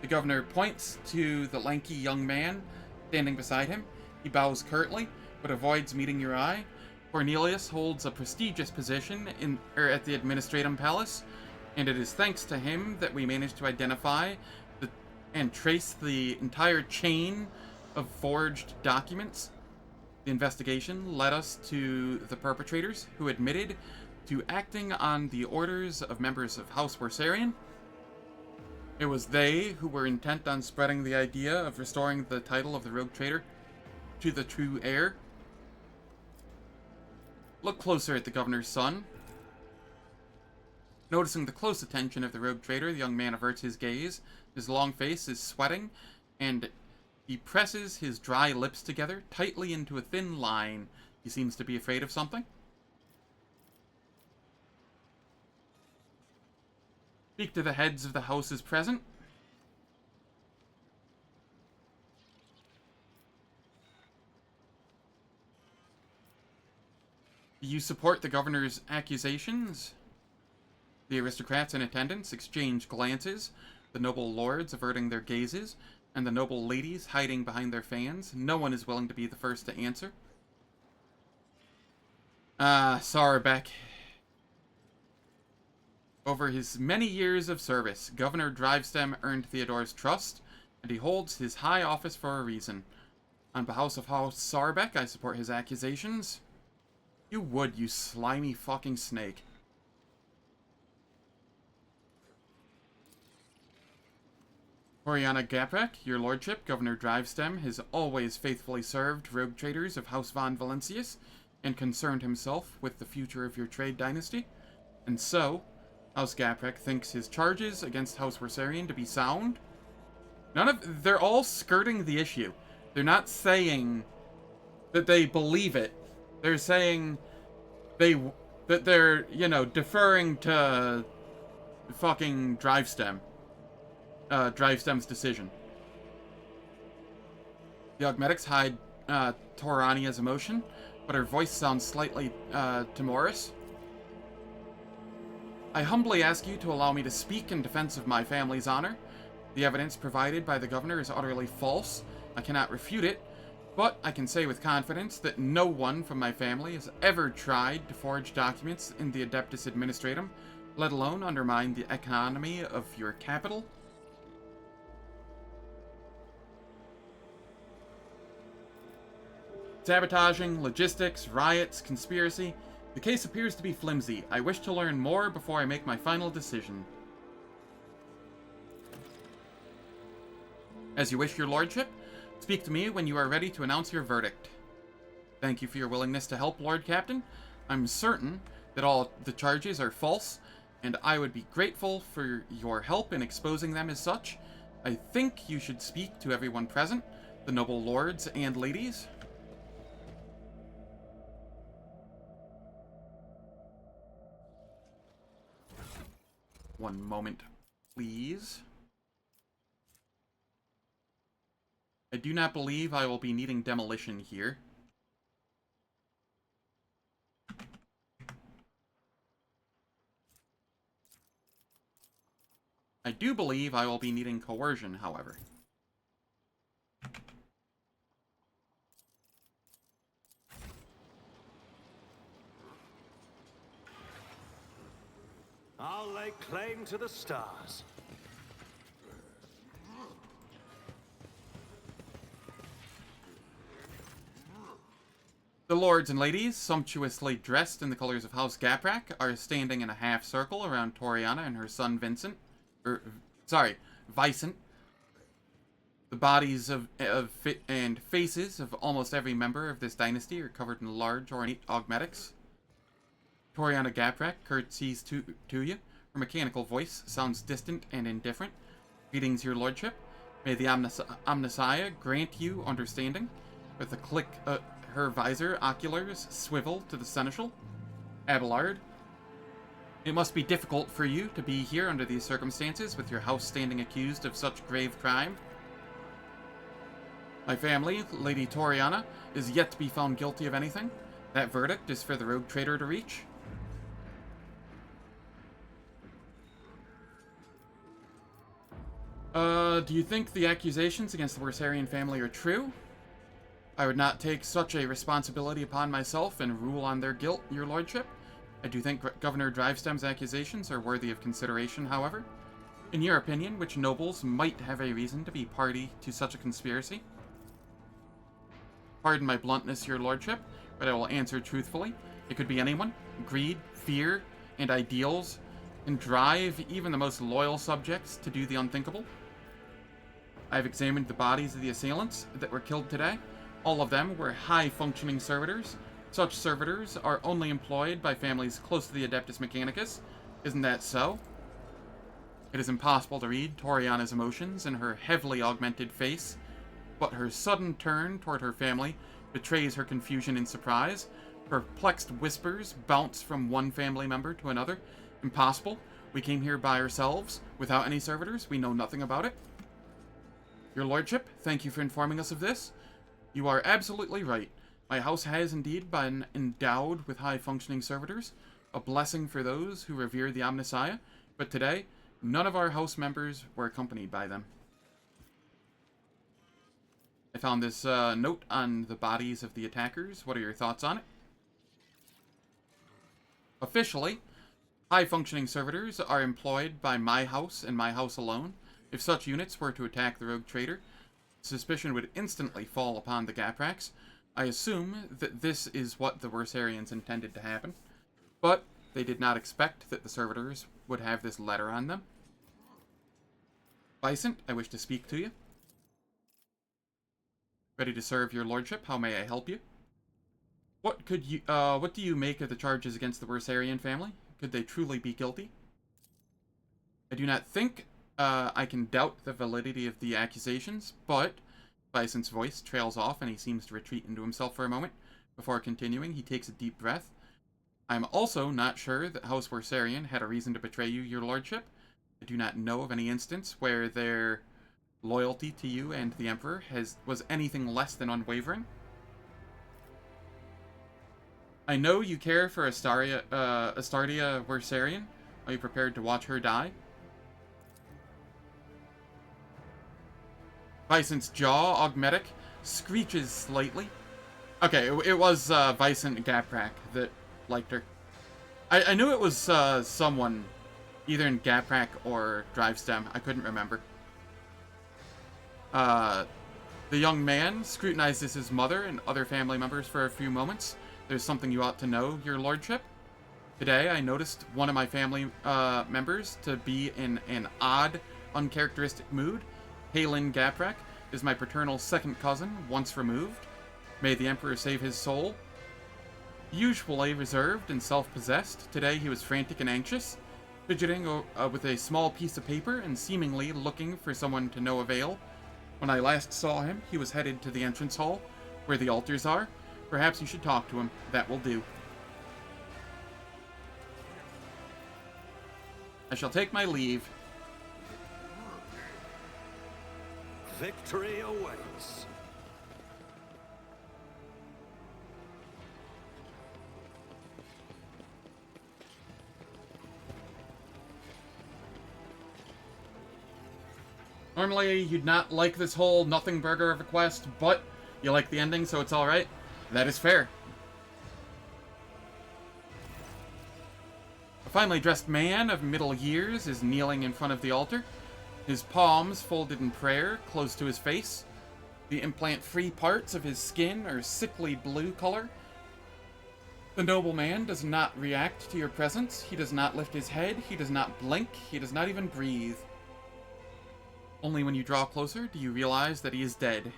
The governor points to the lanky young man standing beside him. He bows curtly, but avoids meeting your eye. Cornelius holds a prestigious position at the Administratum Palace, and it is thanks to him that we managed to identify and trace the entire chain of forged documents. The investigation led us to the perpetrators, who admitted to acting on the orders of members of House Wersarian. It was they who were intent on spreading the idea of restoring the title of the rogue trader to the true heir. Look closer at the governor's son. Noticing the close attention of the rogue trader, the young man averts his gaze. His long face is sweating, and he presses his dry lips together tightly into a thin line. He seems to be afraid of something. Speak to the heads of the houses present. Do you support the governor's accusations? The aristocrats in attendance exchange glances, the noble lords averting their gazes, and the noble ladies hiding behind their fans. No one is willing to be the first to answer. Sarbeck. Over his many years of service, Governor Drivestem earned Theodore's trust, and he holds his high office for a reason. On behalf of House Sarbeck, I support his accusations. You would, you slimy fucking snake. Oriana Gaprek, your lordship, Governor Drivestem has always faithfully served rogue traders of House von Valancius and concerned himself with the future of your trade dynasty. And so, House Gaprek thinks his charges against House Wersarian to be sound. They're all skirting the issue. They're not saying that they believe it. They're saying that they're, deferring to fucking Drivestem. Drivestem's decision. The Augmetics hide Torania's emotion, but her voice sounds slightly timorous. I humbly ask you to allow me to speak in defense of my family's honor. The evidence provided by the governor is utterly false. I cannot refute it, but I can say with confidence that no one from my family has ever tried to forge documents in the Adeptus Administratum, let alone undermine the economy of your capital. Sabotaging, logistics, riots, conspiracy. The case appears to be flimsy. I wish to learn more before I make my final decision. As you wish, your lordship. Speak to me when you are ready to announce your verdict. Thank you for your willingness to help, Lord Captain. I'm certain that all the charges are false, and I would be grateful for your help in exposing them as such. I think you should speak to everyone present, the noble lords and ladies. One moment, please. I do not believe I will be needing demolition here. I do believe I will be needing coercion, however. I'll lay claim to the stars. The lords and ladies, sumptuously dressed in the colors of House Gaprak, are standing in a half circle around Toriana and her son Vicent. The bodies and faces of almost every member of this dynasty are covered in large ornate augmetics. Toriana Gaprak curtsies to you. Her mechanical voice sounds distant and indifferent. Greetings, your lordship. May the Omnissiah grant you understanding. With a click, her visor oculars swivel to the seneschal. Abelard. It must be difficult for you to be here under these circumstances, with your house standing accused of such grave crime. My family, Lady Toriana, is yet to be found guilty of anything. That verdict is for the rogue trader to reach. Do you think the accusations against the Wersarian family are true? I would not take such a responsibility upon myself and rule on their guilt, your lordship. I do think Governor Drivestem's accusations are worthy of consideration, however. In your opinion, which nobles might have a reason to be party to such a conspiracy? Pardon my bluntness, your lordship, but I will answer truthfully. It could be anyone. Greed, fear, and ideals can drive even the most loyal subjects to do the unthinkable. I have examined the bodies of the assailants that were killed today. All of them were high-functioning servitors. Such servitors are only employed by families close to the Adeptus Mechanicus. Isn't that so? It is impossible to read Toriana's emotions in her heavily augmented face, but her sudden turn toward her family betrays her confusion and surprise. Perplexed whispers bounce from one family member to another. Impossible. We came here by ourselves, without any servitors. We know nothing about it. Your lordship, thank you for informing us of this. You are absolutely right. My house has indeed been endowed with high-functioning servitors, a blessing for those who revere the Omnissiah, but today, none of our house members were accompanied by them. I found this note on the bodies of the attackers. What are your thoughts on it? Officially, high-functioning servitors are employed by my house and my house alone. If such units were to attack the rogue trader, suspicion would instantly fall upon the Gapraks. I assume that this is what the Wersarians intended to happen, but they did not expect that the servitors would have this letter on them. Vicent, I wish to speak to you. Ready to serve your lordship. How may I help you? What do you make of the charges against the Wersarian family? Could they truly be guilty? I do not think I can doubt the validity of the accusations, but Vicent's voice trails off and he seems to retreat into himself for a moment. Before continuing, he takes a deep breath. I'm also not sure that House Wersarian had a reason to betray you, your lordship. I do not know of any instance where their loyalty to you and the Emperor was anything less than unwavering. I know you care for Astardia Wersarian. Are you prepared to watch her die? Vicent's jaw, augmetic, screeches slightly. Okay, it was Vicent Gaprak that liked her. I knew it was someone, either in Gaprak or Drivestem. I couldn't remember. The young man scrutinizes his mother and other family members for a few moments. There's something you ought to know, your lordship. Today, I noticed one of my family members to be in an odd, uncharacteristic mood. Halin Gaprak is my paternal second cousin, once removed. May the Emperor save his soul. Usually reserved and self-possessed, today he was frantic and anxious, fidgeting with a small piece of paper and seemingly looking for someone to no avail. When I last saw him, he was headed to the entrance hall, where the altars are. Perhaps you should talk to him. That will do. I shall take my leave. Victory awaits. Normally, you'd not like this whole nothing burger of a quest, but you like the ending, so it's alright. That is fair. A finely dressed man of middle years is kneeling in front of the altar, his palms folded in prayer close to his face. The implant-free parts of his skin are sickly blue color. The nobleman does not react to your presence. He does not lift his head. He does not blink. He does not even breathe. Only when you draw closer do you realize that he is dead.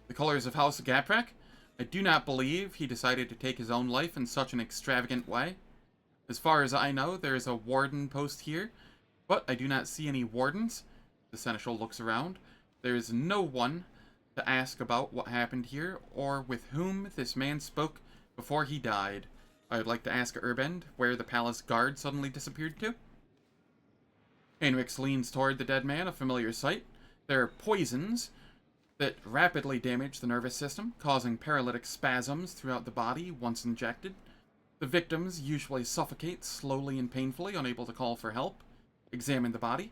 The colors of House Gaprak. I do not believe he decided to take his own life in such an extravagant way. As far as I know, there is a warden post here, but I do not see any wardens. The seneschal looks around. There is no one to ask about what happened here, or with whom this man spoke before he died. I would like to ask Urbend where the palace guard suddenly disappeared to. Heinrichs leans toward the dead man, a familiar sight. There are poisons that rapidly damage the nervous system, causing paralytic spasms throughout the body once injected. The victims usually suffocate slowly and painfully, unable to call for help. Examine the body.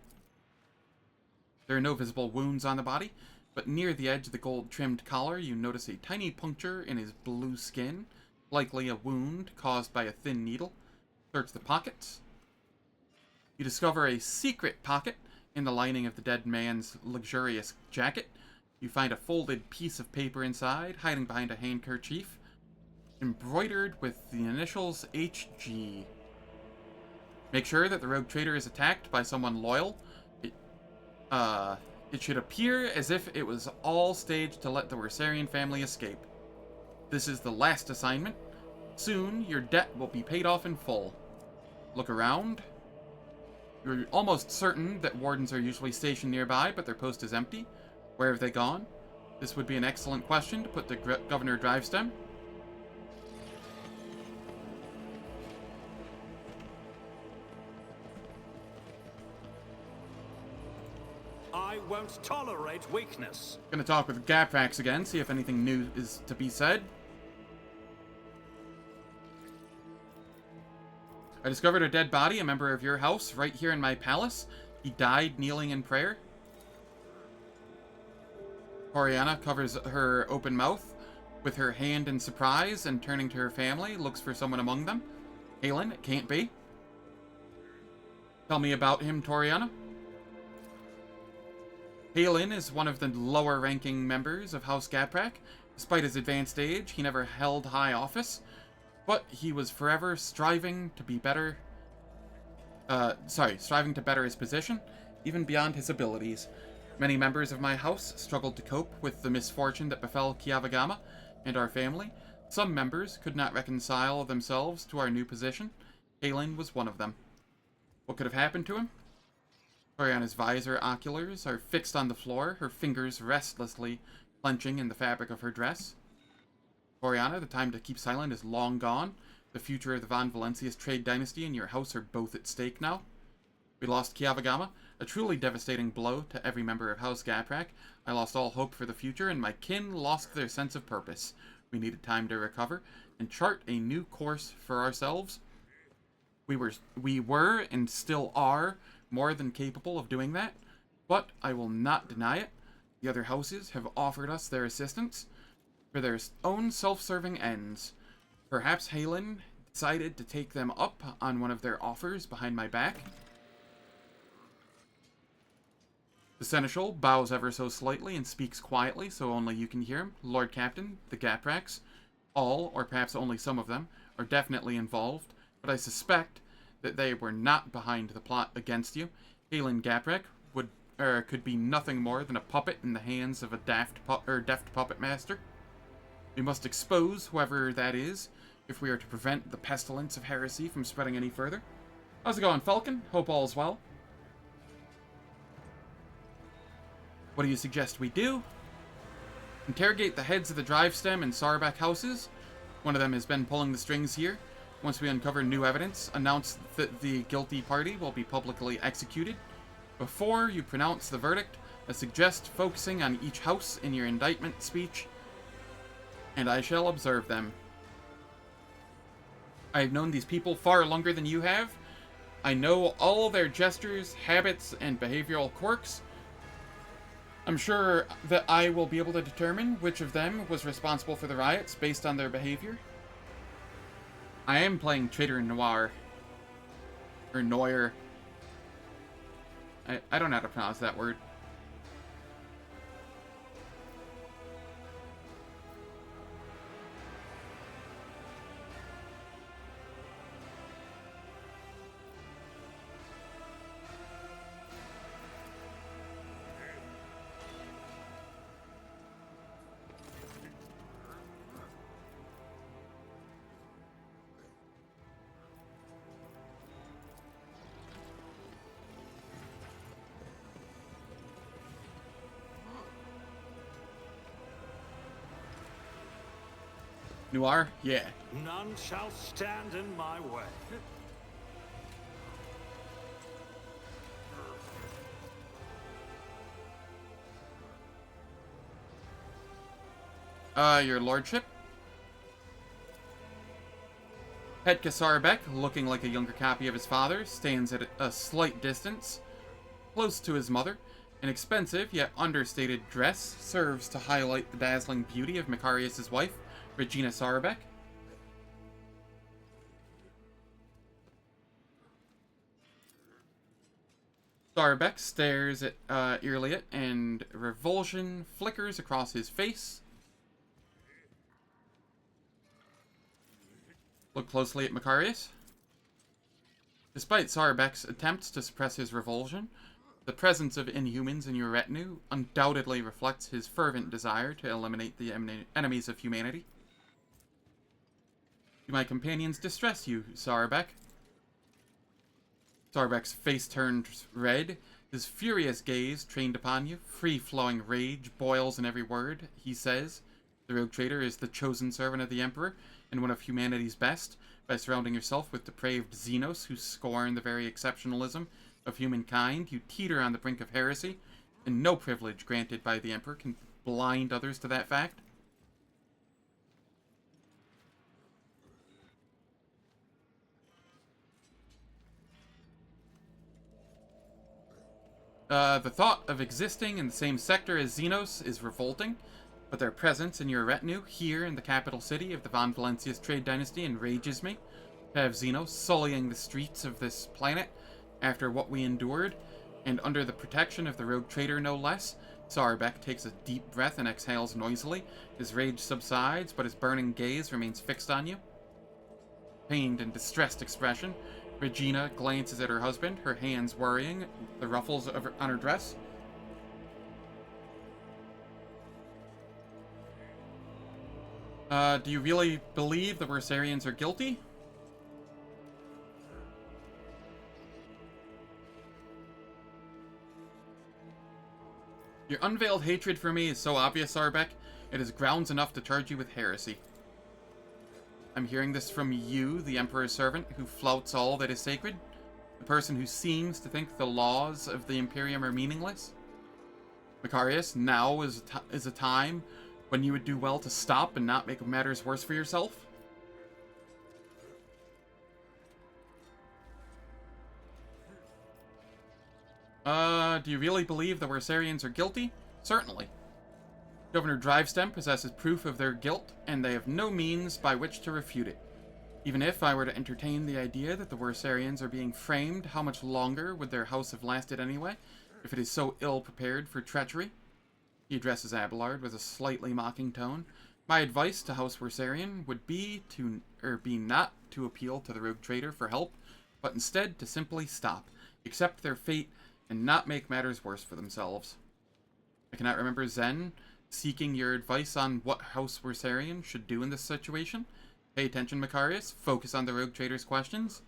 There are no visible wounds on the body, but near the edge of the gold-trimmed collar you notice a tiny puncture in his blue skin, likely a wound caused by a thin needle. Search the pockets. You discover a secret pocket in the lining of the dead man's luxurious jacket. You find a folded piece of paper inside, hiding behind a handkerchief, embroidered with the initials HG. Make sure that the rogue trader is attacked by someone loyal. It should appear as if it was all staged to let the Wersarian family escape. This is the last assignment. Soon, your debt will be paid off in full. Look around. You're almost certain that wardens are usually stationed nearby, but their post is empty. Where have they gone? This would be an excellent question to put to Governor Drivestem. I won't tolerate weakness. Gonna talk with Gaprax again, see if anything new is to be said. I discovered a dead body, a member of your house, right here in my palace. He died kneeling in prayer. Oriana covers her open mouth with her hand in surprise and turning to her family, looks for someone among them. Halen, it can't be. Tell me about him, Toriana. Halen is one of the lower-ranking members of House Gaprak. Despite his advanced age, he never held high office, but he was forever striving to be better. Striving to better his position, even beyond his abilities. Many members of my house struggled to cope with the misfortune that befell Kiavagama and our family. Some members could not reconcile themselves to our new position. Halen was one of them. What could have happened to him? Oriana's visor oculars are fixed on the floor, her fingers restlessly clenching in the fabric of her dress. Oriana, the time to keep silent is long gone. The future of the Von Valencius trade dynasty and your house are both at stake now. We lost Kiavagama, a truly devastating blow to every member of House Gaprak. I lost all hope for the future, and my kin lost their sense of purpose. We needed time to recover and chart a new course for ourselves. We were and still are more than capable of doing that, but I will not deny it. The other houses have offered us their assistance for their own self-serving ends. Perhaps Halen decided to take them up on one of their offers behind my back. The seneschal bows ever so slightly and speaks quietly so only you can hear him. Lord Captain, the Gapraks, all, or perhaps only some of them, are definitely involved. but I suspect that they were not behind the plot against you. Galen Gaprek could be nothing more than a puppet in the hands of a deft puppet master. We must expose whoever that is if we are to prevent the pestilence of heresy from spreading any further. How's it going, Falcon? Hope all's well. What do you suggest we do? Interrogate the heads of the Drivestem and Sarbeck houses. One of them has been pulling the strings here. Once we uncover new evidence, announce that the guilty party will be publicly executed. Before you pronounce the verdict, I suggest focusing on each house in your indictment speech, and I shall observe them. I have known these people far longer than you have. I know all their gestures, habits, and behavioral quirks. I'm sure that I will be able to determine which of them was responsible for the riots based on their behavior. I am playing Traitor Noir. Or Noir. I don't know how to pronounce that word. Noir? Yeah. None shall stand in my way. Your lordship? Head Sarbeck, looking like a younger copy of his father, stands at a slight distance, close to his mother. An expensive, yet understated dress serves to highlight the dazzling beauty of Macarius' wife, Regina Sarbeck. Sarbeck stares at Irliot, and revulsion flickers across his face. Look closely at Macarius. Despite Sarbeck's attempts to suppress his revulsion, the presence of inhumans in your retinue undoubtedly reflects his fervent desire to eliminate the enemies of humanity. Do my companions distress you, Sarbeck? Sarbeck's face turns red, his furious gaze trained upon you. Free-flowing rage boils in every word he says. The rogue traitor is the chosen servant of the Emperor, and one of humanity's best, by surrounding yourself with depraved Xenos who scorn the very exceptionalism of humankind. You teeter on the brink of heresy, and no privilege granted by the Emperor can blind others to that fact. The thought of existing in the same sector as Xenos is revolting, but their presence in your retinue here in the capital city of the Von Valencius trade dynasty enrages me. To have Xenos sullying the streets of this planet after what we endured, and under the protection of the rogue traitor no less. Sarbeck takes a deep breath and exhales noisily. His rage subsides, but his burning gaze remains fixed on you. Pained and distressed expression, Regina glances at her husband, her hands worrying the ruffles on her dress. Do you really believe the Wersarians are guilty? Your unveiled hatred for me is so obvious, Sarbeck, it is grounds enough to charge you with heresy. I'm hearing this from you, the Emperor's servant, who flouts all that is sacred? The person who seems to think the laws of the Imperium are meaningless? Macarius, now is a time when you would do well to stop and not make matters worse for yourself? Do you really believe the Wersarians are guilty? Certainly. Governor Drivestem possesses proof of their guilt, and they have no means by which to refute it. Even if I were to entertain the idea that the Wersarians are being framed, how much longer would their house have lasted anyway, if it is so ill prepared for treachery? He addresses Abelard with a slightly mocking tone. My advice to House Wersarian would be not to appeal to the rogue trader for help, but instead to simply stop, accept their fate, and not make matters worse for themselves. I cannot remember Zen seeking your advice on what House Wersarian should do in this situation. Pay attention, Macarius. Focus on the rogue trader's questions.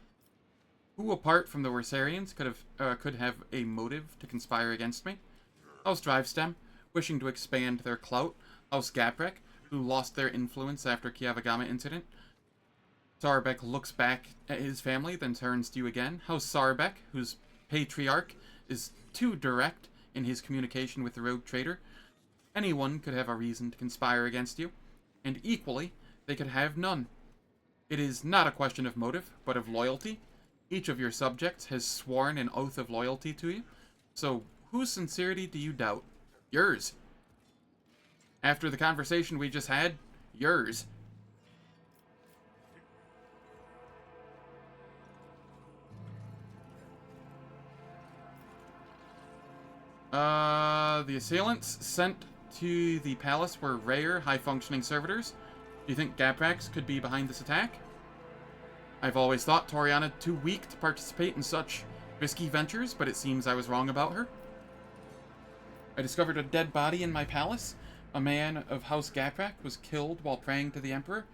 Who, apart from the Wersarians, could have a motive to conspire against me? House Drivestem, wishing to expand their clout. House Gaprek, who lost their influence after Kiavagama incident. Sarbek looks back at his family, then turns to you again. House Sarbek, whose patriarch is too direct in his communication with the rogue trader. Anyone could have a reason to conspire against you, and equally, they could have none. It is not a question of motive, but of loyalty. Each of your subjects has sworn an oath of loyalty to you, so whose sincerity do you doubt? Yours. After the conversation we just had, yours. The assailants sent to the palace were rare, high-functioning servitors. Do you think Gaprax could be behind this attack? I've always thought Toriana too weak to participate in such risky ventures, but it seems I was wrong about her. I discovered a dead body in my palace. A man of House Gaprak was killed while praying to the Emperor.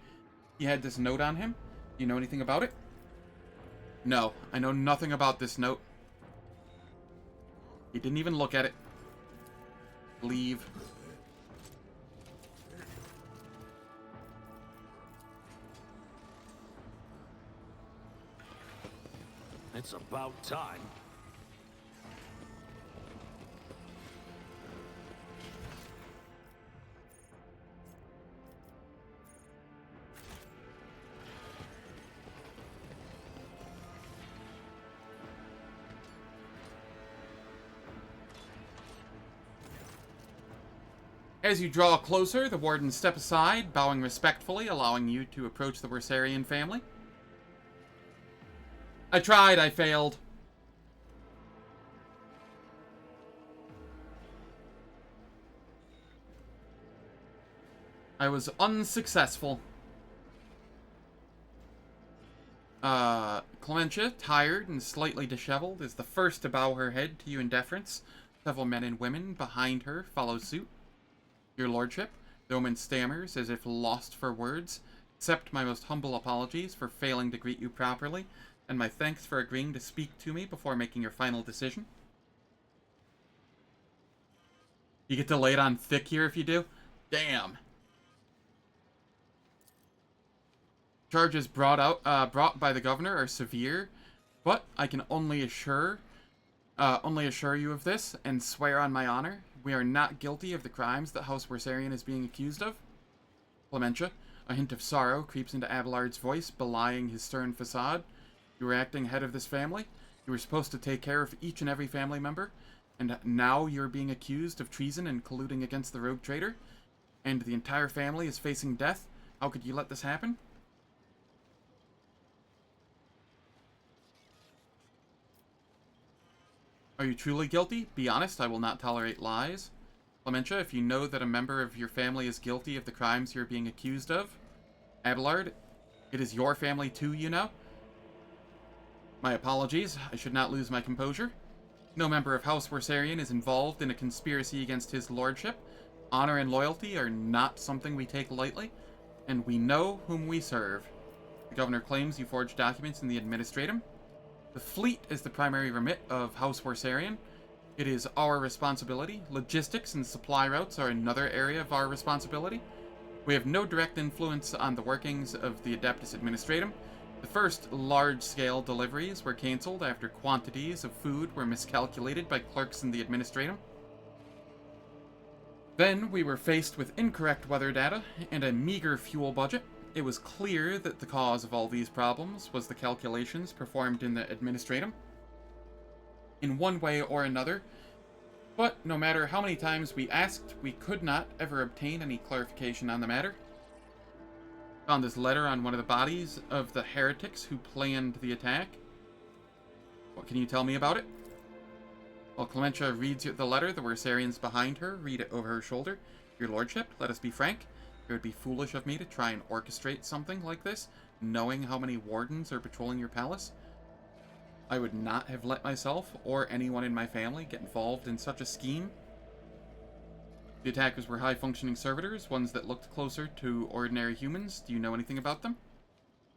He had this note on him. Do you know anything about it? No, I know nothing about this note. He didn't even look at it. Leave. It's about time. As you draw closer, the wardens step aside, bowing respectfully, allowing you to approach the Wersarian family. I tried, I failed. I was unsuccessful. Clementia, tired and slightly disheveled, is the first to bow her head to you in deference. Several men and women behind her follow suit. Your lordship, the woman stammers as if lost for words. Accept my most humble apologies for failing to greet you properly, and my thanks for agreeing to speak to me before making your final decision. You get to lay it on thick here if you do? Damn. Charges brought by the governor are severe, but I can only assure you of this and swear on my honor, we are not guilty of the crimes that House Wersarian is being accused of. Clementia, a hint of sorrow creeps into Abelard's voice, belying his stern facade. You were acting head of this family. You were supposed to take care of each and every family member, and now you're being accused of treason and colluding against the rogue trader, and the entire family is facing death. How could you let this happen? Are you truly guilty? Be honest, I will not tolerate lies. Clementia, if you know that a member of your family is guilty of the crimes you're being accused of. Abelard, it is your family too, you know. My apologies, I should not lose my composure. No member of House Wersarian is involved in a conspiracy against his lordship. Honor and loyalty are not something we take lightly, and we know whom we serve. The governor claims you forged documents in the Administratum. The fleet is the primary remit of House Wersarian. It is our responsibility. Logistics and supply routes are another area of our responsibility. We have no direct influence on the workings of the Adeptus Administratum. The first large-scale deliveries were cancelled after quantities of food were miscalculated by clerks in the Administratum. Then we were faced with incorrect weather data and a meager fuel budget. It was clear that the cause of all these problems was the calculations performed in the Administratum, in one way or another, but no matter how many times we asked, we could not ever obtain any clarification on the matter. Found this letter on one of the bodies of the heretics who planned the attack. What can you tell me about it? While Clementia reads the letter, the Wersarians behind her read it over her shoulder. Your lordship, let us be frank. It would be foolish of me to try and orchestrate something like this, knowing how many wardens are patrolling your palace. I would not have let myself or anyone in my family get involved in such a scheme. The attackers were high-functioning servitors, ones that looked closer to ordinary humans. Do you know anything about them?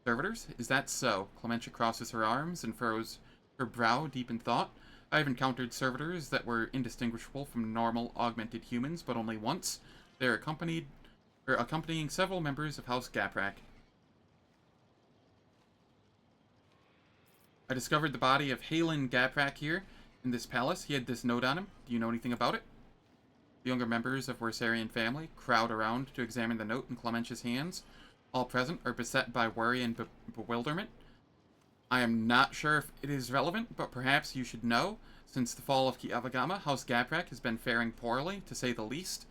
Servitors? Is that so? Clementia crosses her arms and furrows her brow deep in thought. I have encountered servitors that were indistinguishable from normal augmented humans, but only once. They are accompanying several members of House Gaprak. I discovered the body of Halen Gaprak here in this palace. He had this note on him. Do you know anything about it? The younger members of Wersarian family crowd around to examine the note in Clementia's hands. All present are beset by worry and bewilderment. I am not sure if it is relevant, but perhaps you should know. Since the fall of Kiavagama, House Gaprak has been faring poorly, to say the least.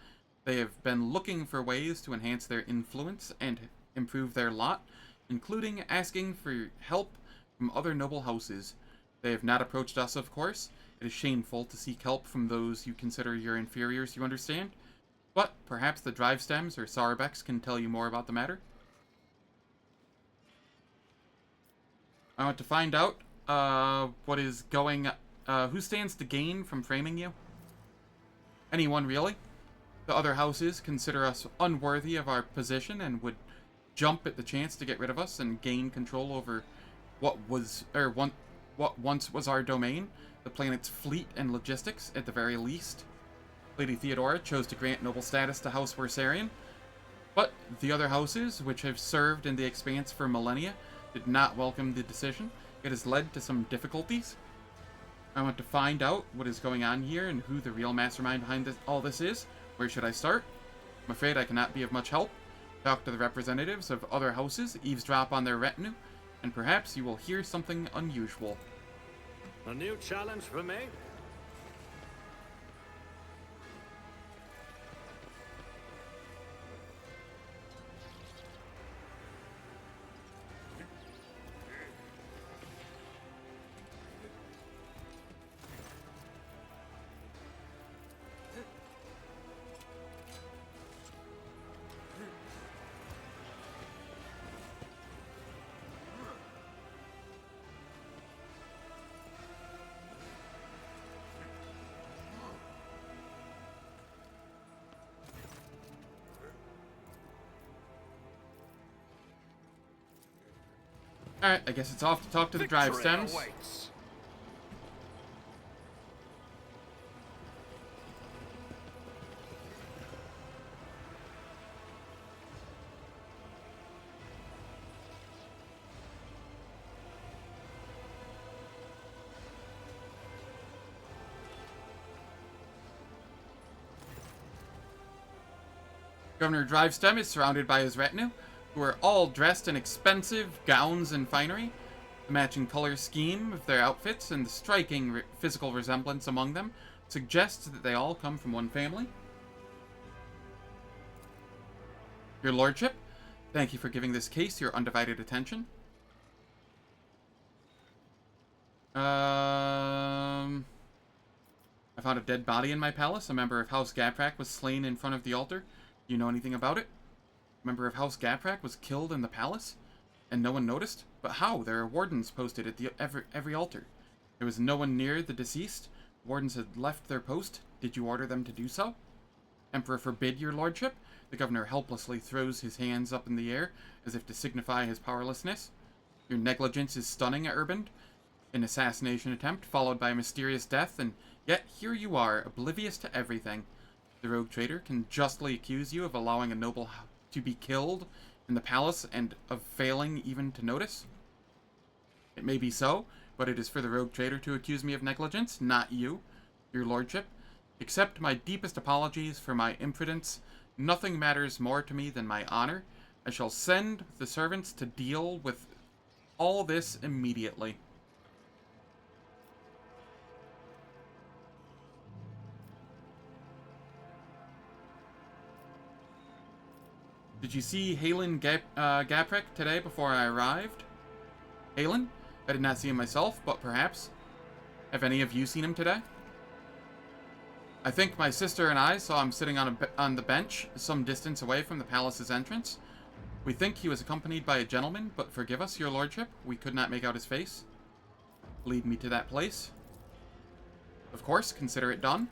They have been looking for ways to enhance their influence and improve their lot, including asking for help from other noble houses. They have not approached us, of course. It is shameful to seek help from those you consider your inferiors, you understand? But perhaps the Drive Stems or Sarabex can tell you more about the matter. I want to find out what is going... who stands to gain from framing you? Anyone, really? The other houses consider us unworthy of our position and would jump at the chance to get rid of us and gain control over what once was our domain, the planet's fleet and logistics, at the very least. Lady Theodora chose to grant noble status to House Wersarian, but the other houses, which have served in the Expanse for millennia, did not welcome the decision. It has led to some difficulties. I want to find out what is going on here and who the real mastermind behind all this is. Where should I start? I'm afraid I cannot be of much help. Talk to the representatives of other houses, eavesdrop on their retinue, and perhaps you will hear something unusual. A new challenge for me? Alright, I guess it's off to talk to the Drive Stems. Awaits. Governor Drivestem is surrounded by his retinue, who are all dressed in expensive gowns and finery. The matching color scheme of their outfits and the striking physical resemblance among them suggests that they all come from one family. Your Lordship, thank you for giving this case your undivided attention. I found a dead body in my palace. A member of House Gaprak was slain in front of the altar. Do you know anything about it? A member of House Gaprak was killed in the palace, and no one noticed? But how? There are wardens posted at every altar. There was no one near the deceased. Wardens had left their post. Did you order them to do so? Emperor forbid, your lordship. The governor helplessly throws his hands up in the air, as if to signify his powerlessness. Your negligence is stunning, Urband. An assassination attempt, followed by a mysterious death, and yet here you are, oblivious to everything. The rogue traitor can justly accuse you of allowing a noble to be killed in the palace and of failing even to notice. It may be so, but it is for the rogue traitor to accuse me of negligence, not you, your lordship. Accept my deepest apologies for my imprudence. Nothing matters more to me than my honor. I shall send the servants to deal with all this immediately. Did you see Halen Gaprak today before I arrived? Halen? I did not see him myself, but perhaps. Have any of you seen him today? I think my sister and I saw him sitting on the bench some distance away from the palace's entrance. We think he was accompanied by a gentleman, but forgive us, your lordship, we could not make out his face. Lead me to that place. Of course, consider it done.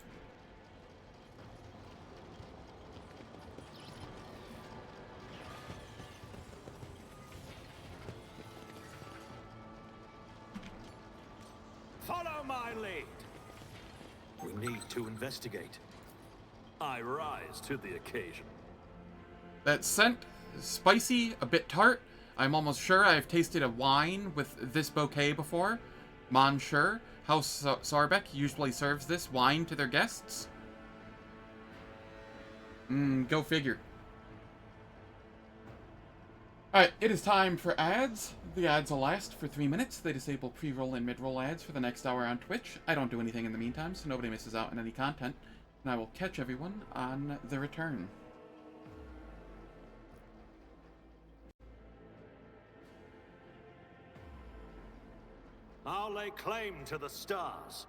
Follow my lead. We need to investigate. I rise to the occasion. That scent is spicy, a bit tart. I'm almost sure I've tasted a wine with this bouquet before. Monsieur, House Sarbeck usually serves this wine to their guests. Go figure. Alright, it is time for ads. The ads will last for 3 minutes. They disable pre-roll and mid-roll ads for the next hour on Twitch. I don't do anything in the meantime, so nobody misses out on any content. And I will catch everyone on the return. I'll lay claim to the stars.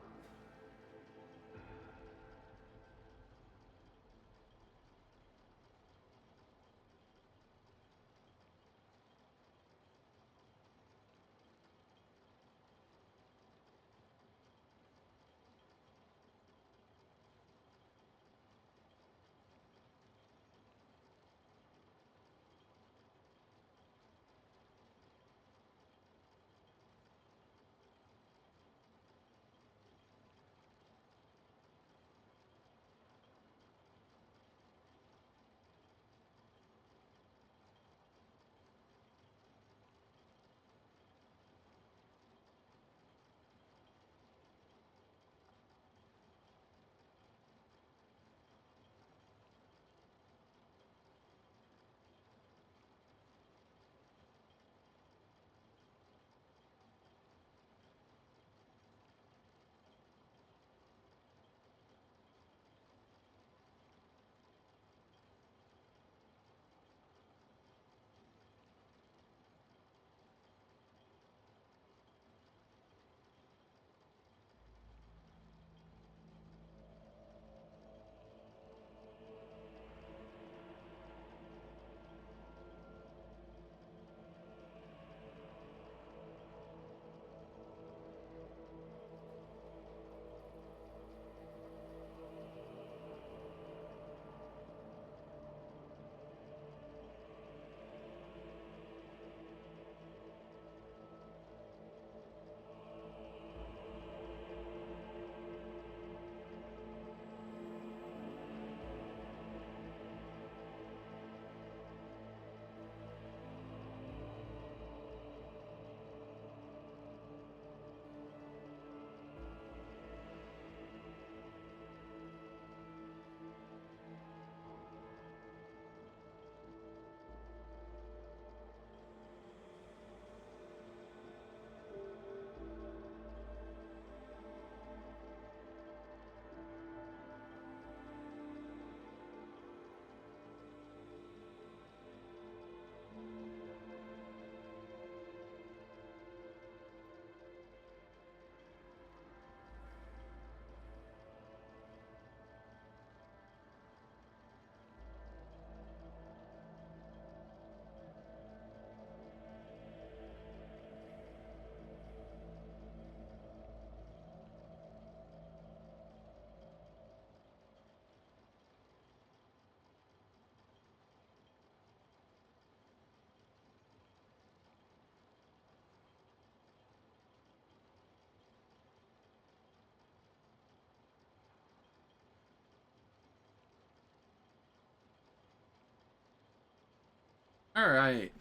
Alright.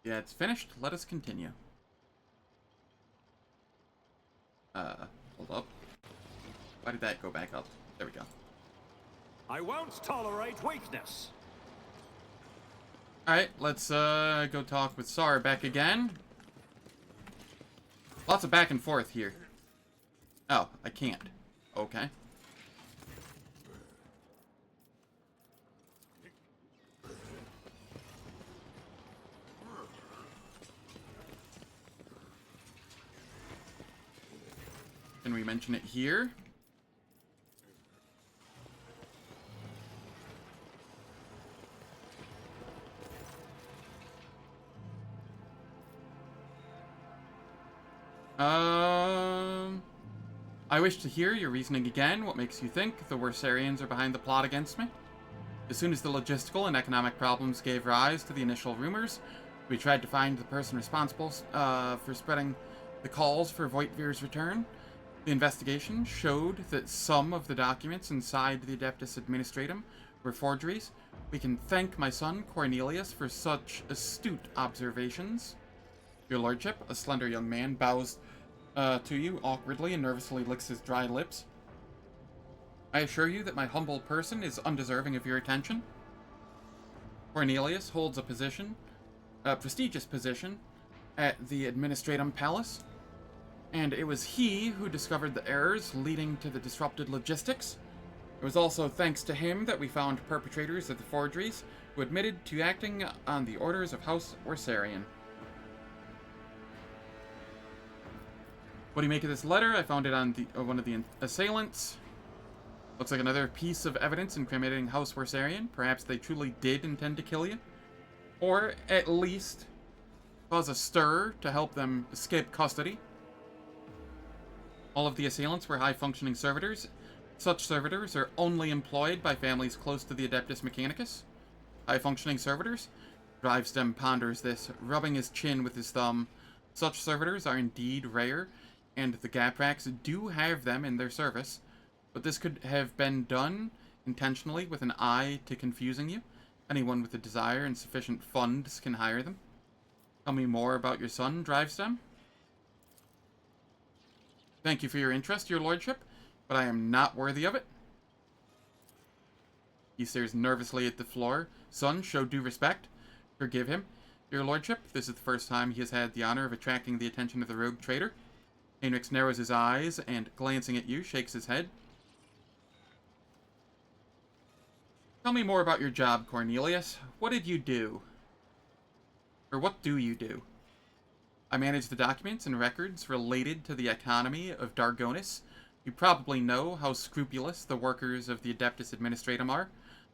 Yeah, it's finished. Let us continue. Hold up. Why did that go back up? There we go. I won't tolerate weakness. Alright, let's go talk with Sarbeck again. Lots of back and forth here. Oh, I can't. Okay. Can we mention it here? I wish to hear your reasoning again. What makes you think the Wersarians are behind the plot against me? As soon as the logistical and economic problems gave rise to the initial rumors, we tried to find the person responsible for spreading the calls for Voigtvir's return. The investigation showed that some of the documents inside the Adeptus Administratum were forgeries. We can thank my son, Cornelius, for such astute observations. Your lordship, a slender young man, bows to you awkwardly and nervously licks his dry lips. I assure you that my humble person is undeserving of your attention. Cornelius holds a prestigious position at the Administratum Palace, and it was he who discovered the errors leading to the disrupted logistics. It was also thanks to him that we found perpetrators of the forgeries who admitted to acting on the orders of House Wersarian. What do you make of this letter? I found it on one of the assailants. Looks like another piece of evidence incriminating House Wersarian. Perhaps they truly did intend to kill you. Or, at least, cause a stir to help them escape custody. All of the assailants were high-functioning servitors. Such servitors are only employed by families close to the Adeptus Mechanicus. High-functioning servitors? Drivestem ponders this, rubbing his chin with his thumb. Such servitors are indeed rare, and the Gapraks do have them in their service. But this could have been done intentionally with an eye to confusing you. Anyone with a desire and sufficient funds can hire them. Tell me more about your son, Drivestem. Thank you for your interest, your lordship, but I am not worthy of it. He stares nervously at the floor. Son, show due respect. Forgive him. Your lordship, this is the first time he has had the honor of attracting the attention of the rogue traitor. Heinrich narrows his eyes and, glancing at you, shakes his head. Tell me more about your job, Cornelius. What did you do? Or what do you do? I manage the documents and records related to the economy of Dargonis. You probably know how scrupulous the workers of the Adeptus Administratum are.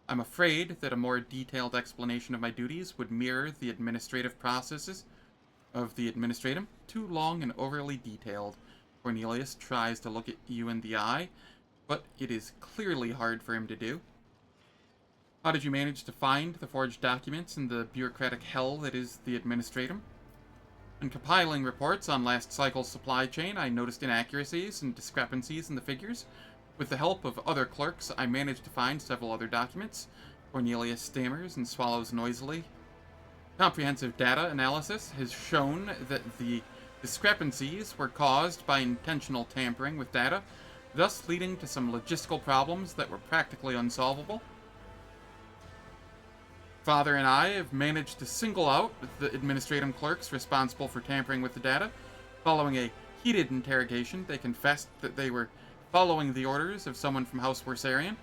I'm afraid that a more detailed explanation of my duties would mirror the administrative processes of the Administratum. Too long and overly detailed. Cornelius tries to look at you in the eye, but it is clearly hard for him to do. How did you manage to find the forged documents in the bureaucratic hell that is the Administratum? In compiling reports on last cycle's supply chain, I noticed inaccuracies and discrepancies in the figures. With the help of other clerks, I managed to find several other documents. Cornelius stammers and swallows noisily. Comprehensive data analysis has shown that the discrepancies were caused by intentional tampering with data, thus leading to some logistical problems that were practically unsolvable. Father and I have managed to single out the administratum clerks responsible for tampering with the data. Following a heated interrogation, they confessed that they were following the orders of someone from House Wersarian.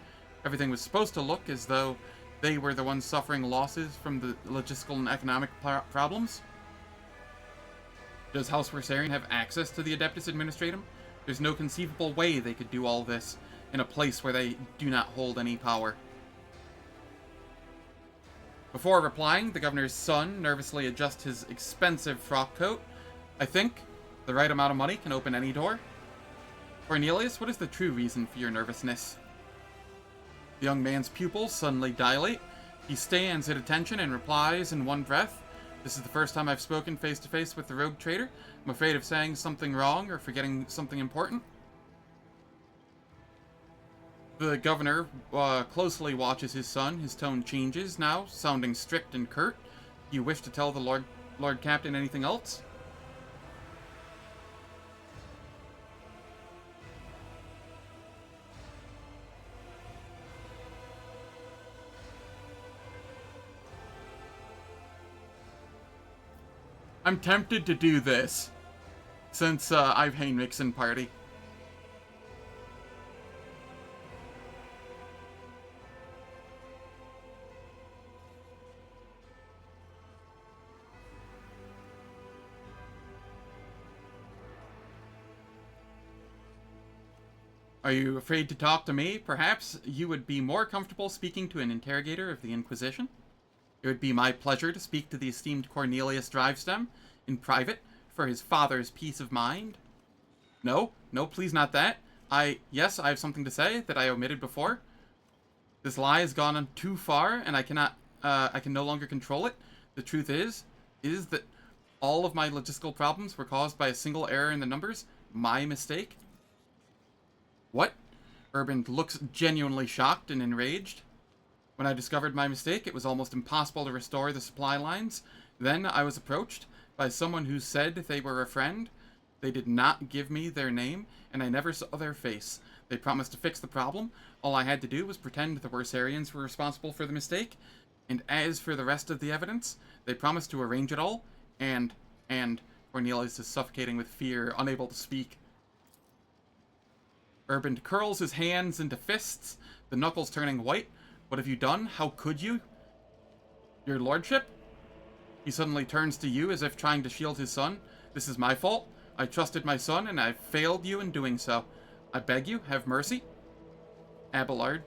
Everything was supposed to look as though they were the ones suffering losses from the logistical and economic problems. Does House Wersarian have access to the Adeptus Administratum? There's no conceivable way they could do all this in a place where they do not hold any power. Before replying, the governor's son nervously adjusts his expensive frock coat. I think the right amount of money can open any door. Cornelius, what is the true reason for your nervousness? The young man's pupils suddenly dilate. He stands at attention and replies in one breath. This is the first time I've spoken face to face with the rogue traitor. I'm afraid of saying something wrong or forgetting something important. The governor closely watches his son. His tone changes now, sounding strict and curt. Do you wish to tell the Lord Captain anything else? I'm tempted to do this, since I've Heinrich's in party. Are you afraid to talk to me? Perhaps you would be more comfortable speaking to an interrogator of the Inquisition? It would be my pleasure to speak to the esteemed Cornelius Drivestem in private for his father's peace of mind. No, no, please not that. Yes, I have something to say that I omitted before. This lie has gone on too far, and I can no longer control it. The truth is that all of my logistical problems were caused by a single error in the numbers. My mistake. What? Urban looks genuinely shocked and enraged. When I discovered my mistake, it was almost impossible to restore the supply lines. Then I was approached by someone who said they were a friend. They did not give me their name, and I never saw their face. They promised to fix the problem. All I had to do was pretend the Wersarians were responsible for the mistake. And as for the rest of the evidence, they promised to arrange it all. And Cornelius is suffocating with fear, unable to speak. Urban curls his hands into fists, the knuckles turning white. What have you done? How could you? Your lordship? He suddenly turns to you as if trying to shield his son. This is my fault. I trusted my son, and I failed you in doing so. I beg you, have mercy. Abelard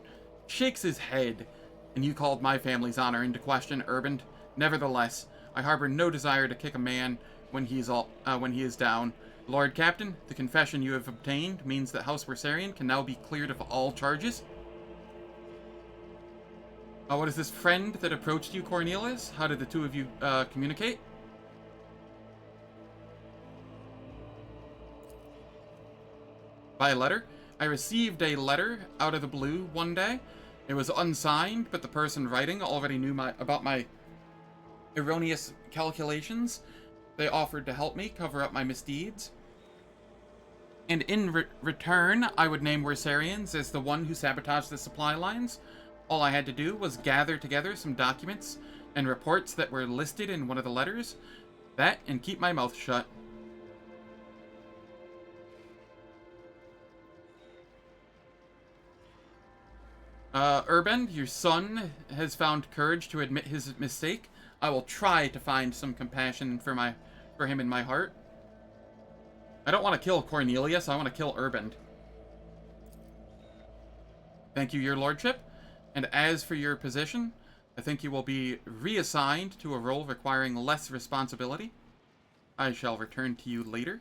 shakes his head. And you called my family's honor into question, Urban. Nevertheless, I harbor no desire to kick a man when he is down. Lord Captain, the confession you have obtained means that House Wersarian can now be cleared of all charges. What is this friend that approached you, Cornelius? How did the two of you communicate? By letter. I received a letter out of the blue one day. It was unsigned, but the person writing already knew about my erroneous calculations. They offered to help me cover up my misdeeds. And in return, I would name Wersarians as the one who sabotaged the supply lines. All I had to do was gather together some documents and reports that were listed in one of the letters. That, and keep my mouth shut. Urban, your son has found courage to admit his mistake. I will try to find some compassion for him in my heart. I don't want to kill Cornelius, I want to kill Urban. Thank you, your lordship. And as for your position, I think you will be reassigned to a role requiring less responsibility. I shall return to you later.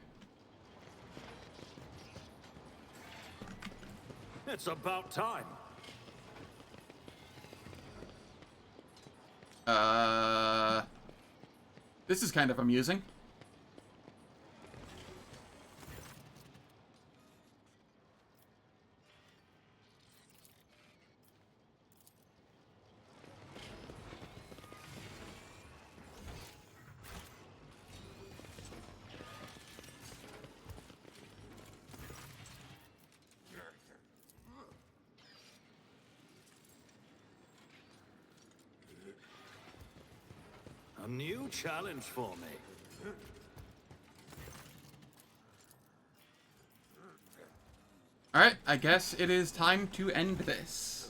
It's about time. This is kind of amusing. A new challenge for me. Alright, I guess it is time to end this.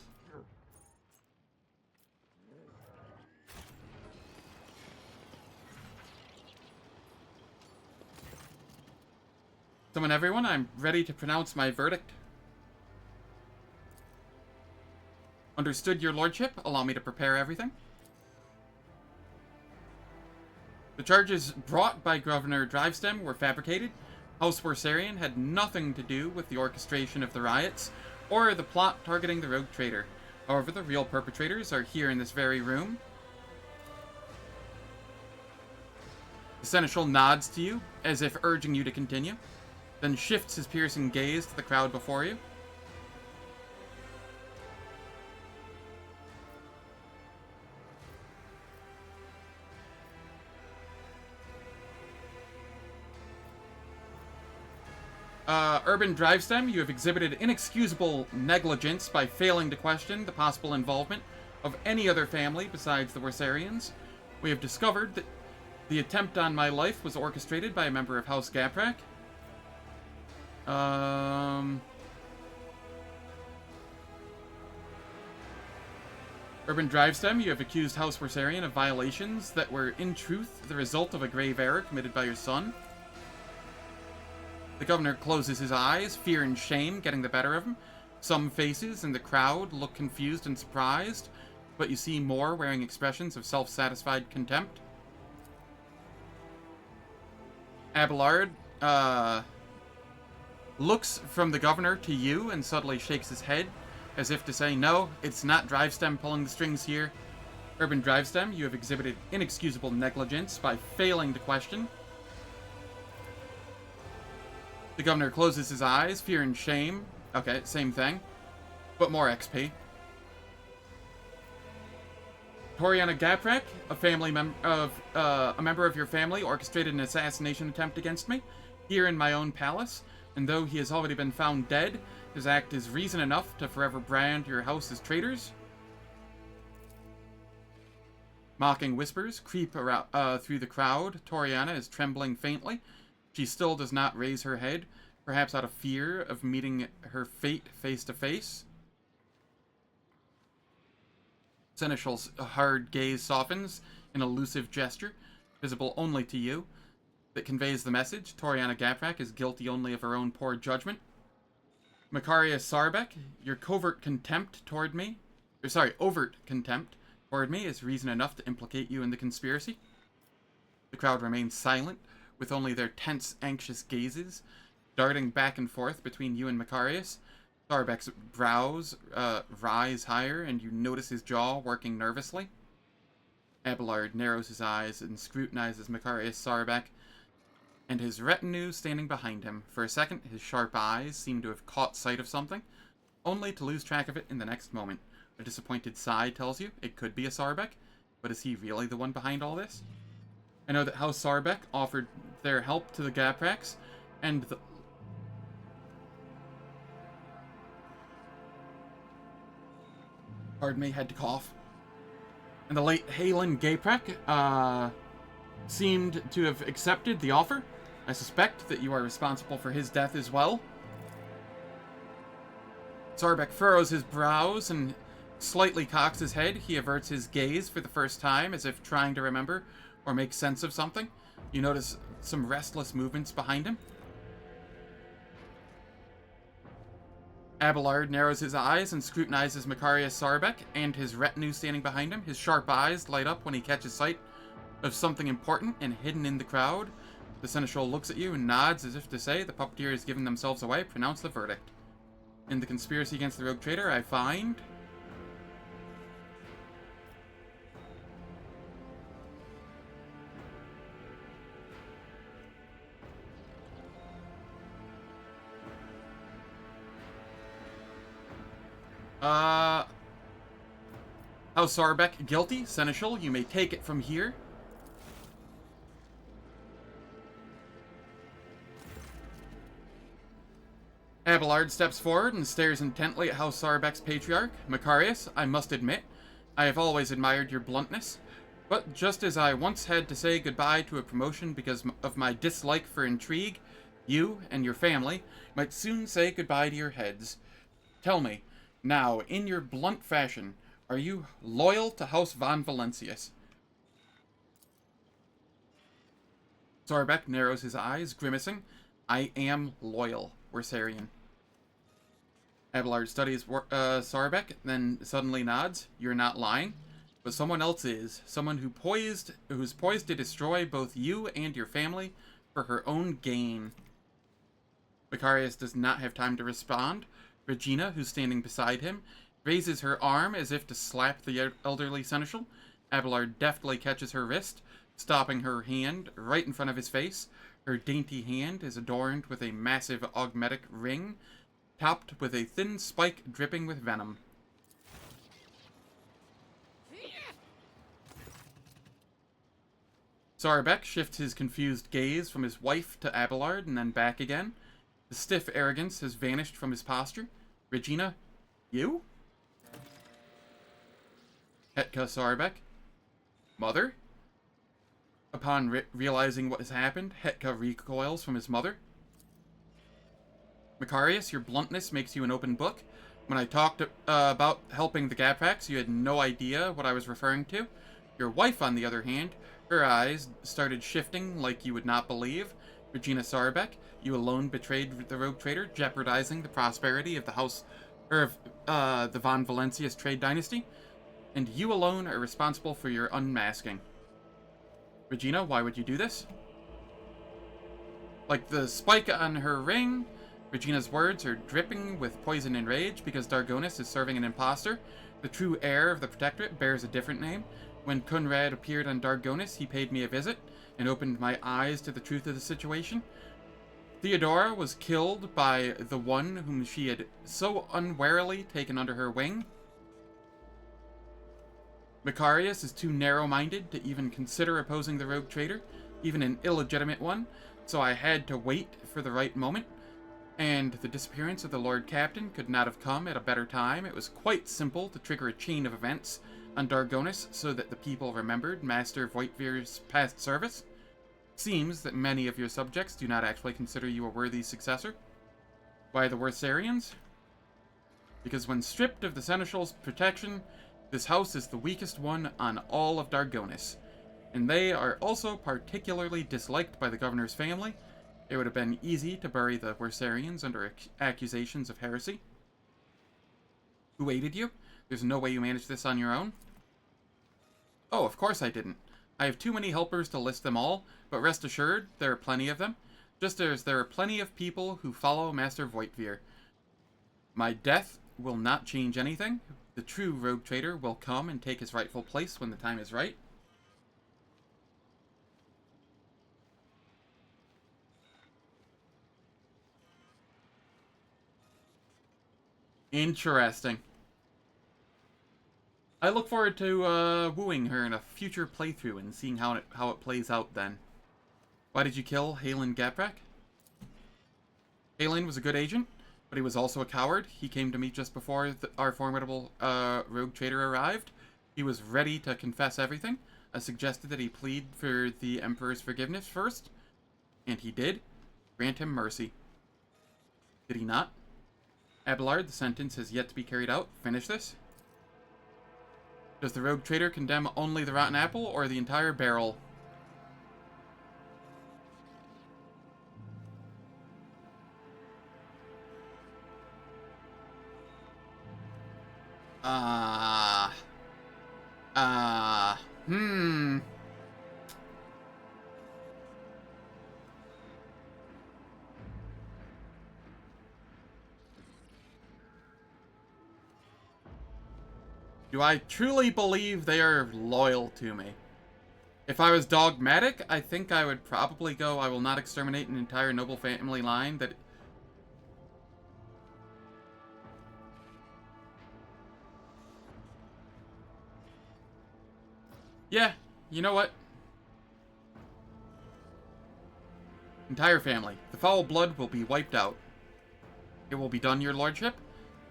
Summon everyone, I'm ready to pronounce my verdict. Understood, your lordship. Allow me to prepare everything. The charges brought by Governor Drivestem were fabricated. House Wersarian had nothing to do with the orchestration of the riots, or the plot targeting the rogue trader. However, the real perpetrators are here in this very room. The Seneschal nods to you, as if urging you to continue, then shifts his piercing gaze to the crowd before you. Urban Drivestem, you have exhibited inexcusable negligence by failing to question the possible involvement of any other family besides the Wersarians. We have discovered that the attempt on my life was orchestrated by a member of House Gaprak. Urban Drivestem, you have accused House Wersarian of violations that were, in truth, the result of a grave error committed by your son. The governor closes his eyes, fear and shame getting the better of him. Some faces in the crowd look confused and surprised, but you see more wearing expressions of self-satisfied contempt. Abelard, looks from the governor to you and subtly shakes his head, as if to say, no, it's not Drivestem pulling the strings here. Urban Drivestem, you have exhibited inexcusable negligence by failing to question. The governor closes his eyes, fear and shame. Okay, same thing, but more XP. Toriana Gaprak, a member of your family, orchestrated an assassination attempt against me, here in my own palace, and though he has already been found dead, his act is reason enough to forever brand your house as traitors. Mocking whispers creep around, through the crowd. Toriana is trembling faintly. She still does not raise her head, perhaps out of fear of meeting her fate face to face. Seneschal's hard gaze softens in an elusive gesture, visible only to you, that conveys the message. Toriana Gaprak is guilty only of her own poor judgment. Macarius Sarbek, your overt contempt toward me is reason enough to implicate you in the conspiracy. The crowd remains silent, with only their tense, anxious gazes darting back and forth between you and Macarius. Sarbek's brows rise higher, and you notice his jaw working nervously. Abelard narrows his eyes and scrutinizes Macarius Sarbek and his retinue standing behind him. For a second, his sharp eyes seem to have caught sight of something, only to lose track of it in the next moment. A disappointed sigh tells you it could be a Sarbek, but is he really the one behind all this? I know that House Sarbek offered their help to the Gapraks, and the... Pardon me, had to cough. And the late Halen Gaprak, seemed to have accepted the offer. I suspect that you are responsible for his death as well. Sarbek furrows his brows and slightly cocks his head. He averts his gaze for the first time, as if trying to remember or make sense of something. You notice some restless movements behind him. Abelard narrows his eyes and scrutinizes Macarius Sarbek and his retinue standing behind him. His sharp eyes light up when he catches sight of something important and hidden in the crowd. The Seneschal looks at you and nods as if to say, the puppeteer has given themselves away. Pronounce the verdict. In the conspiracy against the rogue trader, I find... House Sarbek guilty. Seneschal, you may take it from here. Abelard steps forward and stares intently at House Sarbek's patriarch. Macarius, I must admit, I have always admired your bluntness, but just as I once had to say goodbye to a promotion because of my dislike for intrigue, you and your family might soon say goodbye to your heads. Tell me, now, in your blunt fashion, are you loyal to House von Valentius? Sarbek narrows his eyes, grimacing. I am loyal, Wersarian. Abelard studies Sarbek, then suddenly nods. You're not lying, but someone else is. Someone who's poised to destroy both you and your family for her own gain. Macarius does not have time to respond. Regina, who's standing beside him, raises her arm as if to slap the elderly Seneschal. Abelard deftly catches her wrist, stopping her hand right in front of his face. Her dainty hand is adorned with a massive augmetic ring, topped with a thin spike dripping with venom. Sarbek shifts his confused gaze from his wife to Abelard and then back again. The stiff arrogance has vanished from his posture. Regina, you? Hetka Sarbek. Mother? Upon realizing what has happened, Hetka recoils from his mother. Macarius, your bluntness makes you an open book. When I talked about helping the Gapraks, you had no idea what I was referring to. Your wife, on the other hand, her eyes started shifting like you would not believe. Regina Sarbek, you alone betrayed the rogue trader, jeopardizing the prosperity of the house, or of the von Valentius trade dynasty, and you alone are responsible for your unmasking. Regina, why would you do this? Like the spike on her ring Regina's words are dripping with poison and rage because Dargonis is serving an imposter. The true heir of the Protectorate bears a different name. When Kunrad appeared on Dargonis, he paid me a visit and opened my eyes to the truth of the situation. Theodora was killed by the one whom she had so unwarily taken under her wing. Macarius is too narrow-minded to even consider opposing the rogue traitor, even an illegitimate one, so I had to wait for the right moment. And the disappearance of the Lord Captain could not have come at a better time. It was quite simple to trigger a chain of events on Dargonis so that the people remembered Master Voigtvir's past service. Seems that many of your subjects do not actually consider you a worthy successor. Why the Wersarians? Because when stripped of the Seneschal's protection, this house is the weakest one on all of Dargonis. And they are also particularly disliked by the governor's family. It would have been easy to bury the Wersarians under accusations of heresy. Who aided you? There's no way you managed this on your own? Oh, of course I didn't. I have too many helpers to list them all, but rest assured, there are plenty of them. Just as there are plenty of people who follow Master Voigtvir. My death will not change anything. The true rogue traitor will come and take his rightful place when the time is right. Interesting. I look forward to wooing her in a future playthrough and seeing how it plays out then. Why did you kill Halen Gaprak? Halen was a good agent, but he was also a coward. He came to me just before our formidable rogue traitor arrived. He was ready to confess everything. I suggested that he plead for the Emperor's forgiveness first, and he did. Grant him mercy. Did he not? Abelard, the sentence has yet to be carried out. Finish this. Does the rogue traitor condemn only the rotten apple or the entire barrel? Do I truly believe they are loyal to me? If I was dogmatic, I think I would probably go, I will not exterminate an entire noble family line that... Yeah, you know what? Entire family. The foul blood will be wiped out. It will be done, your lordship.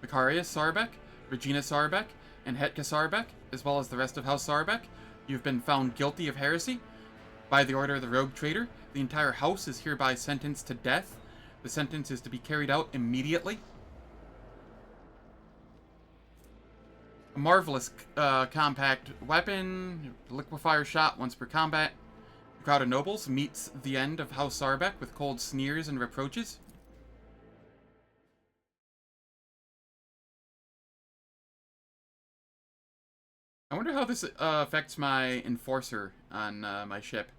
Macarius Sarbek, Regina Sarbek, and Hetka Sarbek, as well as the rest of House Sarbek, you've been found guilty of heresy. By the order of the rogue traitor, the entire house is hereby sentenced to death. The sentence is to be carried out immediately. A marvelous compact weapon, liquefier shot once per combat. The crowd of nobles meets the end of House Sarbek with cold sneers and reproaches. I wonder how this affects my enforcer on my ship.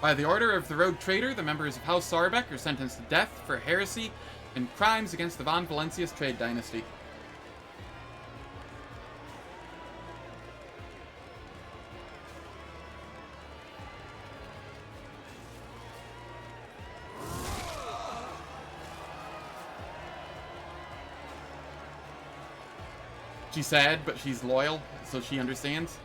By the order of the rogue traitor, the members of House Sarbek are sentenced to death for heresy and crimes against the Von Valencius trade dynasty. She's sad, but she's loyal, so she understands.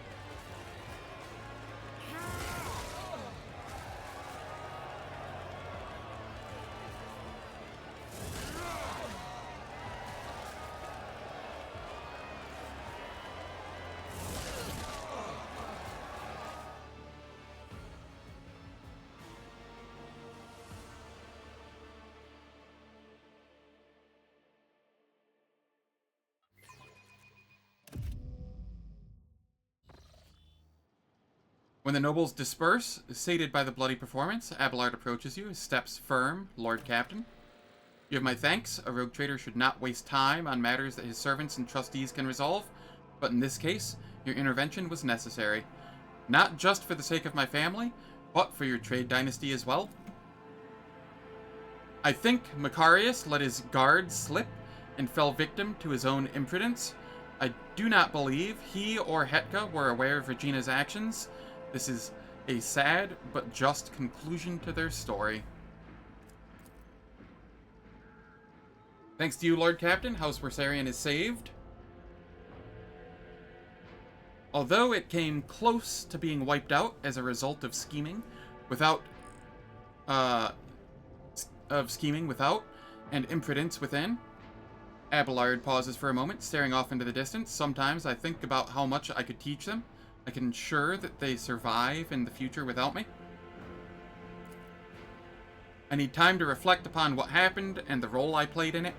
When the nobles disperse, sated by the bloody performance, Abelard approaches you, his steps firm, Lord Captain. You have my thanks. A rogue traitor should not waste time on matters that his servants and trustees can resolve, but in this case, your intervention was necessary. Not just for the sake of my family, fought for your trade dynasty as well. I think Macarius let his guard slip and fell victim to his own imprudence. I do not believe he or Hetka were aware of Regina's actions. This is a sad but just conclusion to their story. Thanks to you, Lord Captain, House Wersarian is saved. Although it came close to being wiped out as a result of scheming without and imprudence within. Abelard pauses for a moment, staring off into the distance. Sometimes I think about how much I could teach them. I can ensure that they survive in the future without me. I need time to reflect upon what happened and the role I played in it.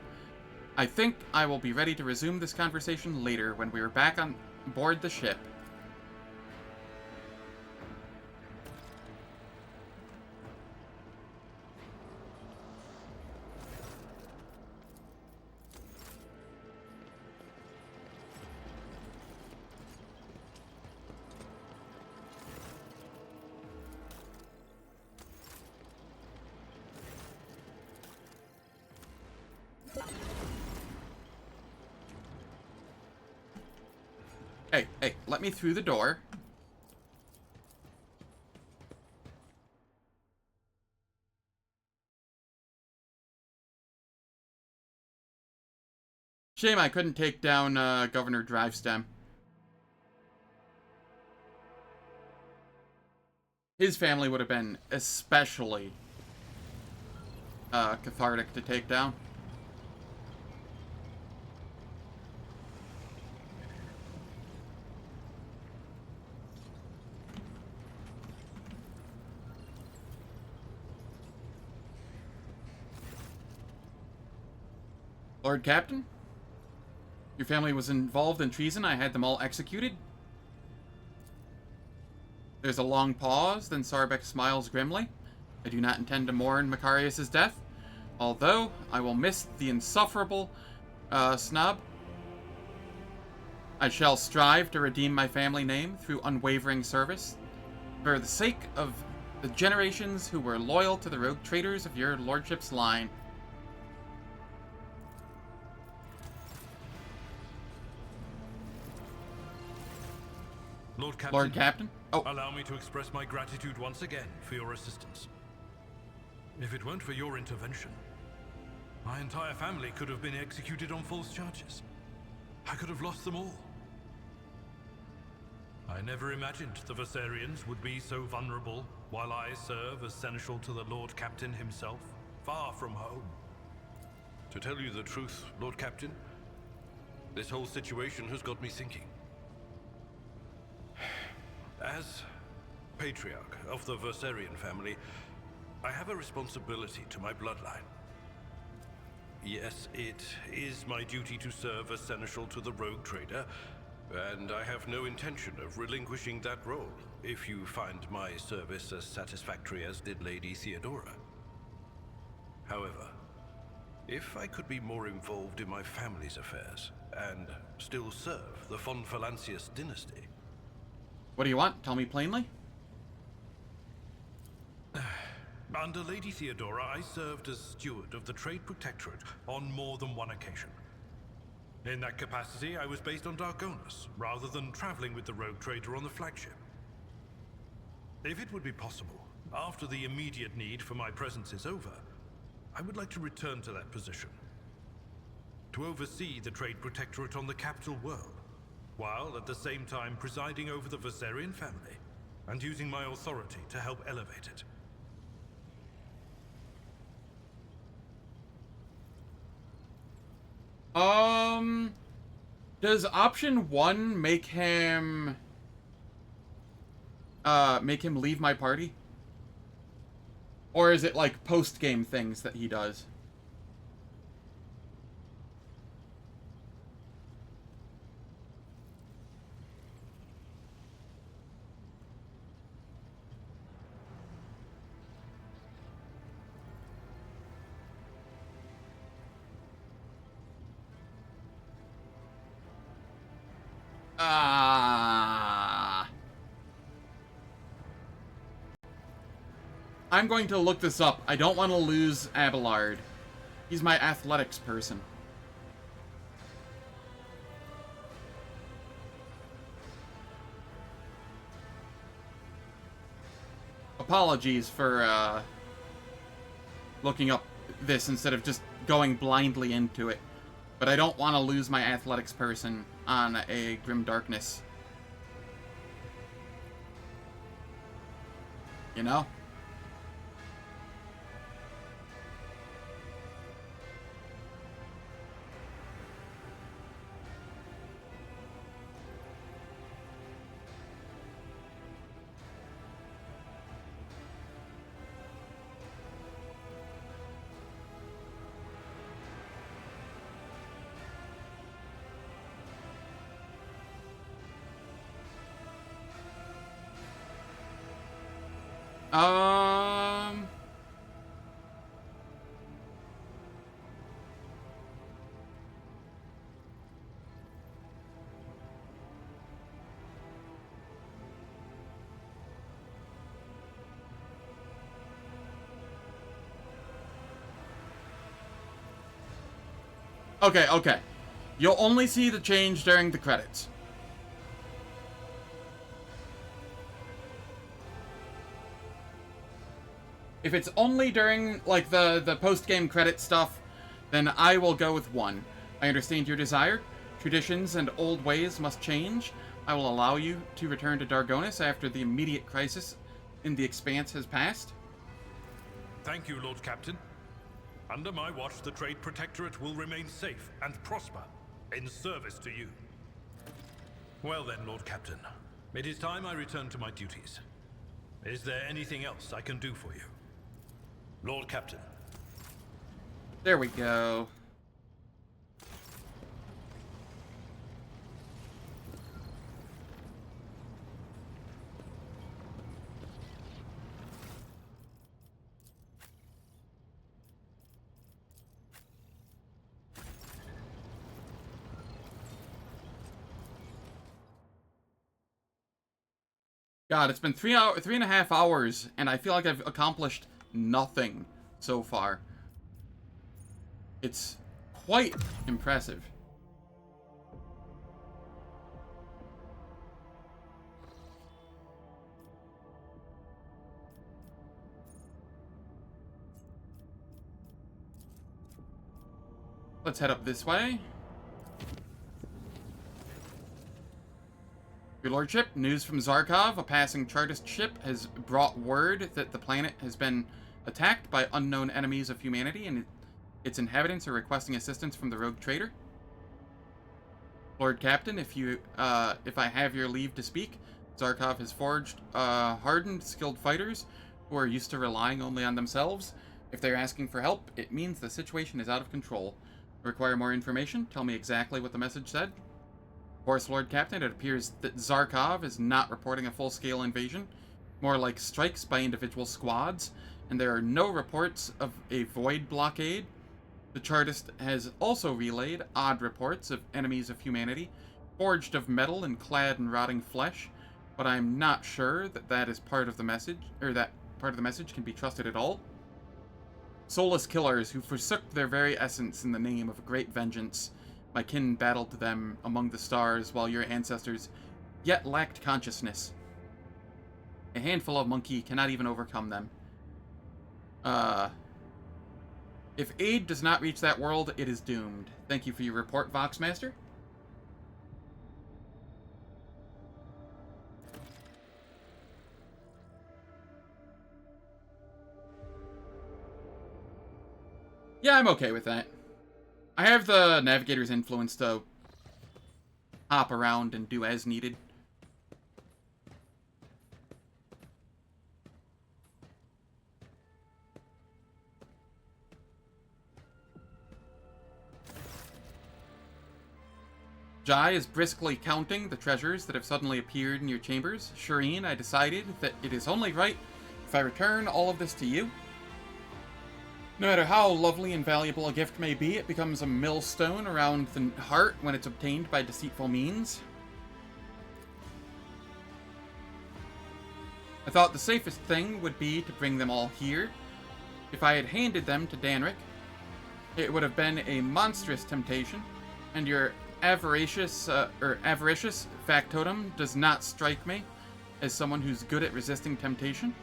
I think I will be ready to resume this conversation later when we are back on board the ship. Hey, let me through the door. Shame I couldn't take down Governor Drivestem. His family would have been especially cathartic to take down. Lord Captain? Your family was involved in treason. I had them all executed. There's a long pause, then Sarbek smiles grimly. I do not intend to mourn Macarius' death, although I will miss the insufferable snob. I shall strive to redeem my family name through unwavering service, for the sake of the generations who were loyal to the rogue traders of your lordship's line. Lord Captain? Oh. Allow me to express my gratitude once again for your assistance. If it weren't for your intervention, my entire family could have been executed on false charges. I could have lost them all. I never imagined the Wersarians would be so vulnerable while I serve as seneschal to the Lord Captain himself, far from home. To tell you the truth, Lord Captain, this whole situation has got me thinking. As patriarch of the Wersarian family, I have a responsibility to my bloodline. Yes, it is my duty to serve as seneschal to the rogue trader, and I have no intention of relinquishing that role if you find my service as satisfactory as did Lady Theodora. However, if I could be more involved in my family's affairs and still serve the von Valancius dynasty. What do you want? Tell me plainly. Under Lady Theodora, I served as steward of the Trade Protectorate on more than one occasion. In that capacity, I was based on Dargonus, rather than traveling with the rogue trader on the flagship. If it would be possible, after the immediate need for my presence is over, I would like to return to that position. To oversee the Trade Protectorate on the capital world, while at the same time presiding over the Wersarian family, and using my authority to help elevate it. Does option 1 make him leave my party? Or is it like post-game things that he does? I'm going to look this up. I don't want to lose Abelard. He's my athletics person. Apologies for looking up this instead of just going blindly into it. But I don't want to lose my athletics person on a Grim Darkness. You know? Okay. You'll only see the change during the credits. If it's only during, like, the post-game credit stuff, then I will go with 1. I understand your desire. Traditions and old ways must change. I will allow you to return to Dargonis after the immediate crisis in the Expanse has passed. Thank you, Lord Captain. Under my watch, the Trade Protectorate will remain safe and prosper, in service to you. Well then, Lord Captain, it is time I return to my duties. Is there anything else I can do for you? Lord Captain. There we go. God, it's been 3.5 hours, and I feel like I've accomplished nothing so far. It's quite impressive. Let's head up this way. Your Lordship, news from Zarkov. A passing Chartist ship has brought word that the planet has been attacked by unknown enemies of humanity, and its inhabitants are requesting assistance from the rogue trader. Lord Captain, if I have your leave to speak, Zarkov has forged hardened, skilled fighters who are used to relying only on themselves. If they're asking for help, it means the situation is out of control. Require more information? Tell me exactly what the message said. Of course, Lord Captain, it appears that Zarkov is not reporting a full-scale invasion, more like strikes by individual squads, and there are no reports of a void blockade. The Chartist has also relayed odd reports of enemies of humanity, forged of metal and clad in rotting flesh, but I'm not sure that that is part of the message, or that part of the message can be trusted at all. Soulless killers who forsook their very essence in the name of a great vengeance. My kin battled them among the stars while your ancestors yet lacked consciousness. A handful of monkey cannot even overcome them. If aid does not reach that world, it is doomed. Thank you for your report, Voxmaster. Yeah, I'm okay with that. I have the Navigator's influence to hop around and do as needed. Jai is briskly counting the treasures that have suddenly appeared in your chambers. Shireen, I decided that it is only right if I return all of this to you. No matter how lovely and valuable a gift may be, it becomes a millstone around the heart when it's obtained by deceitful means. I thought the safest thing would be to bring them all here. If I had handed them to Danric, it would have been a monstrous temptation, and your avaricious factotum does not strike me as someone who's good at resisting temptation.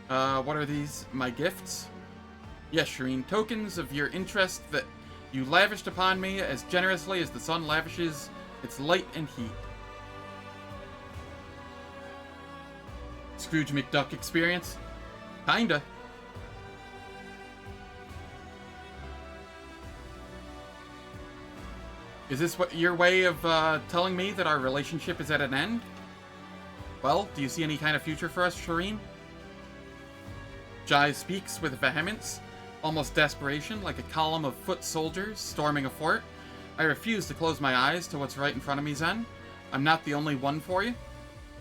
What are these? My gifts? Yes, Shireen, tokens of your interest that you lavished upon me as generously as the sun lavishes its light and heat. Scrooge McDuck experience? Kinda. Is this what your way of telling me that our relationship is at an end? Well, do you see any kind of future for us, Shireen? Jai speaks with vehemence, almost desperation, like a column of foot soldiers storming a fort. I refuse to close my eyes to what's right in front of me, Zen. I'm not the only one for you.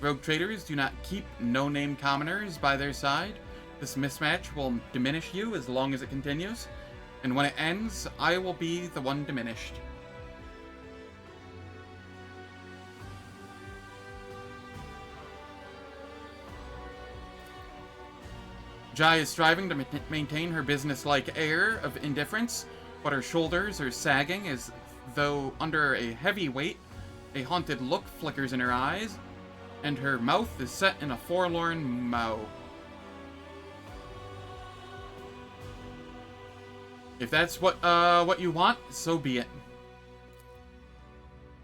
Rogue traders do not keep no-name commoners by their side. This mismatch will diminish you as long as it continues, and when it ends, I will be the one diminished. Jai is striving to maintain her business-like air of indifference, but her shoulders are sagging as though under a heavy weight. A haunted look flickers in her eyes, and her mouth is set in a forlorn mow. If that's what you want, so be it.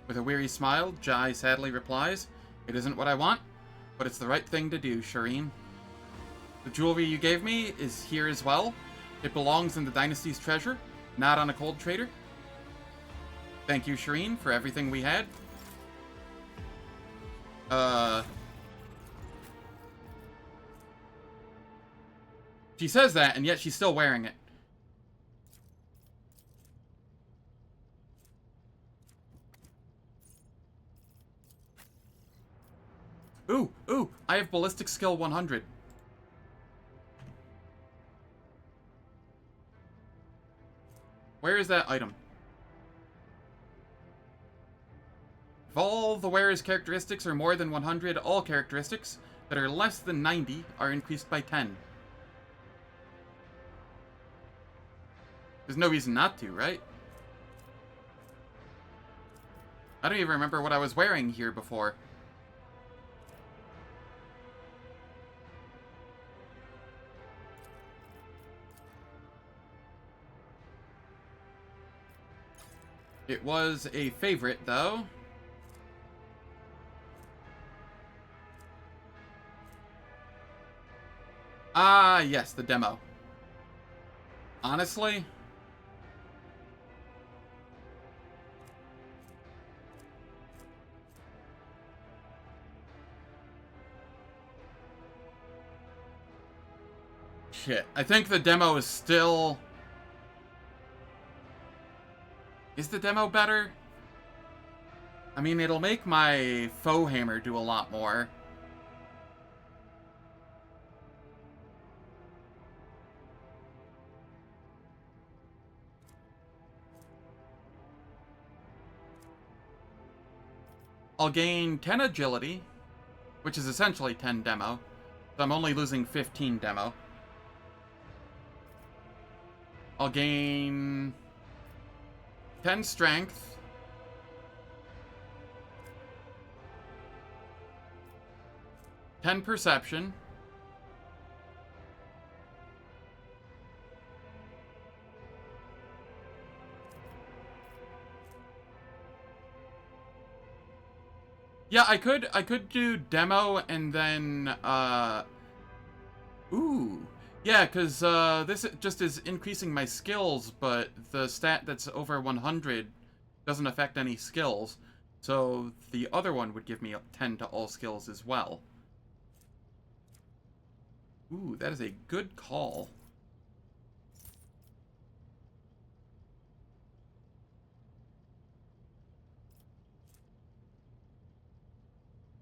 With a weary smile, Jai sadly replies, "It isn't what I want, but it's the right thing to do, Shireen. The jewelry you gave me is here as well. It belongs in the Dynasty's treasure, not on a cold trader. Thank you, Shireen, for everything we had." She says that, and yet she's still wearing it. Ooh, I have ballistic skill 100. Where is that item? If all the wearer's characteristics are more than 100, all characteristics that are less than 90 are increased by 10. There's no reason not to, right? I don't even remember what I was wearing here before. It was a favorite, though. Ah, yes, the demo. Honestly, shit. I think the demo is still... Is the demo better? I mean, it'll make my foe hammer do a lot more. I'll gain 10 agility, which is essentially 10 demo. So I'm only losing 15 demo. I'll gain 10 strength. Ten perception. Yeah, I could do demo and then ooh. Yeah, cuz this just is increasing my skills, but the stat that's over 100 doesn't affect any skills. So the other one would give me 10 to all skills as well. Ooh, that is a good call.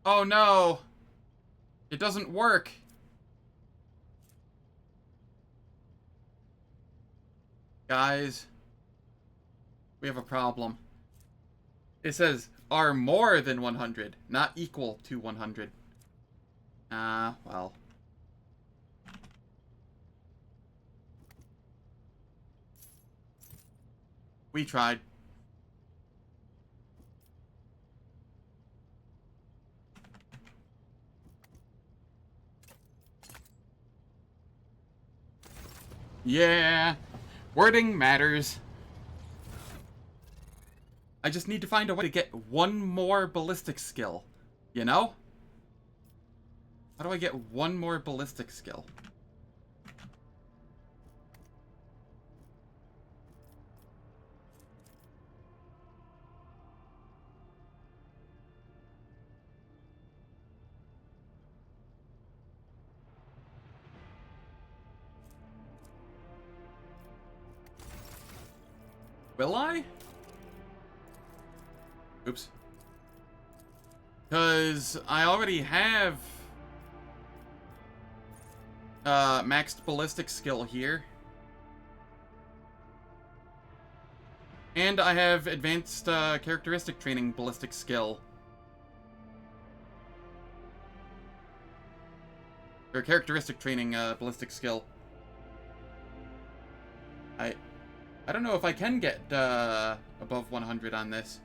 Oh no! It doesn't work! Guys, we have a problem. It says, are more than 100, not equal to 100. Well. We tried. Yeah, wording matters. I just need to find a way to get one more ballistic skill, you know? How do I get one more ballistic skill? Will I? Oops. Because I already have maxed ballistic skill here. And I have advanced characteristic training ballistic skill. Or characteristic training ballistic skill. I don't know if I can get above 100 on this.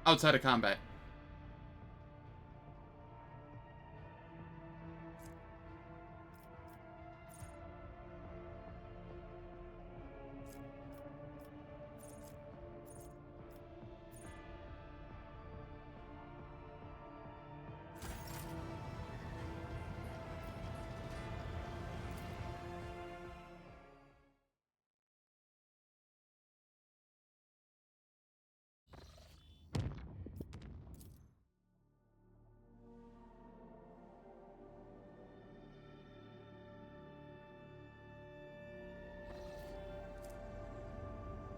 Outside of combat.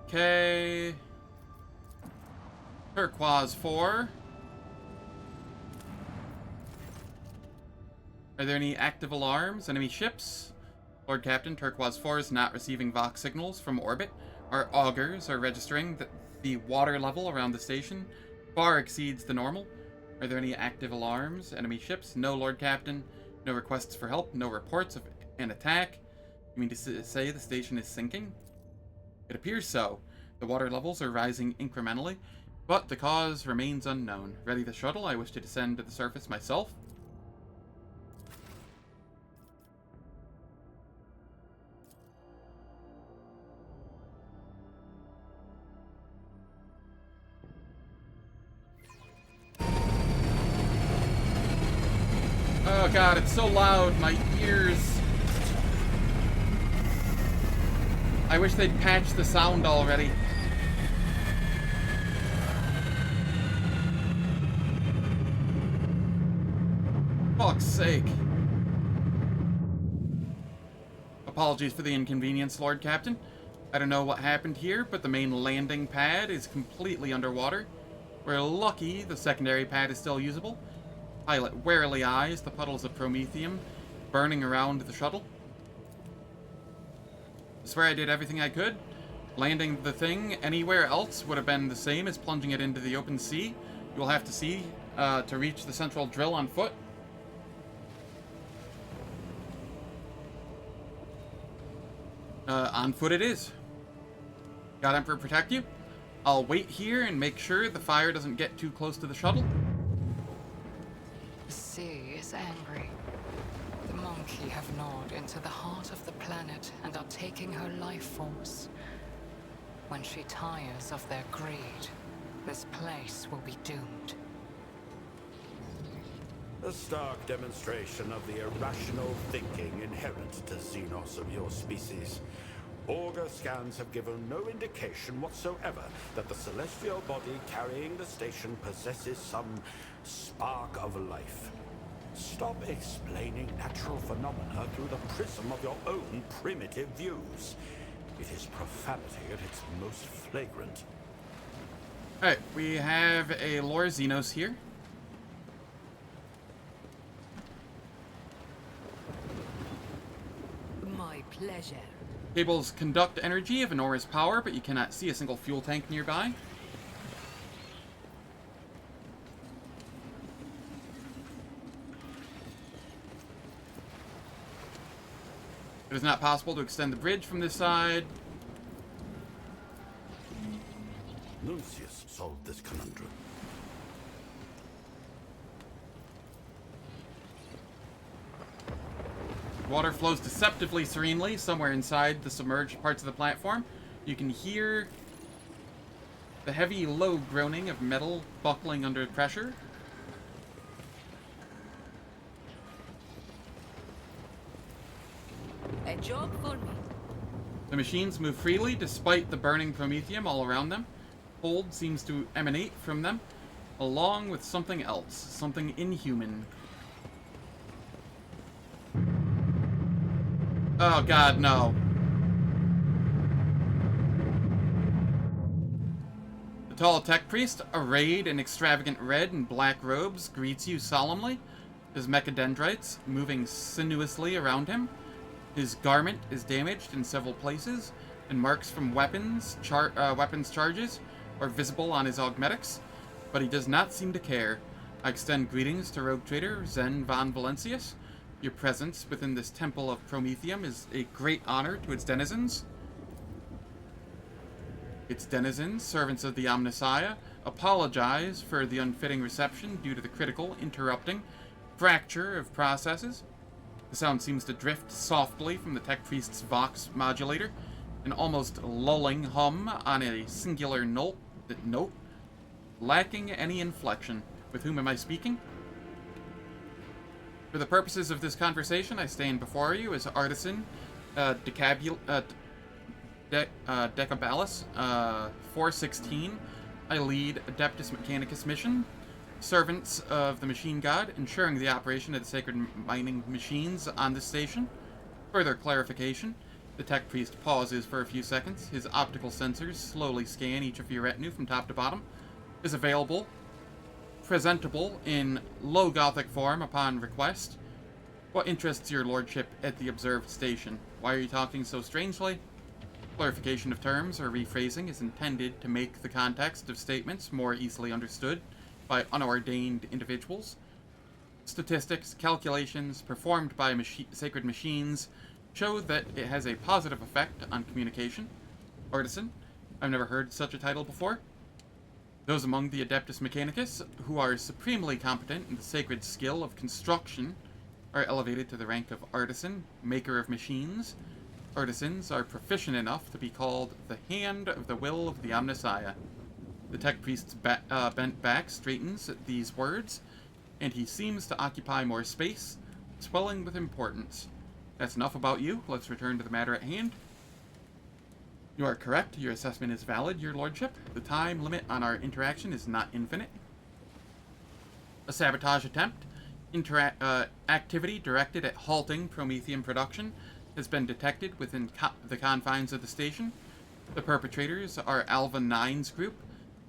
Okay. Tirkuaz-4. Are there any active alarms? Enemy ships? Lord Captain, Tirkuaz-4 is not receiving Vox signals from orbit. Our augers are registering that the water level around the station far exceeds the normal. Are there any active alarms? Enemy ships? No, Lord Captain. No requests for help. No reports of an attack. You mean to say the station is sinking? It appears so. The water levels are rising incrementally, but the cause remains unknown. Ready the shuttle? I wish to descend to the surface myself. Oh god, it's so loud, my ears. I wish they'd patch the sound already. Fuck's sake. Apologies for the inconvenience, Lord Captain. I don't know what happened here, but the main landing pad is completely underwater. We're lucky the secondary pad is still usable. Pilot warily eyes the puddles of promethium burning around the shuttle. I swear I did everything I could. Landing the thing anywhere else would have been the same as plunging it into the open sea. You'll have to see to reach the central drill on foot. On foot it is. God Emperor protect you. I'll wait here and make sure the fire doesn't get too close to the shuttle. The sea is angry. The monkey have gnawed into the heart of the planet and are taking her life force. When she tires of their greed, this place will be doomed. A stark demonstration of the irrational thinking inherent to xenos of your species. Auger scans have given no indication whatsoever that the celestial body carrying the station possesses some spark of life. Stop explaining natural phenomena through the prism of your own primitive views. It is profanity at its most flagrant. Alright, we have a Lore Xenos here. My pleasure. Cables conduct energy of enormous power, but you cannot see a single fuel tank nearby. It is not possible to extend the bridge from this side. Nuncius solved this conundrum. Water flows deceptively serenely somewhere inside the submerged parts of the platform. You can hear the heavy, low groaning of metal buckling under pressure. A job for me. The machines move freely despite the burning promethium all around them. Cold seems to emanate from them, along with something else, something inhuman. Oh god, no. The tall tech priest, arrayed in extravagant red and black robes, greets you solemnly, his mechadendrites moving sinuously around him. His garment is damaged in several places, and marks from weapons charges are visible on his augmetics, but he does not seem to care. I extend greetings to Rogue Trader Zen von Valencius. Your presence within this temple of Promethium is a great honor to its denizens. Its denizens, servants of the Omnissiah, apologize for the unfitting reception due to the critical, interrupting fracture of processes. The sound seems to drift softly from the tech priest's Vox modulator, an almost lulling hum on a singular note, lacking any inflection. With whom am I speaking? For the purposes of this conversation, I stand before you as Artisan Decabalus 416. I lead Adeptus Mechanicus mission, servants of the machine god, ensuring the operation of the sacred mining machines on this station. Further clarification, the tech priest pauses for a few seconds. His optical sensors slowly scan each of your retinue from top to bottom. Is available, presentable in low Gothic form upon request. What interests your lordship at the observed station? Why are you talking so strangely? Clarification of terms or rephrasing is intended to make the context of statements more easily understood by unordained individuals. Statistics, calculations performed by sacred machines show that it has a positive effect on communication. Artisan, I've never heard such a title before. Those among the Adeptus Mechanicus who are supremely competent in the sacred skill of construction are elevated to the rank of artisan, maker of machines. Artisans are proficient enough to be called the hand of the will of the Omnissiah. The tech priest's bent back straightens at these words, and he seems to occupy more space, swelling with importance. That's enough about you. Let's return to the matter at hand. You are correct. Your assessment is valid, your lordship. The time limit on our interaction is not infinite. A sabotage attempt, activity directed at halting Promethium production, has been detected within the confines of the station. The perpetrators are Alva 9's group,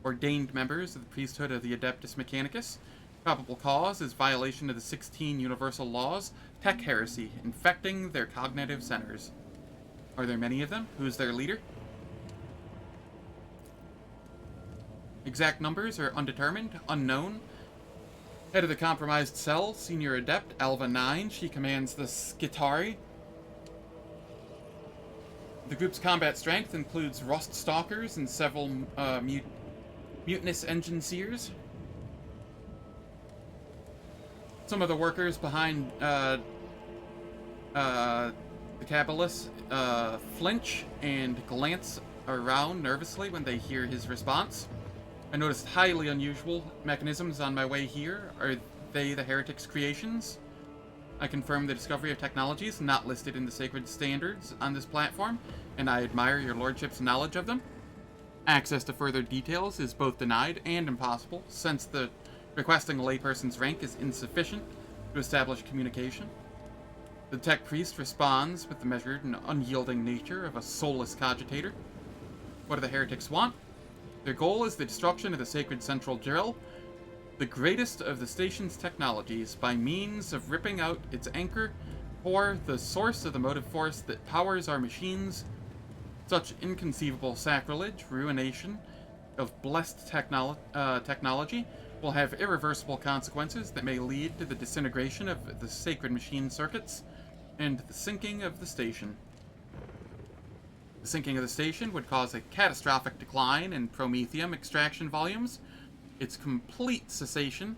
ordained members of the priesthood of the Adeptus Mechanicus. Probable cause is violation of the 16 universal laws, tech heresy, infecting their cognitive centers. Are there many of them? Who's their leader? Exact numbers are undetermined, unknown. Head of the compromised cell, Senior Adept, Alva 9. She commands the Skitari. The group's combat strength includes Rust Stalkers and several mutinous Engineers. Some of the workers behind the Cabalus flinch and glance around nervously when they hear his response. I noticed highly unusual mechanisms on my way here. Are they the heretic's creations? I confirm the discovery of technologies not listed in the sacred standards on this platform, and I admire your lordship's knowledge of them. Access to further details is both denied and impossible, since the requesting a layperson's rank is insufficient to establish communication. The tech priest responds with the measured and unyielding nature of a soulless cogitator. What do the heretics want? Their goal is the destruction of the sacred central drill, the greatest of the station's technologies, by means of ripping out its anchor, or the source of the motive force that powers our machines Such inconceivable sacrilege, ruination of blessed technology, will have irreversible consequences that may lead to the disintegration of the sacred machine circuits and the sinking of the station. The sinking of the station would cause a catastrophic decline in promethium extraction volumes, its complete cessation,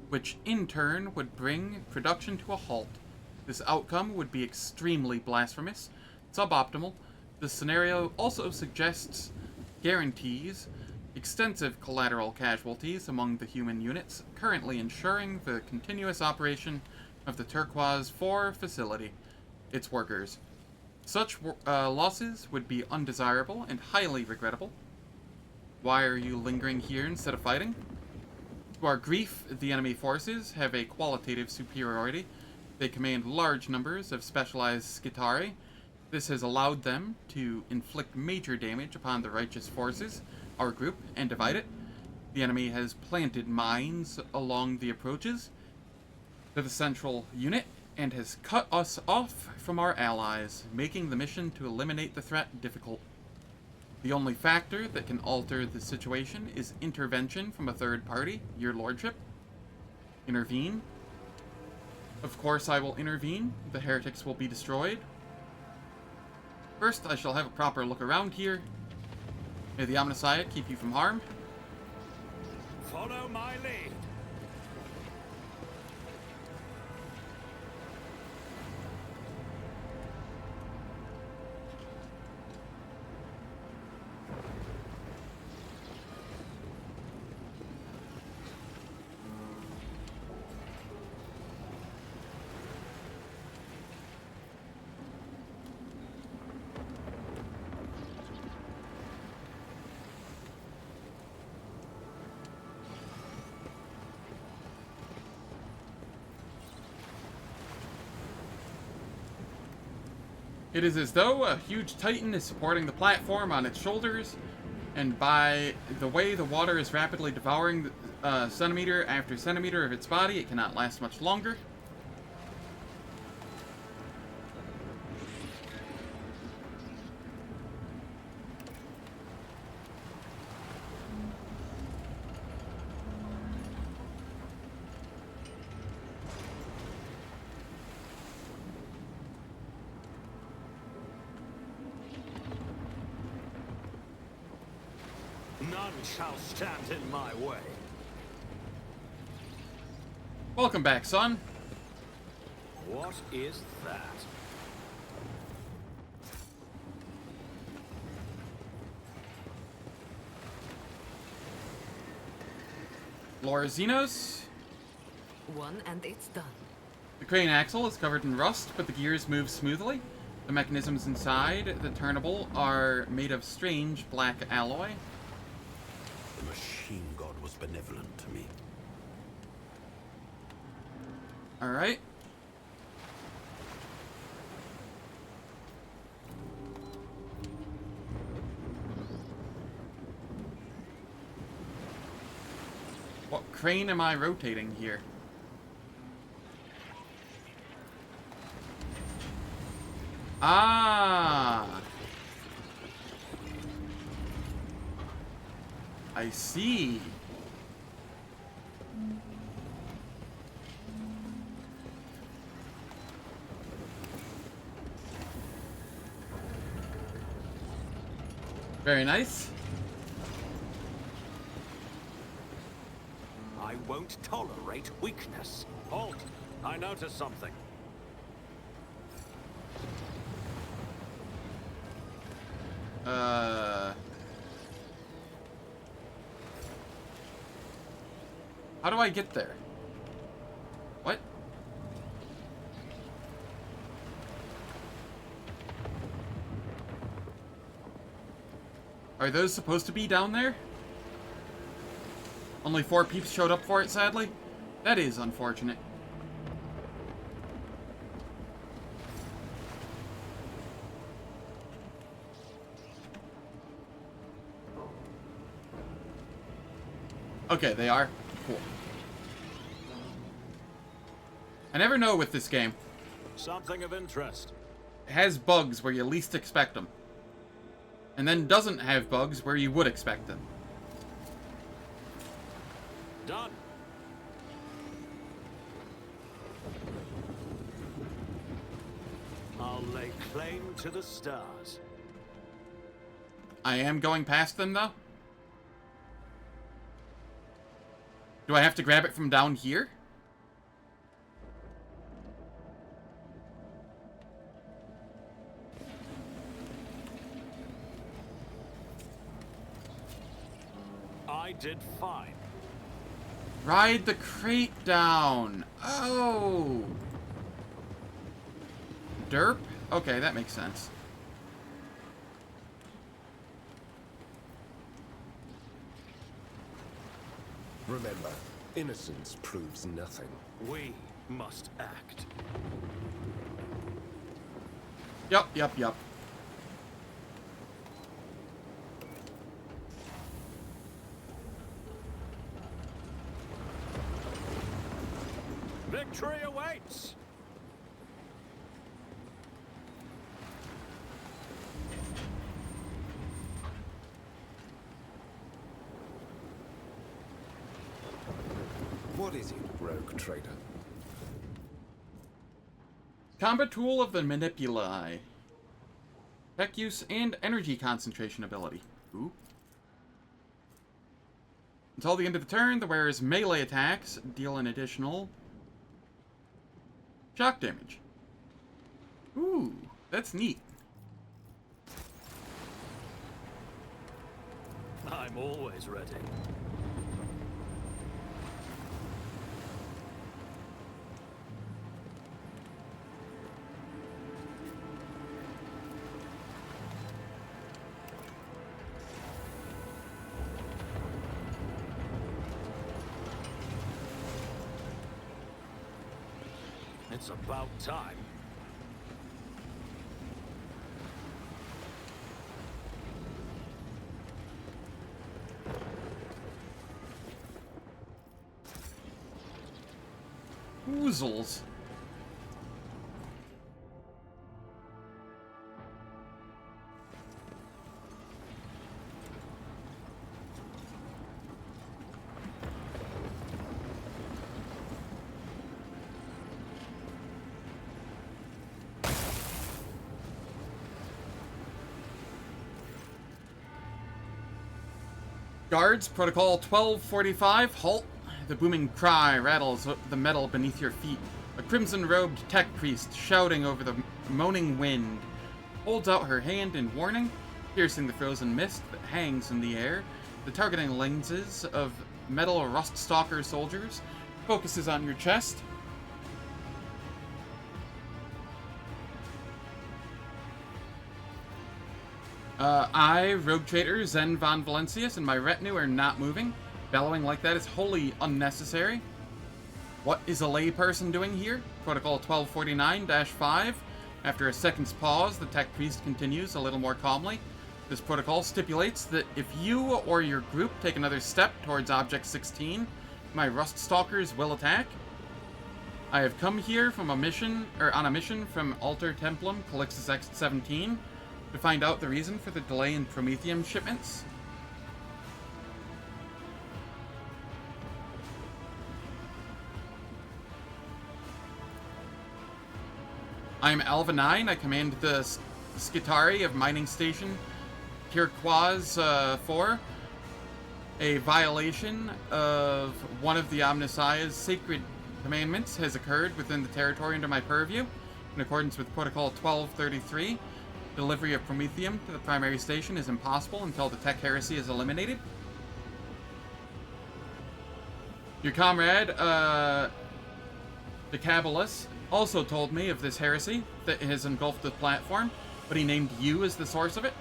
which in turn would bring production to a halt. This outcome would be extremely blasphemous, suboptimal. The scenario also suggests guarantees extensive collateral casualties among the human units currently ensuring the continuous operation of the Tirkuaz-4 facility, its workers. Such losses would be undesirable and highly regrettable. Why are you lingering here instead of fighting? To our grief, the enemy forces have a qualitative superiority. They command large numbers of specialized Skitari. This has allowed them to inflict major damage upon the righteous forces, our group, and divide it. The enemy has planted mines along the approaches to the central unit and has cut us off from our allies, making the mission to eliminate the threat difficult. The only factor that can alter the situation is intervention from a third party, your lordship. Intervene. Of course I will intervene. The heretics will be destroyed. First, I shall have a proper look around here. May the Omnissiah keep you from harm. Follow my lead. It is as though a huge titan is supporting the platform on its shoulders, and by the way the water is rapidly devouring centimeter after centimeter of its body, it cannot last much longer. None shall stand in my way. Welcome back, son. What is that? Laura Xenos. One and it's done. The crane axle is covered in rust, but the gears move smoothly. The mechanisms inside the turnable are made of strange black alloy. The machine god was benevolent to me. Alright. What crane am I rotating here? Ah! I see. Very nice. I won't tolerate weakness. Halt! I noticed something. How do I get there? What? Are those supposed to be down there? Only 4 peeps showed up for it, sadly? That is unfortunate. Okay, they are. Cool. I never know with this game. Something of interest. It has bugs where you least expect them. and then doesn't have bugs where you would expect them. Done. I'll lay claim to the stars. I am going past them, though. Do I have to grab it from down here? I did fine. Ride the crate down. Oh. Derp? Okay, that makes sense. Remember, innocence proves nothing. We must act. Yup. Victory awaits! What is it, rogue trader? Combat tool of the Manipuli. Tech use and energy concentration ability. Ooh. Until the end of the turn, the wearer's melee attacks deal an additional shock damage. Ooh, that's neat. I'm always ready. It's about time. Oozles. Guards, Protocol 1245, halt. The booming cry rattles the metal beneath your feet. A crimson-robed tech priest, shouting over the moaning wind, holds out her hand in warning, piercing the frozen mist that hangs in the air. The targeting lenses of metal rust-stalker soldiers focuses on your chest. I, Rogue Trader Zen von Valencius, and my retinue are not moving. Bellowing like that is wholly unnecessary. What is a layperson doing here? Protocol 1249-5. After a second's pause, the tech priest continues a little more calmly. This protocol stipulates that if you or your group take another step towards Object 16, my Rust Stalkers will attack. I have come here from on a mission from Alter Templum, Calixis X-17, to find out the reason for the delay in Promethium shipments. I'm Alva 9. I command the Skitari of Mining Station Tirkuaz-4. A violation of one of the Omnissiah's sacred commandments has occurred within the territory under my purview. In accordance with Protocol 1233, delivery of Promethium to the primary station is impossible until the tech heresy is eliminated. Your comrade, Decabalus, also told me of this heresy that has engulfed the platform, but he named you as the source of it.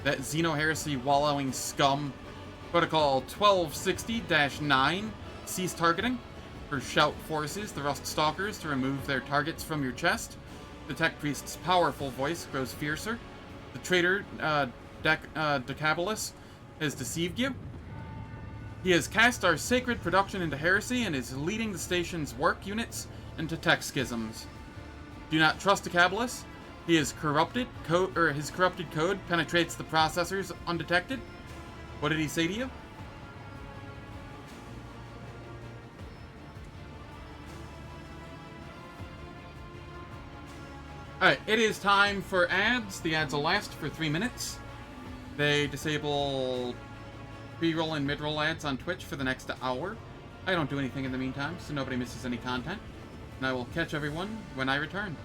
That Xeno-heresy wallowing scum. Protocol 1260-9, cease targeting. For shout forces the Rust Stalkers to remove their targets from your chest. The tech priest's powerful voice grows fiercer. The traitor, Decabalus, has deceived you. He has cast our sacred production into heresy and is leading the station's work units into tech schisms. Do not trust Decabalus. He is corrupted. His corrupted code penetrates the processors undetected. What did he say to you? Alright, it is time for ads. The ads will last for 3 minutes. They disable pre-roll and mid-roll ads on Twitch for the next hour. I don't do anything in the meantime, so nobody misses any content. And I will catch everyone when I return.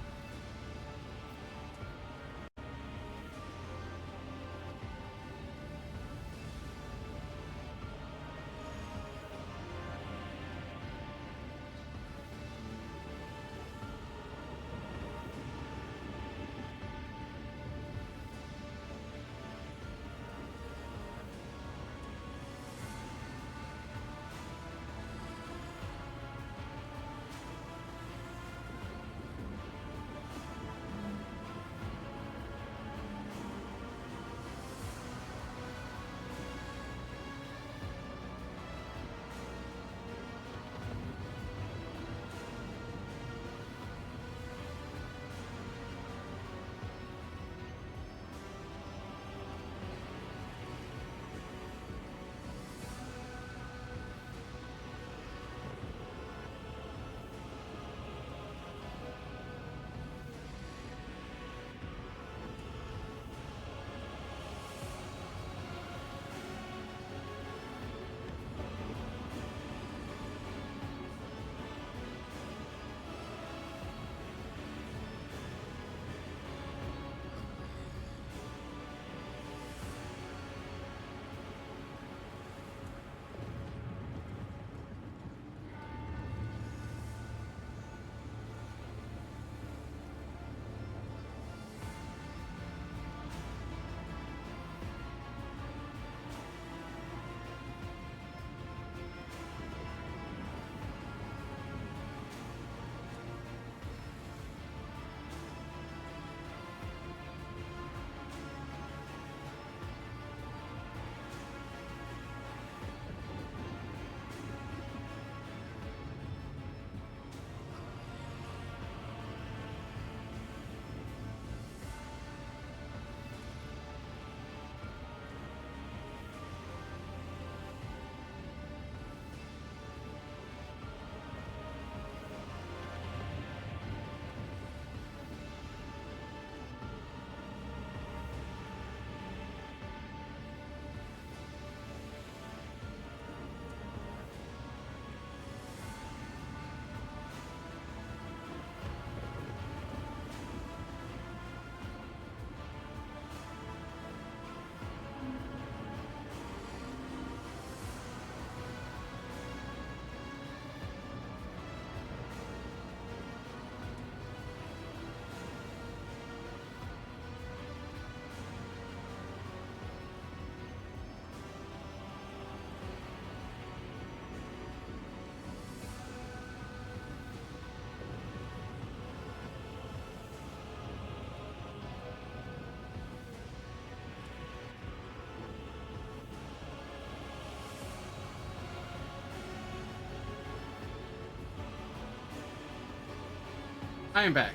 I am back.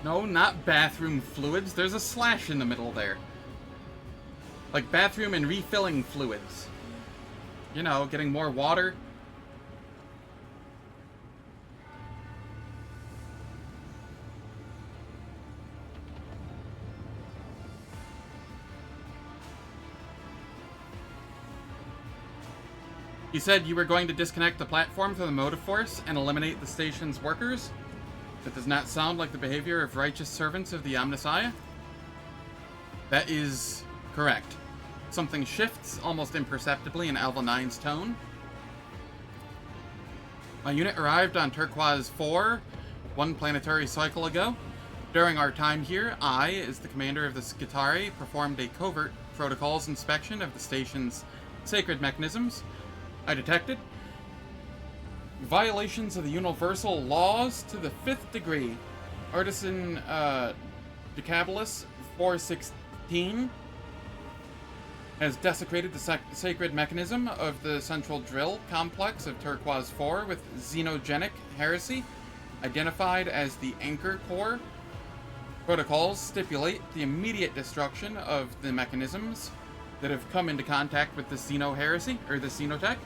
No, not bathroom fluids. There's a slash in the middle there. Like bathroom and refilling fluids. You know, getting more water. You said you were going to disconnect the platform from the motive force and eliminate the station's workers? That does not sound like the behavior of righteous servants of the Omnissiah? That is correct. Something shifts almost imperceptibly in Alva 9's tone. My unit arrived on Tirkuaz-4 one planetary cycle ago. During our time here, I, as the commander of the Skitarii, performed a covert protocols inspection of the station's sacred mechanisms. I detected violations of the universal laws to the 5th degree. Artisan Calixis 416 has desecrated the sacred mechanism of the central drill complex of Tirkuaz-4 with xenogenic heresy, identified as the Anchor Core. Protocols stipulate the immediate destruction of the mechanisms that have come into contact with the Xeno heresy, or the Xenotech.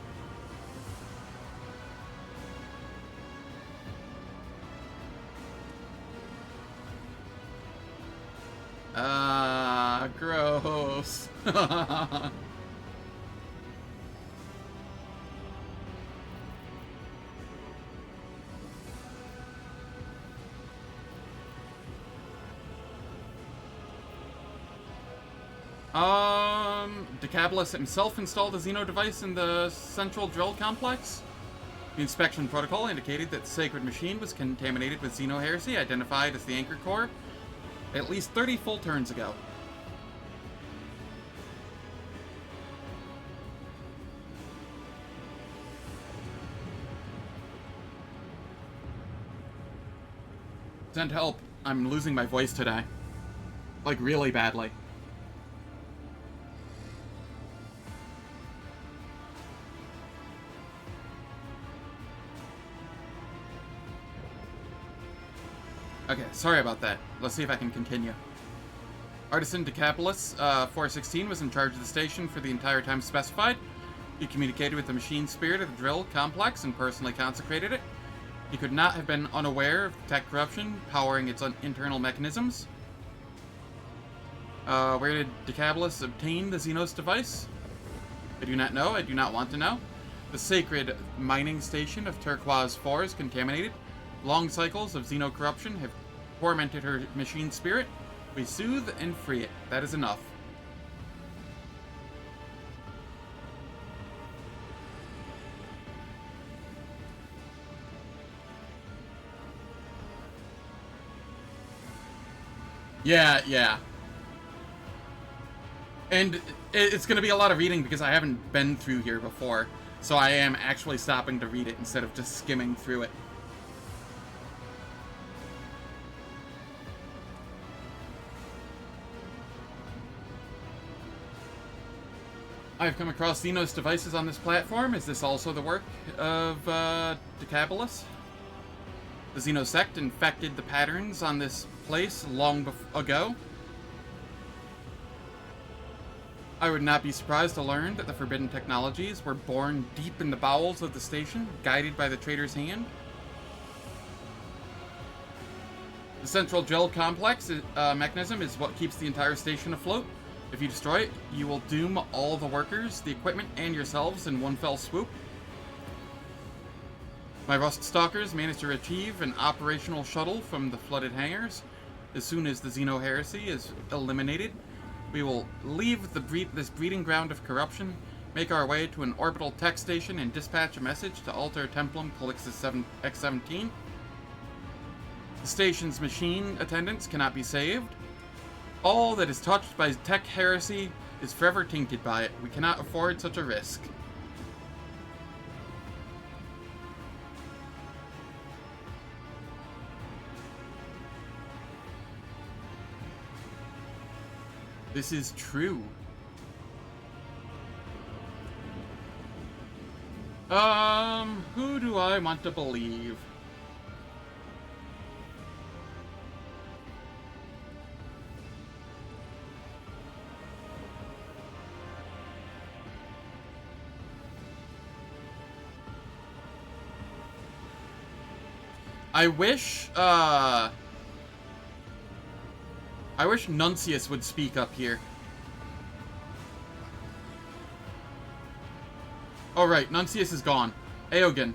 Gross. Decapolis himself installed a Xeno device in the central drill complex. The inspection protocol indicated that the sacred machine was contaminated with Xeno heresy, identified as the Anchor Core, at least 30 full turns ago. Send help. I'm losing my voice today. Like, really badly. Okay, sorry about that. Let's see if I can continue. Artisan Decapolis 416 was in charge of the station for the entire time specified. He communicated with the machine spirit of the drill complex and personally consecrated it. He could not have been unaware of tech corruption powering its internal mechanisms. Where did Decapolis obtain the Xenos device? I do not know. I do not want to know. The sacred mining station of Tirkuaz-4 is contaminated. Long cycles of Xeno corruption have tormented her machine spirit. We soothe and free it. That is enough. Yeah. And it's going to be a lot of reading because I haven't been through here before. So I am actually stopping to read it instead of just skimming through it. I've come across Xenos devices on this platform. Is this also the work of Decapolis? The Xeno sect infected the patterns on this place long ago. I would not be surprised to learn that the forbidden technologies were born deep in the bowels of the station, guided by the traitor's hand. The central gel complex mechanism is what keeps the entire station afloat. If you destroy it, you will doom all the workers, the equipment, and yourselves in one fell swoop. My Rust Stalkers managed to retrieve an operational shuttle from the flooded hangars. As soon as the Xeno heresy is eliminated, we will leave this breeding ground of corruption, make our way to an orbital tech station, and dispatch a message to alter Templum Calixis X-17. The station's machine attendants cannot be saved. All that is touched by tech heresy is forever tainted by it. We cannot afford such a risk. This is true. Who do I want to believe? I wish Nuncius would speak up here. Oh right, Nuncius is gone. Aogen.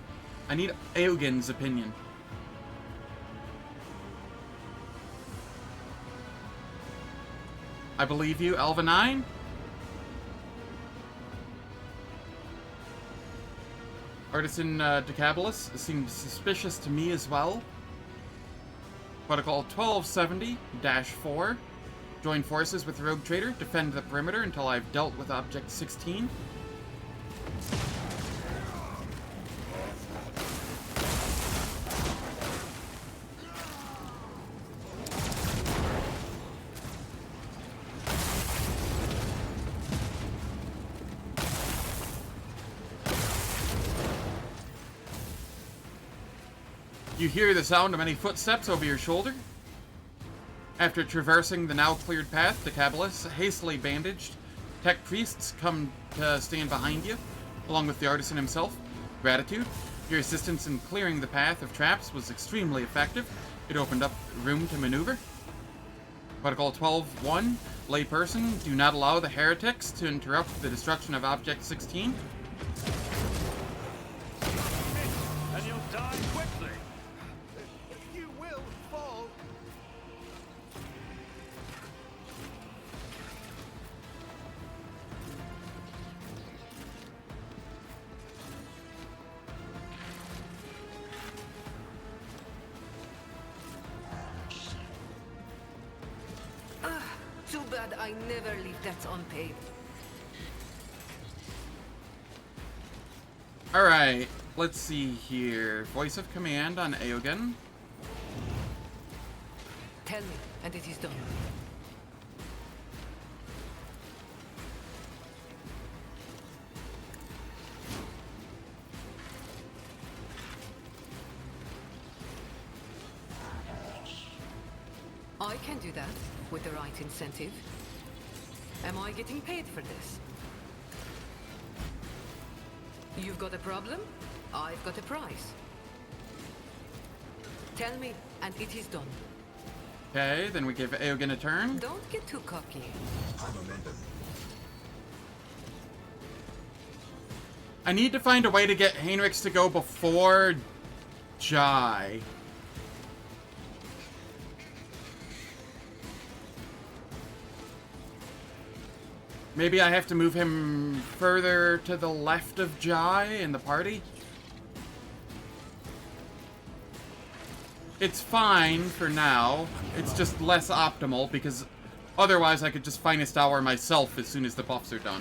I need Aogen's opinion. I believe you, Alva 9. Artisan Decapolis seems suspicious to me as well. Protocol 1270-4. Join forces with Rogue Trader. Defend the perimeter until I've dealt with Object 16. You hear the sound of many footsteps over your shoulder. After traversing the now cleared path, the Kabbalists, hastily bandaged tech priests, come to stand behind you, along with the artisan himself. Gratitude. Your assistance in clearing the path of traps was extremely effective. It opened up room to maneuver. Protocol 12-1, layperson, do not allow the heretics to interrupt the destruction of Object 16. And you'll die quickly. You will fall. Too bad I never leave that unpaid. Alright, let's see here. Voice of command on Eogan. Tell me, and it is done. I can do that, with the right incentive. Am I getting paid for this? You've got a problem? I've got a price. Tell me, and it is done. Okay, then we give Eogan a turn. Don't get too cocky. I need to find a way to get Heinrichs to go before Jai. Maybe I have to move him further to the left of Jai in the party? It's fine for now. It's just less optimal because otherwise I could just finest hour myself as soon as the buffs are done.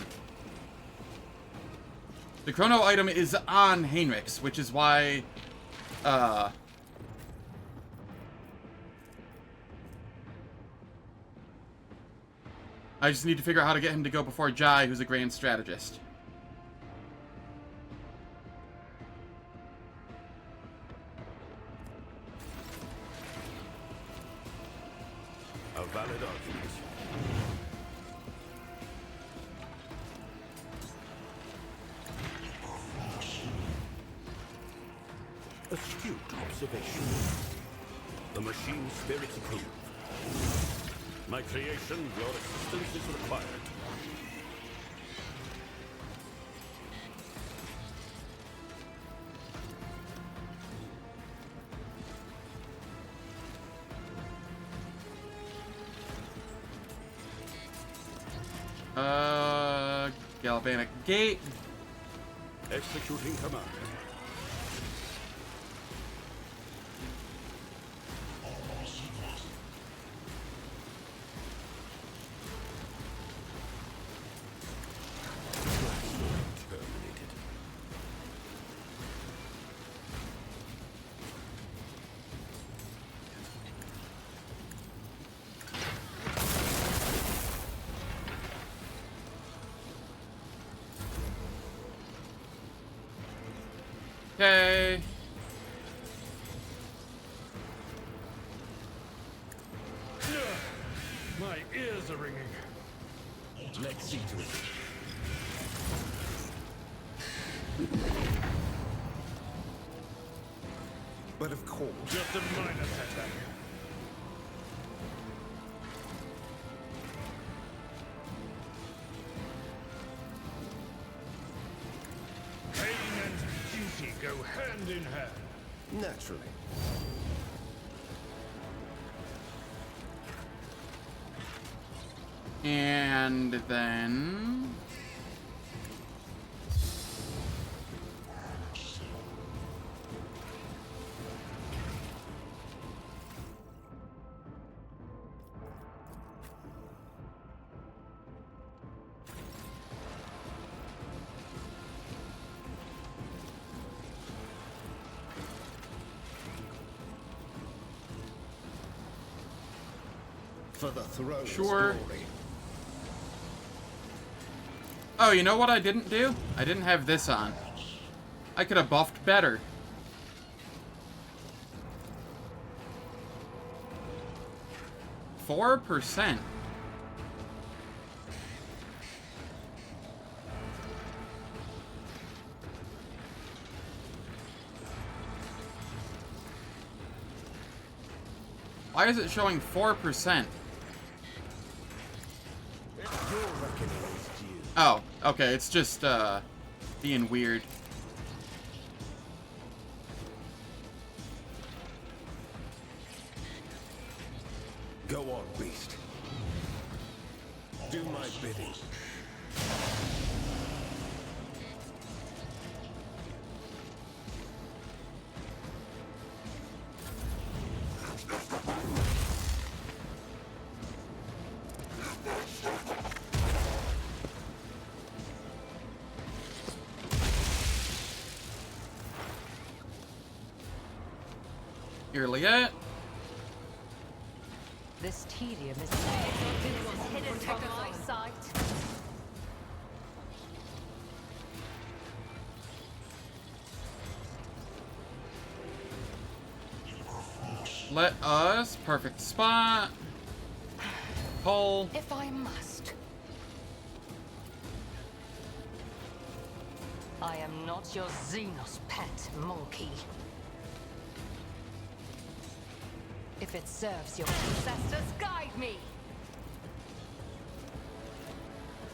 The chrono item is on Heinrichs, which is why I just need to figure out how to get him to go before Jai, who's a grand strategist. A valid argument. Astute observation. The machine spirits approve. My creation, your assistance is required. Galvanic Gate. Executing command. Okay. My ears are ringing. Let's see to it. But of course. Just a minor setback. Pain and duty go hand in hand. Naturally. And then... For the throne's Sure. glory. Oh, you know what I didn't do? I didn't have this on. I could have buffed better. 4%. Why is it showing 4%? Oh, okay, it's just, being weird. Go on, beast. Do my bidding. Here, Liette. This tedium is hidden from my sight. Let us. Perfect spot. Pull. If I must. I am not your Xenos pet, monkey. If it serves your ancestors, guide me.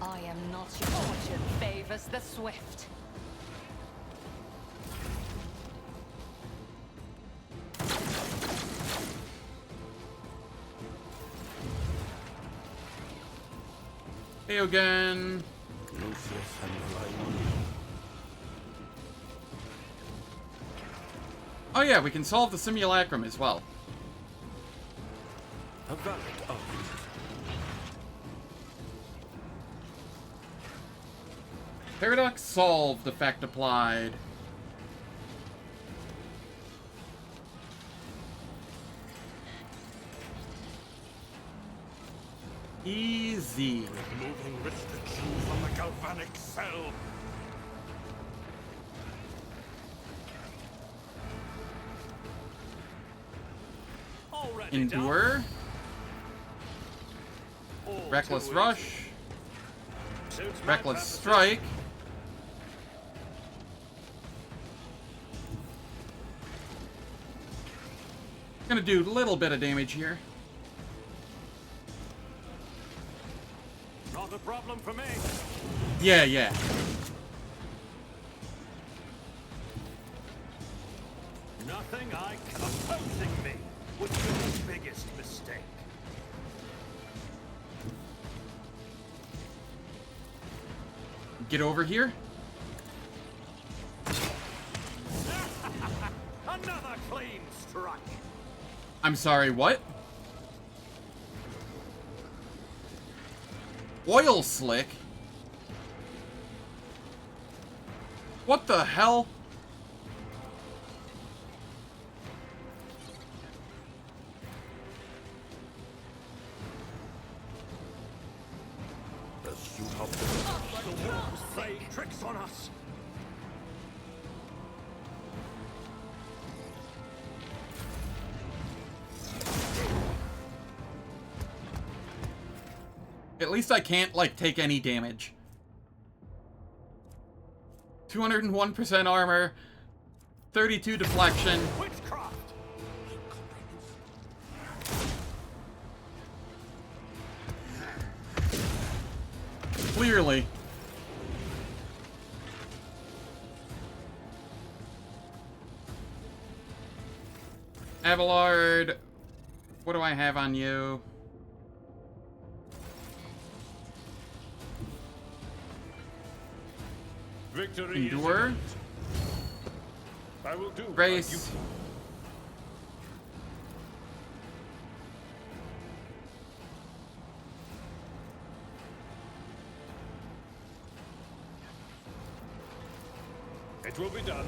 I am not your fortune favors the swift. Hey again. Oh yeah, we can solve the simulacrum as well. A valid argument. Paradox solved, effect applied. Easy. Removing restriction from the galvanic cell. Already Endure. done. All Reckless too rush. easy. Suits my Reckless purposes. strike. Gonna do a little bit of damage here. Not a problem for me. Yeah. Nothing I can opposing me would be the biggest mistake. Get over here. Another clean strike. I'm sorry, what? Oil slick? What the hell? The suit of the wolves play tricks on us. At least I can't, like, take any damage. 201% armor, 32 deflection. Witchcraft. Clearly. Abelard, what do I have on you? Victory Endure. I will do. Race. It will be done.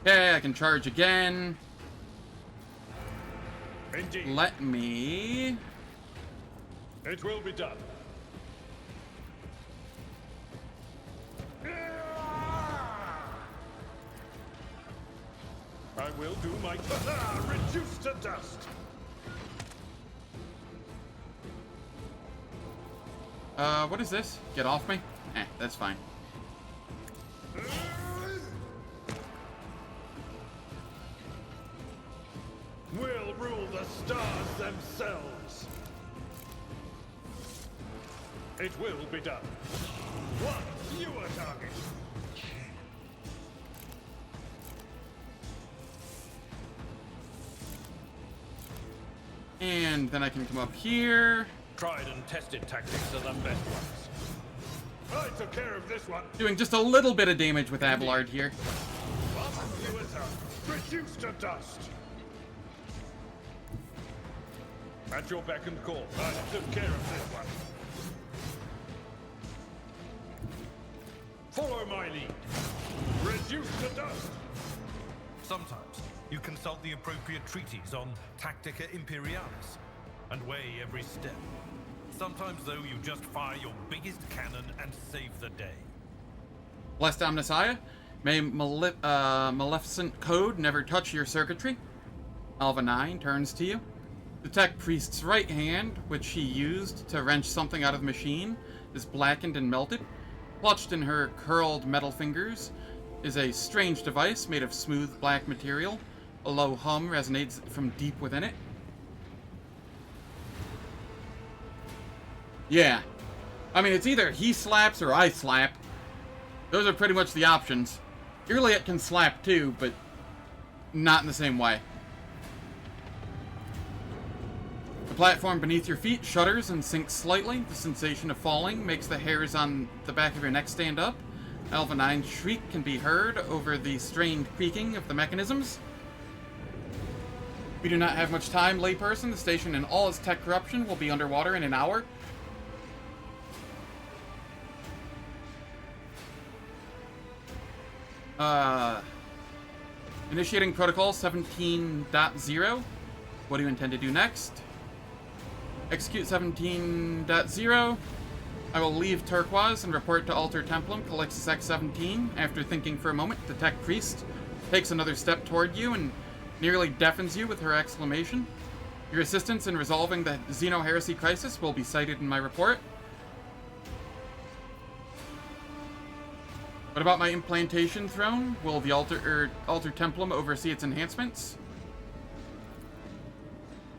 Okay, I can charge again. Indeed. Let me... It will be done. I will do my reduced to dust. What is this? Get off me? That's fine. We'll rule the stars themselves. It will be done. One fewer target. And then I can come up here. Tried and tested tactics are the best ones. I took care of this one. Doing just a little bit of damage with Abelard here. One fewer target. Reduced to dust. At your beck and call. I took care of this one. Follow my lead. Reduced to dust. Sometimes you consult the appropriate treaties on Tactica Imperialis and weigh every step. Sometimes, though, you just fire your biggest cannon and save the day. Blessed Omnissiah, may Maleficent Code never touch your circuitry. Alva 9 turns to you. The Tech Priest's right hand, which he used to wrench something out of the machine, is blackened and melted. Clutched in her curled metal fingers is a strange device made of smooth black material. A low hum resonates from deep within it. Yeah. I mean, it's either he slaps or I slap. Those are pretty much the options. Iliad can slap too, but not in the same way. The platform beneath your feet shudders and sinks slightly. The sensation of falling makes the hairs on the back of your neck stand up. Alpha 9's shriek can be heard over the strained creaking of the mechanisms. We do not have much time, layperson. The station and all its tech corruption will be underwater in an hour. Initiating Protocol 17.0. What do you intend to do next? Execute 17.0. I will leave Tirkuaz and report to Alter Templum, Calixis X-17. After thinking for a moment, the Tech Priest takes another step toward you and nearly deafens you with her exclamation. Your assistance in resolving the Xeno Heresy crisis will be cited in my report. What about my implantation throne? Will the Alter Templum oversee its enhancements?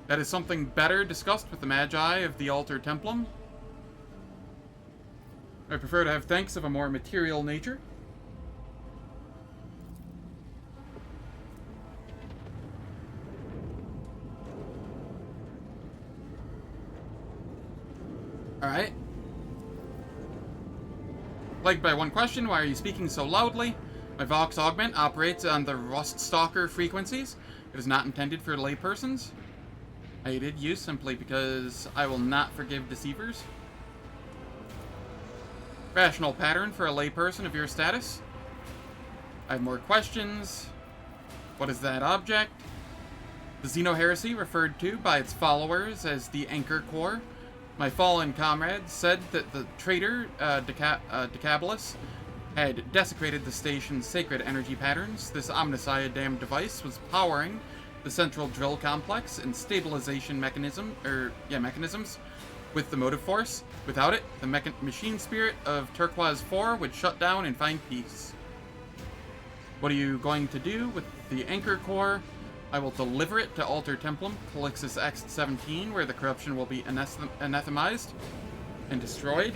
That is something better discussed with the Magi of the Alter Templum. I prefer to have thanks of a more material nature. Alright. Plagued by one question, why are you speaking so loudly? My Vox Augment operates on the Ruststalker frequencies. It is not intended for laypersons. I did use simply because I will not forgive deceivers. Rational pattern for a layperson of your status. I have more questions. What is that object? The Xeno Heresy, referred to by its followers as the Anchor Core. My fallen comrades said that the traitor, Decabalus, had desecrated the station's sacred energy patterns. This Omnissiah-damned device was powering the central drill complex and stabilization mechanisms with the motive force. Without it, the machine spirit of Tirkuaz-4 would shut down and find peace. What are you going to do with the Anchor Core? I will deliver it to Alter Templum, Calixis X-17, where the corruption will be anathemized and destroyed.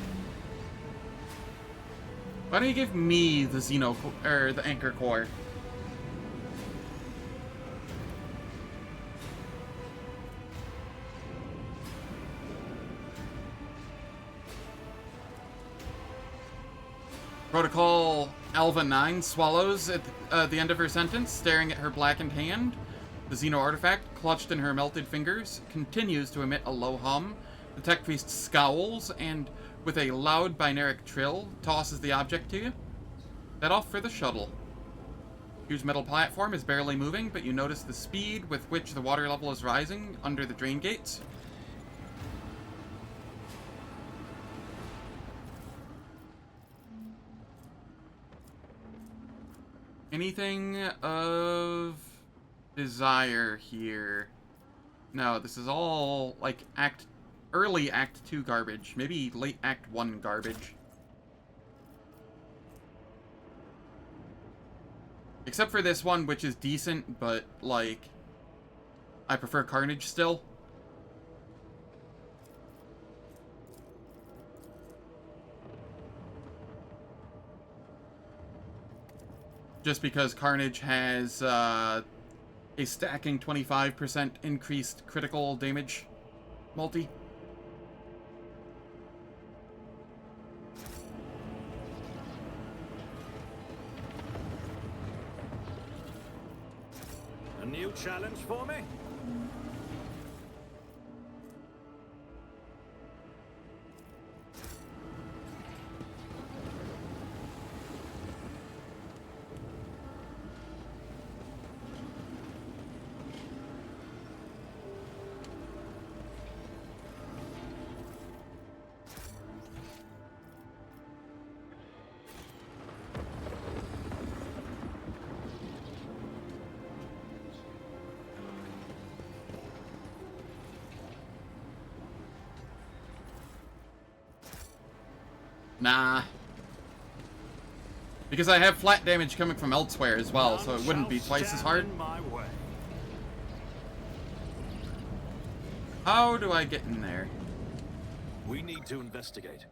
Why don't you give me the the Anchor Core? Protocol Alva 9 swallows at the end of her sentence, staring at her blackened hand. The Xeno artifact, clutched in her melted fingers, continues to emit a low hum. The Tech Priest scowls and, with a loud binaric trill, tosses the object to you. Set off for the shuttle. Huge metal platform is barely moving, but you notice the speed with which the water level is rising under the drain gates. Anything of desire here. No, this is all, like, early Act 2 garbage. Maybe late Act 1 garbage. Except for this one, which is decent, but, like, I prefer Carnage still. Just because Carnage has, a stacking 25% increased critical damage multi. A new challenge for me? Nah. Because I have flat damage coming from elsewhere as well, so it wouldn't be twice as hard. How do I get in there? We need to investigate.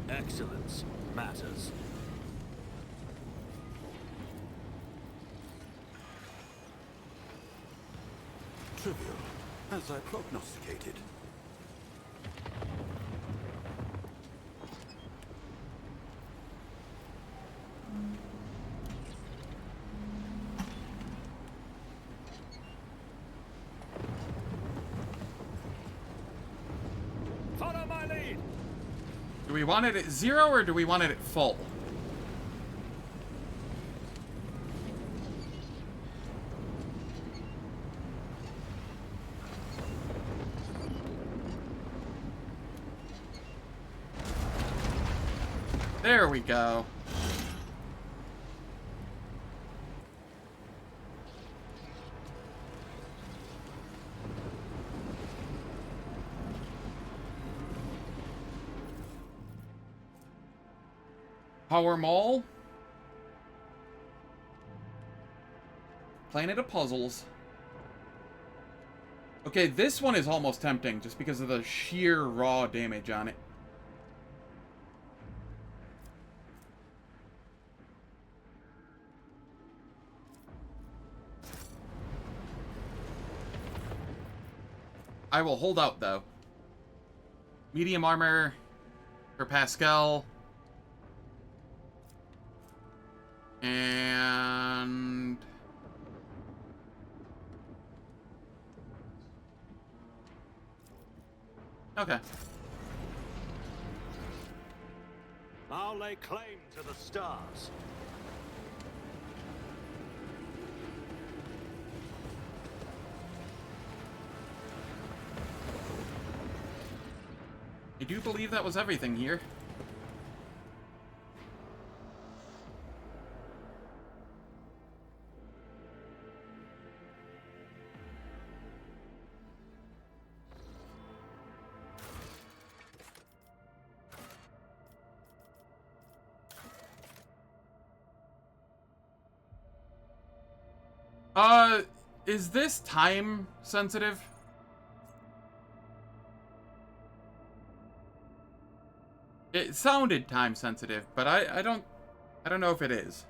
Excellence matters. Trivial, as I prognosticated. Follow my lead! Do we want it at 0 or do we want it at full? There we go. Power Mall. Planet of Puzzles. Okay, this one is almost tempting just because of the sheer raw damage on it. I will hold out, though. Medium armor for Pascal. And... okay. I'll lay claim to the stars. I do believe that was everything here. Is this time sensitive? It sounded time sensitive, but I don't know if it is.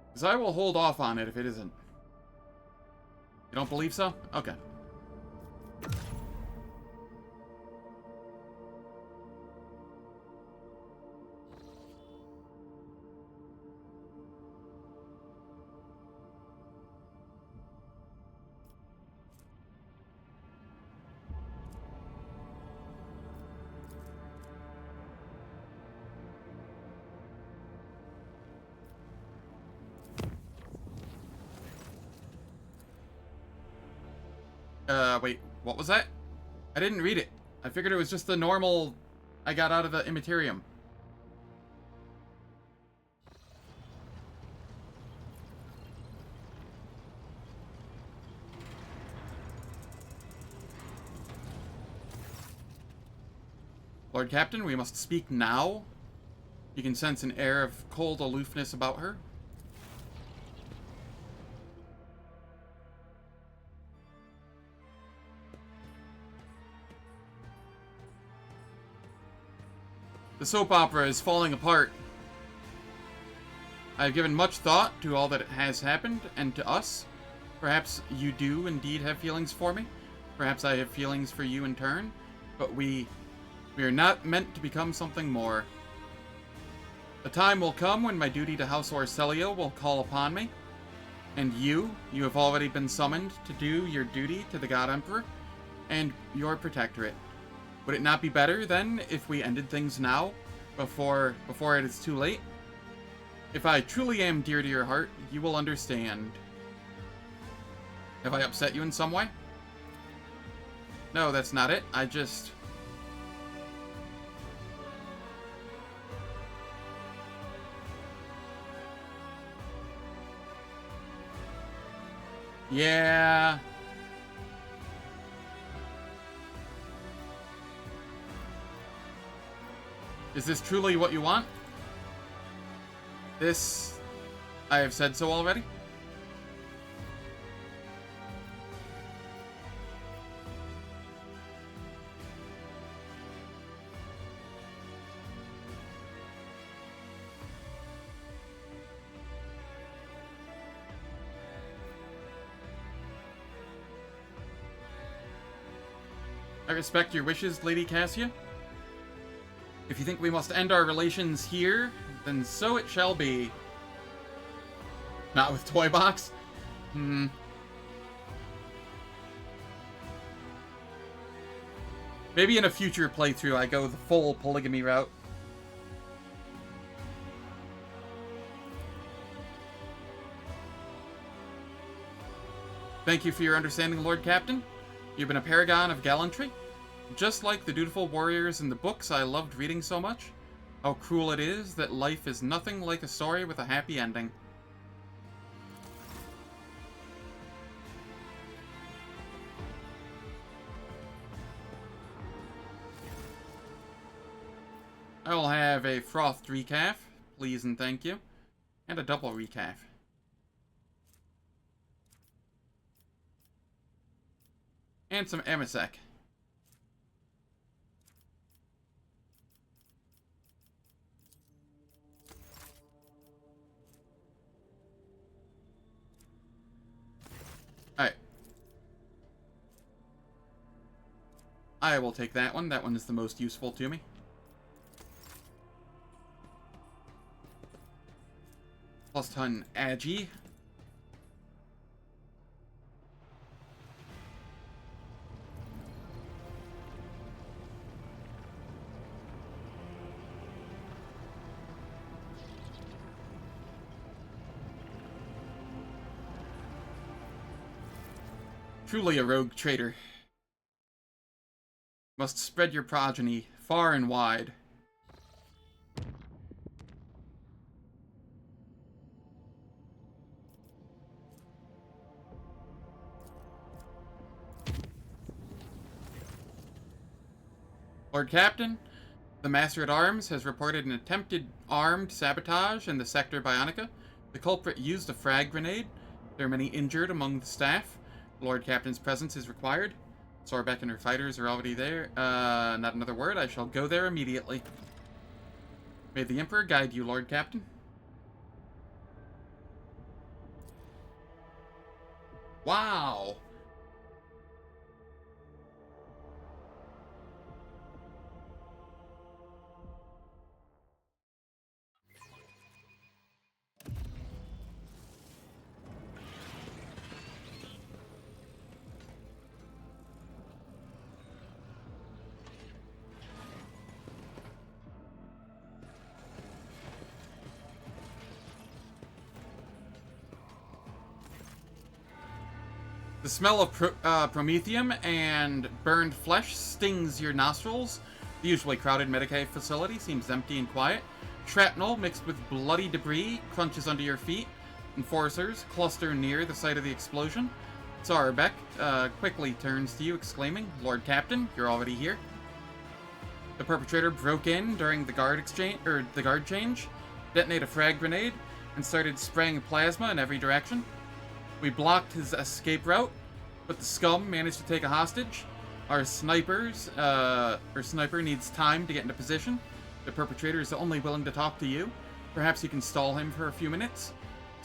Because I will hold off on it if it isn't. You don't believe so? Okay. Wait, what was that? I didn't read it. I figured it was just the normal I got out of the Immaterium. Lord Captain, we must speak now. You can sense an air of cold aloofness about her. The soap opera is falling apart. I have given much thought to all that has happened, and to us. Perhaps you do indeed have feelings for me. Perhaps I have feelings for you in turn. But we are not meant to become something more. A time will come when my duty to House Orselio will call upon me. And you have already been summoned to do your duty to the God Emperor and your protectorate. Would it not be better, then, if we ended things now, before it is too late? If I truly am dear to your heart, you will understand. Have I upset you in some way? No, that's not it. I just... Yeah... Is this truly what you want? This... I have said so already? I respect your wishes, Lady Cassia. If you think we must end our relations here, then so it shall be. Not with Toy Box? Maybe in a future playthrough I go the full polygamy route. Thank you for your understanding, Lord Captain. You've been a paragon of gallantry. Just like the dutiful warriors in the books I loved reading so much. How cruel it is that life is nothing like a story with a happy ending. I will have a frothed recaf, please and thank you. And a double recaf. And some Amasec. Alright. I will take that one. That one is the most useful to me. Plus ton Agi. Truly a rogue traitor. Must spread your progeny far and wide. Lord Captain, the Master-at-Arms has reported an attempted armed sabotage in the sector Bionica. The culprit used a frag grenade. There are many injured among the staff. Lord Captain's presence is required. Sorbeck and her fighters are already there. Not another word. I shall go there immediately. May the Emperor guide you, Lord Captain. Wow. The smell of promethium and burned flesh stings your nostrils. The usually crowded Medicaid facility seems empty and quiet. Shrapnel mixed with bloody debris crunches under your feet. Enforcers cluster near the site of the explosion. Zarbeck quickly turns to you, exclaiming, "Lord Captain, you're already here." The perpetrator broke in during the guard change, detonated a frag grenade, and started spraying plasma in every direction. We blocked his escape route, but the scum managed to take a hostage. Our sniper needs time to get into position. The perpetrator is only willing to talk to you. Perhaps you can stall him for a few minutes.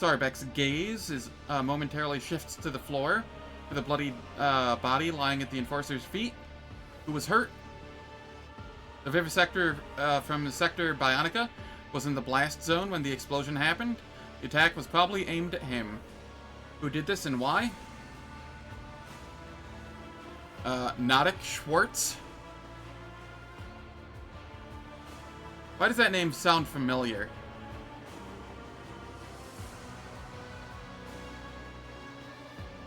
Zarbeck's gaze momentarily shifts to the floor, to the bloody body lying at the enforcer's feet. Who was hurt? The vivisector from the sector Bionica was in the blast zone when the explosion happened. The attack was probably aimed at him. Who did this and why? Nodik Schwartz? Why does that name sound familiar?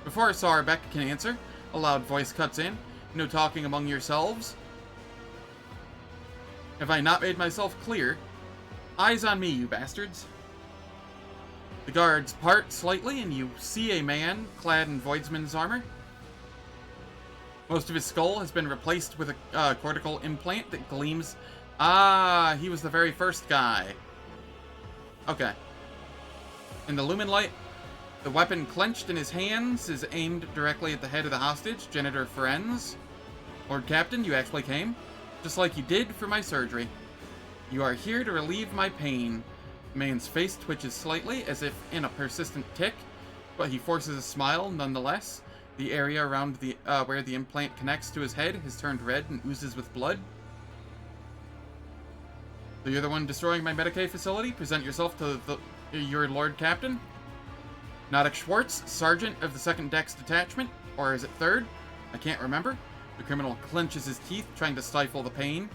Before Zarbeck can answer, a loud voice cuts in. No talking among yourselves. Have I not made myself clear? Eyes on me, you bastards. The guards part slightly, and you see a man clad in Voidsman's armor. Most of his skull has been replaced with a cortical implant that gleams. Ah, he was the very first guy. Okay. In the lumen light, the weapon clenched in his hands is aimed directly at the head of the hostage, Janitor Ferenz. Lord Captain, you actually came, just like you did for my surgery. You are here to relieve my pain. The man's face twitches slightly, as if in a persistent tic, but he forces a smile nonetheless. The area around the where the implant connects to his head has turned red and oozes with blood. So you're the one destroying my Medicaid facility? Present yourself to your Lord Captain? Nodik Schwartz, Sergeant of the 2nd Dex Detachment, or is it 3rd? I can't remember. The criminal clenches his teeth, trying to stifle the pain.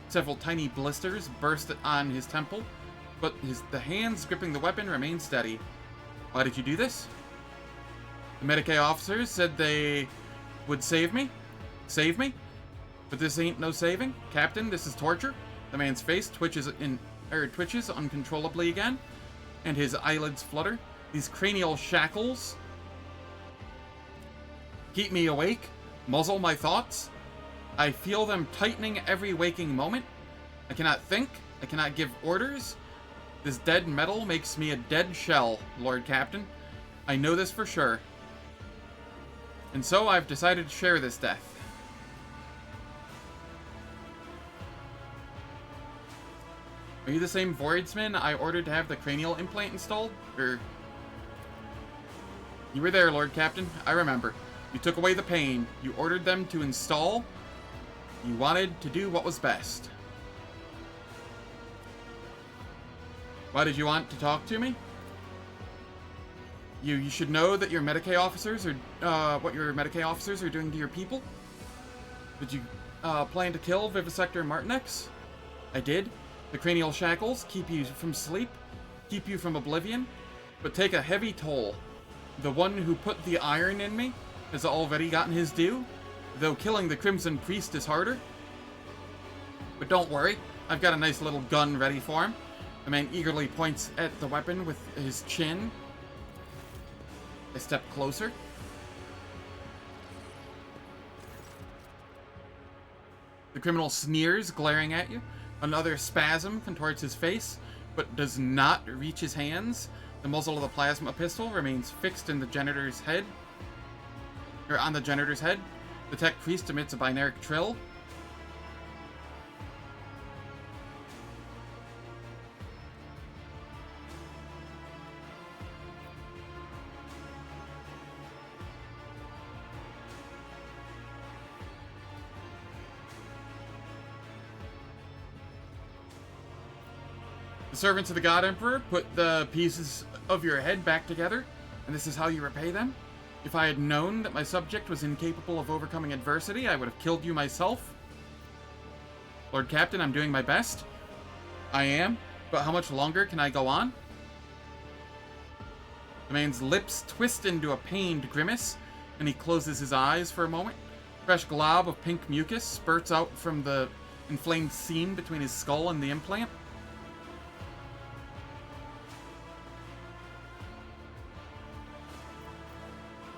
Several tiny blisters burst on his temple, but the hands gripping the weapon remain steady. Why did you do this? The Medicaid officers said they would save me? Save me? But this ain't no saving. Captain, this is torture. The man's face twitches uncontrollably again, and his eyelids flutter. These cranial shackles keep me awake, muzzle my thoughts. I feel them tightening every waking moment. I cannot think. I cannot give orders. This dead metal makes me a dead shell, Lord Captain. I know this for sure. And so I've decided to share this death. Are you the same Voidsman I ordered to have the cranial implant installed? Or... You were there, Lord Captain. I remember. You took away the pain. You ordered them to install. You wanted to do what was best. Why did you want to talk to me? You should know that your Medicaid officers are, what your Medicaid officers are doing to your people. Did you, plan to kill Vivisector Martinex? I did. The cranial shackles keep you from sleep, keep you from oblivion, but take a heavy toll. The one who put the iron in me has already gotten his due, though killing the Crimson Priest is harder. But don't worry, I've got a nice little gun ready for him. The man eagerly points at the weapon with his chin. I step closer. The criminal sneers, glaring at you. Another spasm contorts his face, but does not reach his hands. The muzzle of the plasma pistol remains fixed in the janitor's head. Or on the janitor's head. The tech priest emits a binaric trill. The servants of the God Emperor put the pieces of your head back together, and this is how you repay them? If I had known that my subject was incapable of overcoming adversity, I would have killed you myself. Lord Captain, I'm doing my best. I am, but how much longer can I go on? The man's lips twist into a pained grimace. and he closes his eyes for a moment. Fresh glob of pink mucus spurts out from the inflamed seam between his skull and the implant.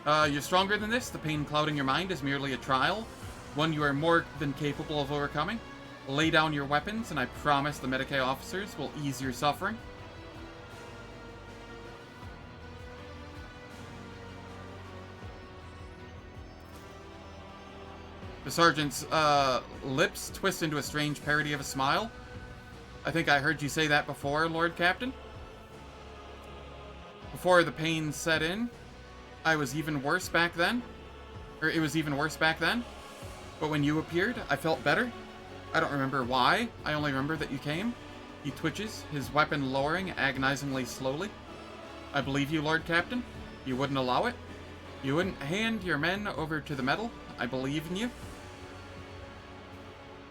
You're stronger than this. The pain clouding your mind is merely a trial, one you are more than capable of overcoming. Lay down your weapons, and I promise the Medicae officers will ease your suffering. The sergeant's lips twist into a strange parody of a smile. I think I heard you say that before, Lord Captain. Before the pain set in, I was even worse back then. Or it was even worse back then. But when you appeared, I felt better. I don't remember why. I only remember that you came. He twitches, his weapon lowering agonizingly slowly. I believe you, Lord Captain. You wouldn't allow it. You wouldn't hand your men over to the metal. I believe in you.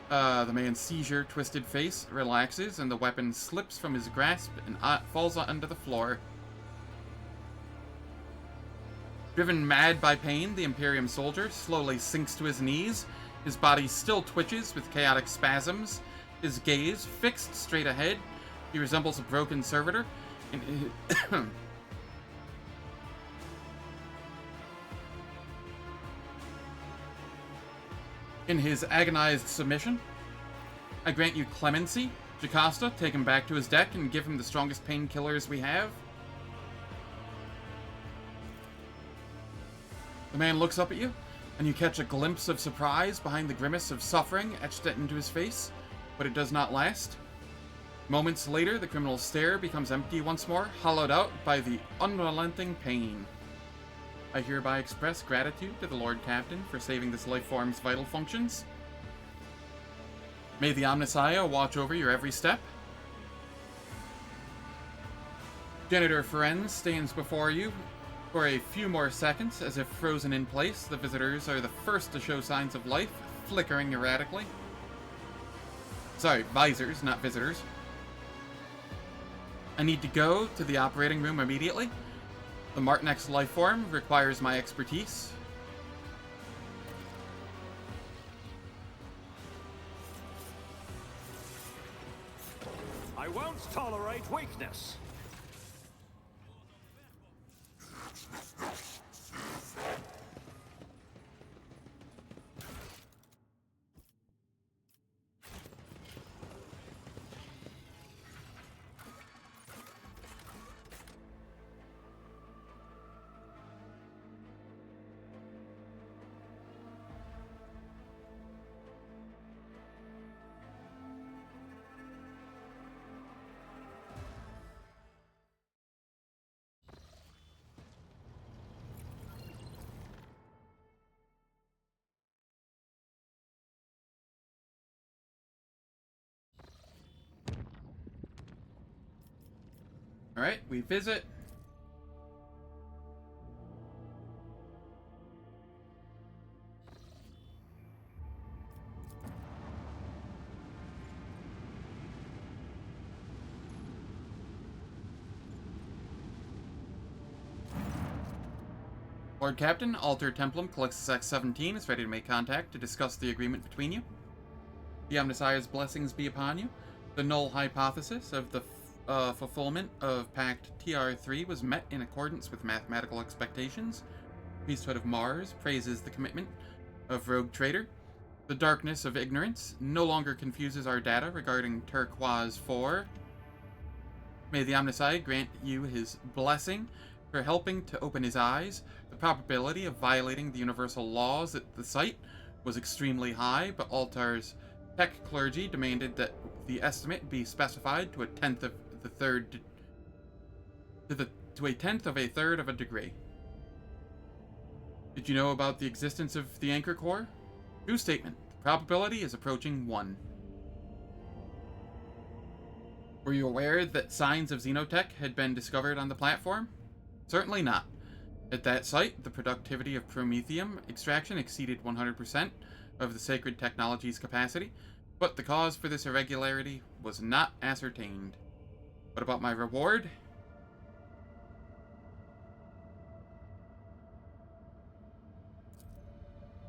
The man's seizure-twisted face relaxes, and the weapon slips from his grasp and falls onto the floor. Driven mad by pain, the Imperium soldier slowly sinks to his knees. His body still twitches with chaotic spasms. His gaze fixed straight ahead. He resembles a broken servitor. In his agonized submission, I grant you clemency. Jocasta, take him back to his deck and give him the strongest painkillers we have. The man looks up at you, and you catch a glimpse of surprise behind the grimace of suffering etched into his face, but it does not last. Moments later, the criminal's stare becomes empty once more, hollowed out by the unrelenting pain. I hereby express gratitude to the Lord Captain for saving this life form's vital functions. May the Omnissiah watch over your every step. Janitor Ferenz stands before you for a few more seconds, as if frozen in place. The visitors are the first to show signs of life, flickering erratically. Sorry, visors, not visitors. I need to go to the operating room immediately. The Martinex lifeform requires my expertise. I won't tolerate weakness. Alright, we visit. Lord Captain, Alter Templum, Calixis X-17 is ready to make contact to discuss the agreement between you. The Omnissiah's blessings be upon you. The null hypothesis of the fulfillment of Pact TR-3 was met in accordance with mathematical expectations. Priesthood of Mars praises the commitment of Rogue Trader. The darkness of ignorance no longer confuses our data regarding Tirkuaz-4. May the Omnissiah grant you his blessing for helping to open his eyes. The probability of violating the universal laws at the site was extremely high, but Altar's tech clergy demanded that the estimate be specified to a tenth of a third of a degree. Did you know about the existence of the Anchor Core? True statement. The probability is approaching 1. Were you aware that signs of xenotech had been discovered on the platform? Certainly not. At that site, the productivity of promethium extraction exceeded 100% of the sacred technology's capacity, but the cause for this irregularity was not ascertained. What about my reward?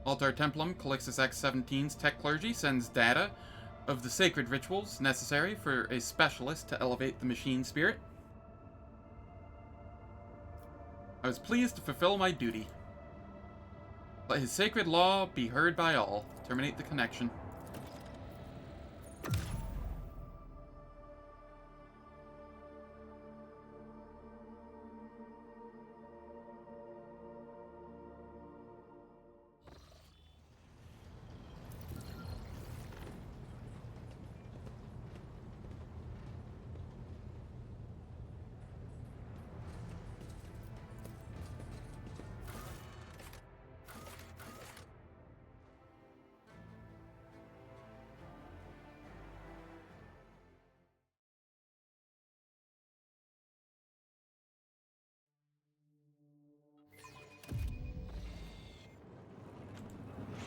Altar Templum, Calixis X-17's tech clergy sends data of the sacred rituals necessary for a specialist to elevate the machine spirit. I was pleased to fulfill my duty. Let his sacred law be heard by all. Terminate the connection.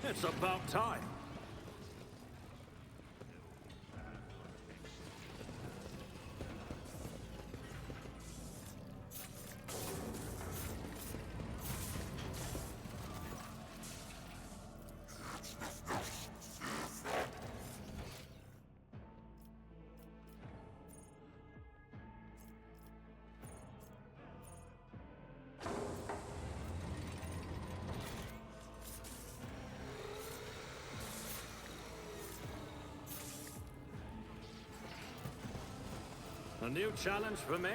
It's about time. A new challenge for me?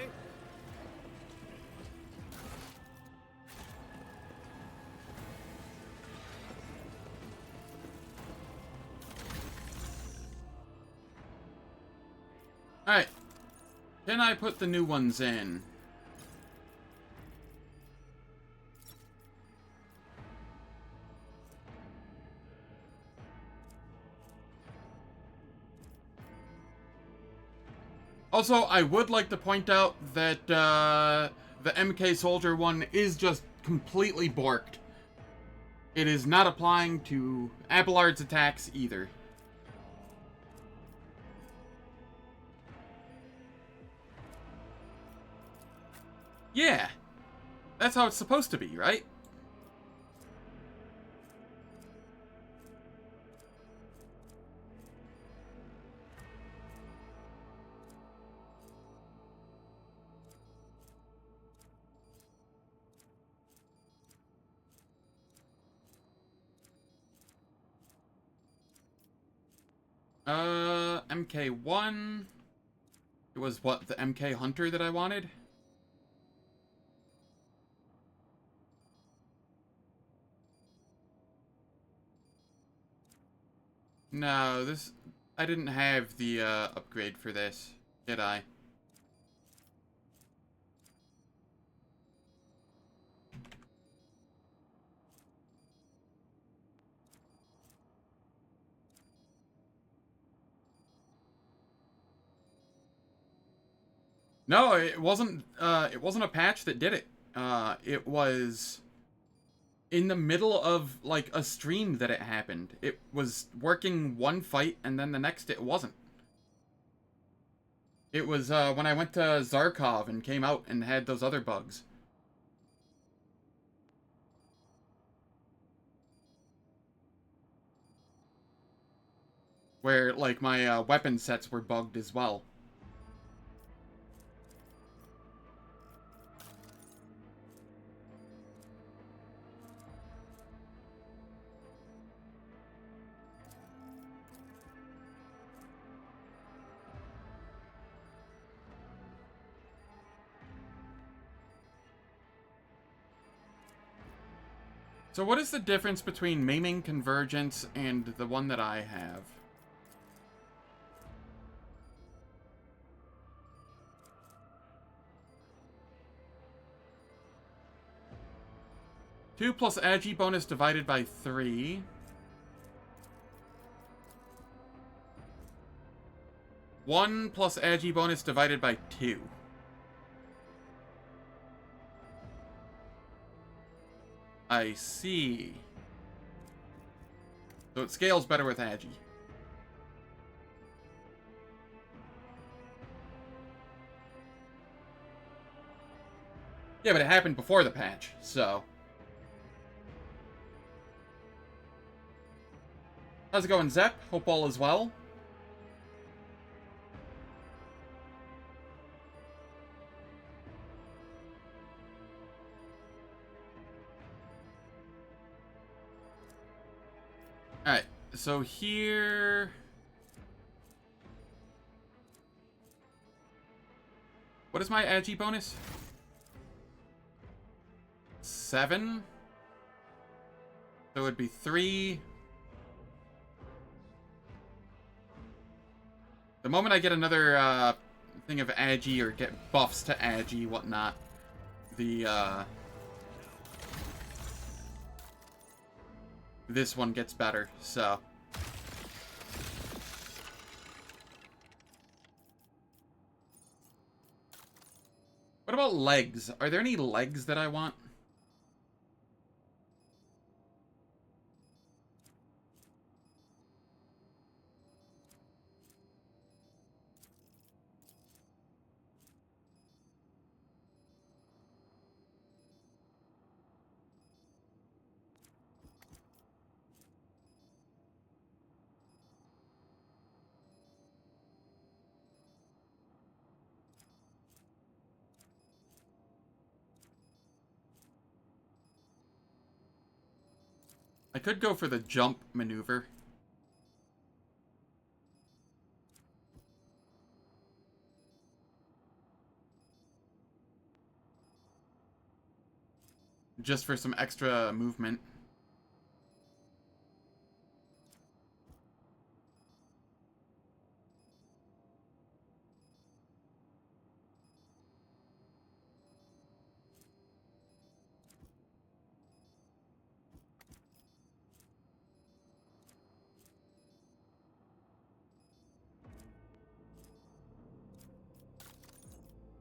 Alright. Can I put the new ones in? Also, I would like to point out that the MK Soldier one is just completely borked. It is not applying to Abelard's attacks either. Yeah, that's how it's supposed to be, right? MK1. It was what, the MK Hunter that I wanted? No, this... I didn't have the upgrade for this, did I? No, it wasn't a patch that did it. It was in the middle of, like, a stream that it happened. It was working one fight, and then the next it wasn't. It was, when I went to Zarkov and came out and had those other bugs. Where, like, my, weapon sets were bugged as well. So what is the difference between Maiming Convergence and the one that I have? Two plus Agi bonus divided by 3. One plus Agi bonus divided by 2. I see. So it scales better with Agi. Yeah, but it happened before the patch, so... How's it going, Zep? Hope all is well. Alright, so here... What is my agi bonus? 7? So it would be 3. The moment I get another thing of agi or get buffs to agi, whatnot, the this one gets better, so. What about legs? Are there any legs that I want? I could go for the jump maneuver. Just for some extra movement.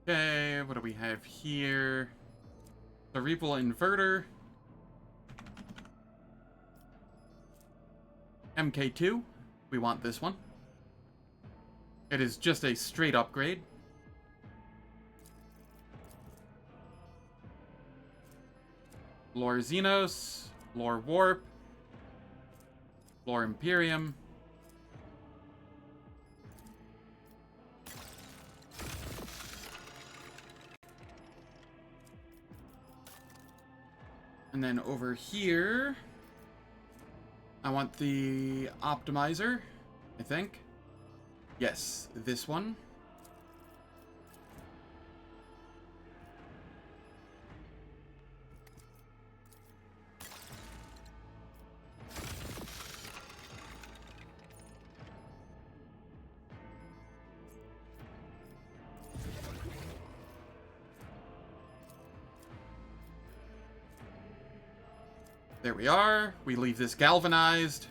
Okay, what do we have here? Cerebral Inverter. MK2. We want this one. It is just a straight upgrade. Lore Xenos. Lore Warp. Lore Imperium. And then over here, I want the optimizer, I think. Yes, this one. There we are. We leave this galvanized.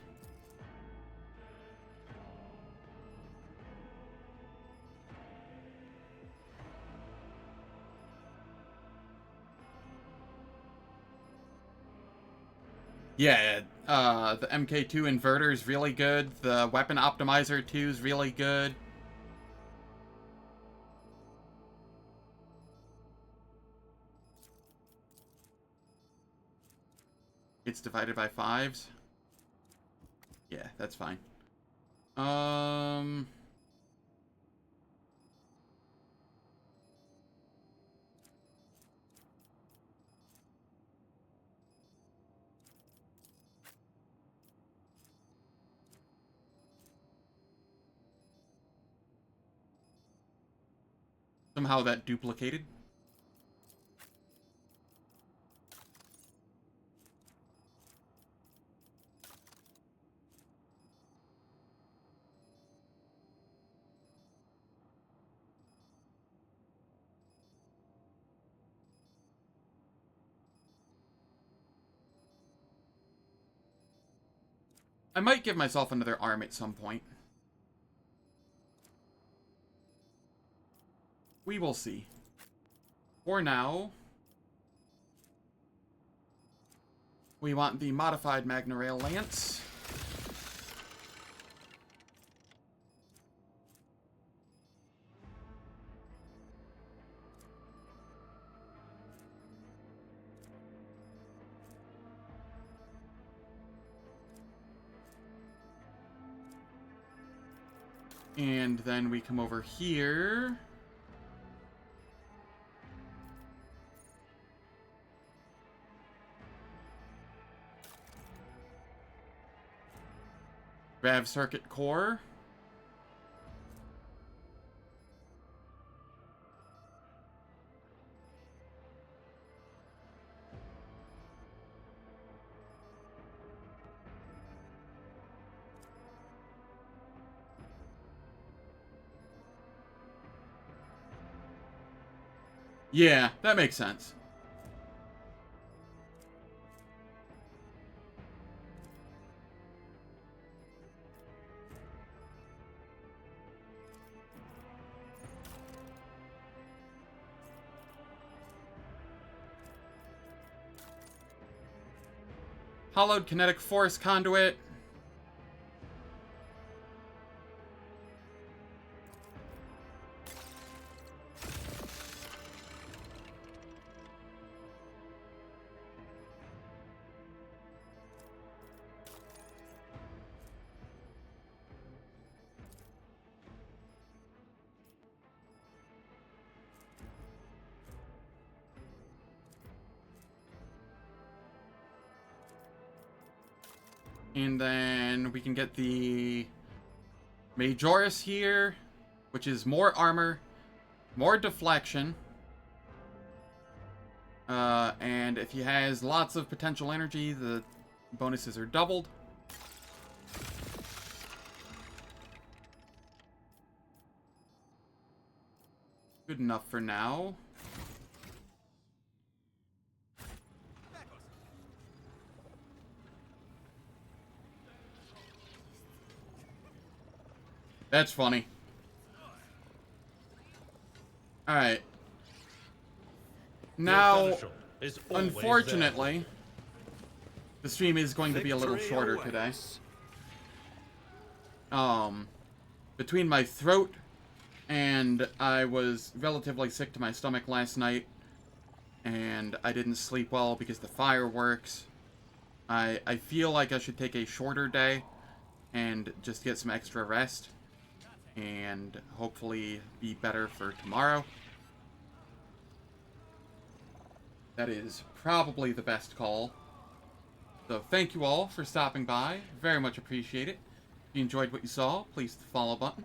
Yeah, the MK2 inverter is really good. The weapon optimizer 2 is really good. It's divided by 5s. Yeah, that's fine. Somehow that duplicated. I might give myself another arm at some point. We will see. For now, we want the modified Magna Rail Lance. And then we come over here. Grav circuit core. Yeah, that makes sense. Hollowed kinetic force conduit. And then we can get the Majoris here, which is more armor, more deflection. And if he has lots of potential energy, the bonuses are doubled. Good enough for now. That's funny. Alright. Now, unfortunately, the stream is going to be a little shorter today. Between my throat and I was relatively sick to my stomach last night, and I didn't sleep well because the fireworks, I feel like I should take a shorter day and just get some extra rest and hopefully be better for tomorrow. That is probably the best call. So thank you all for stopping by. Very much appreciate it. If you enjoyed what you saw, please hit the follow button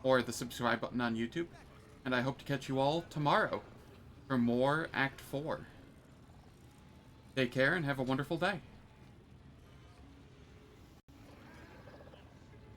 or the subscribe button on YouTube. And I hope to catch you all tomorrow for more Act 4. Take care and have a wonderful day.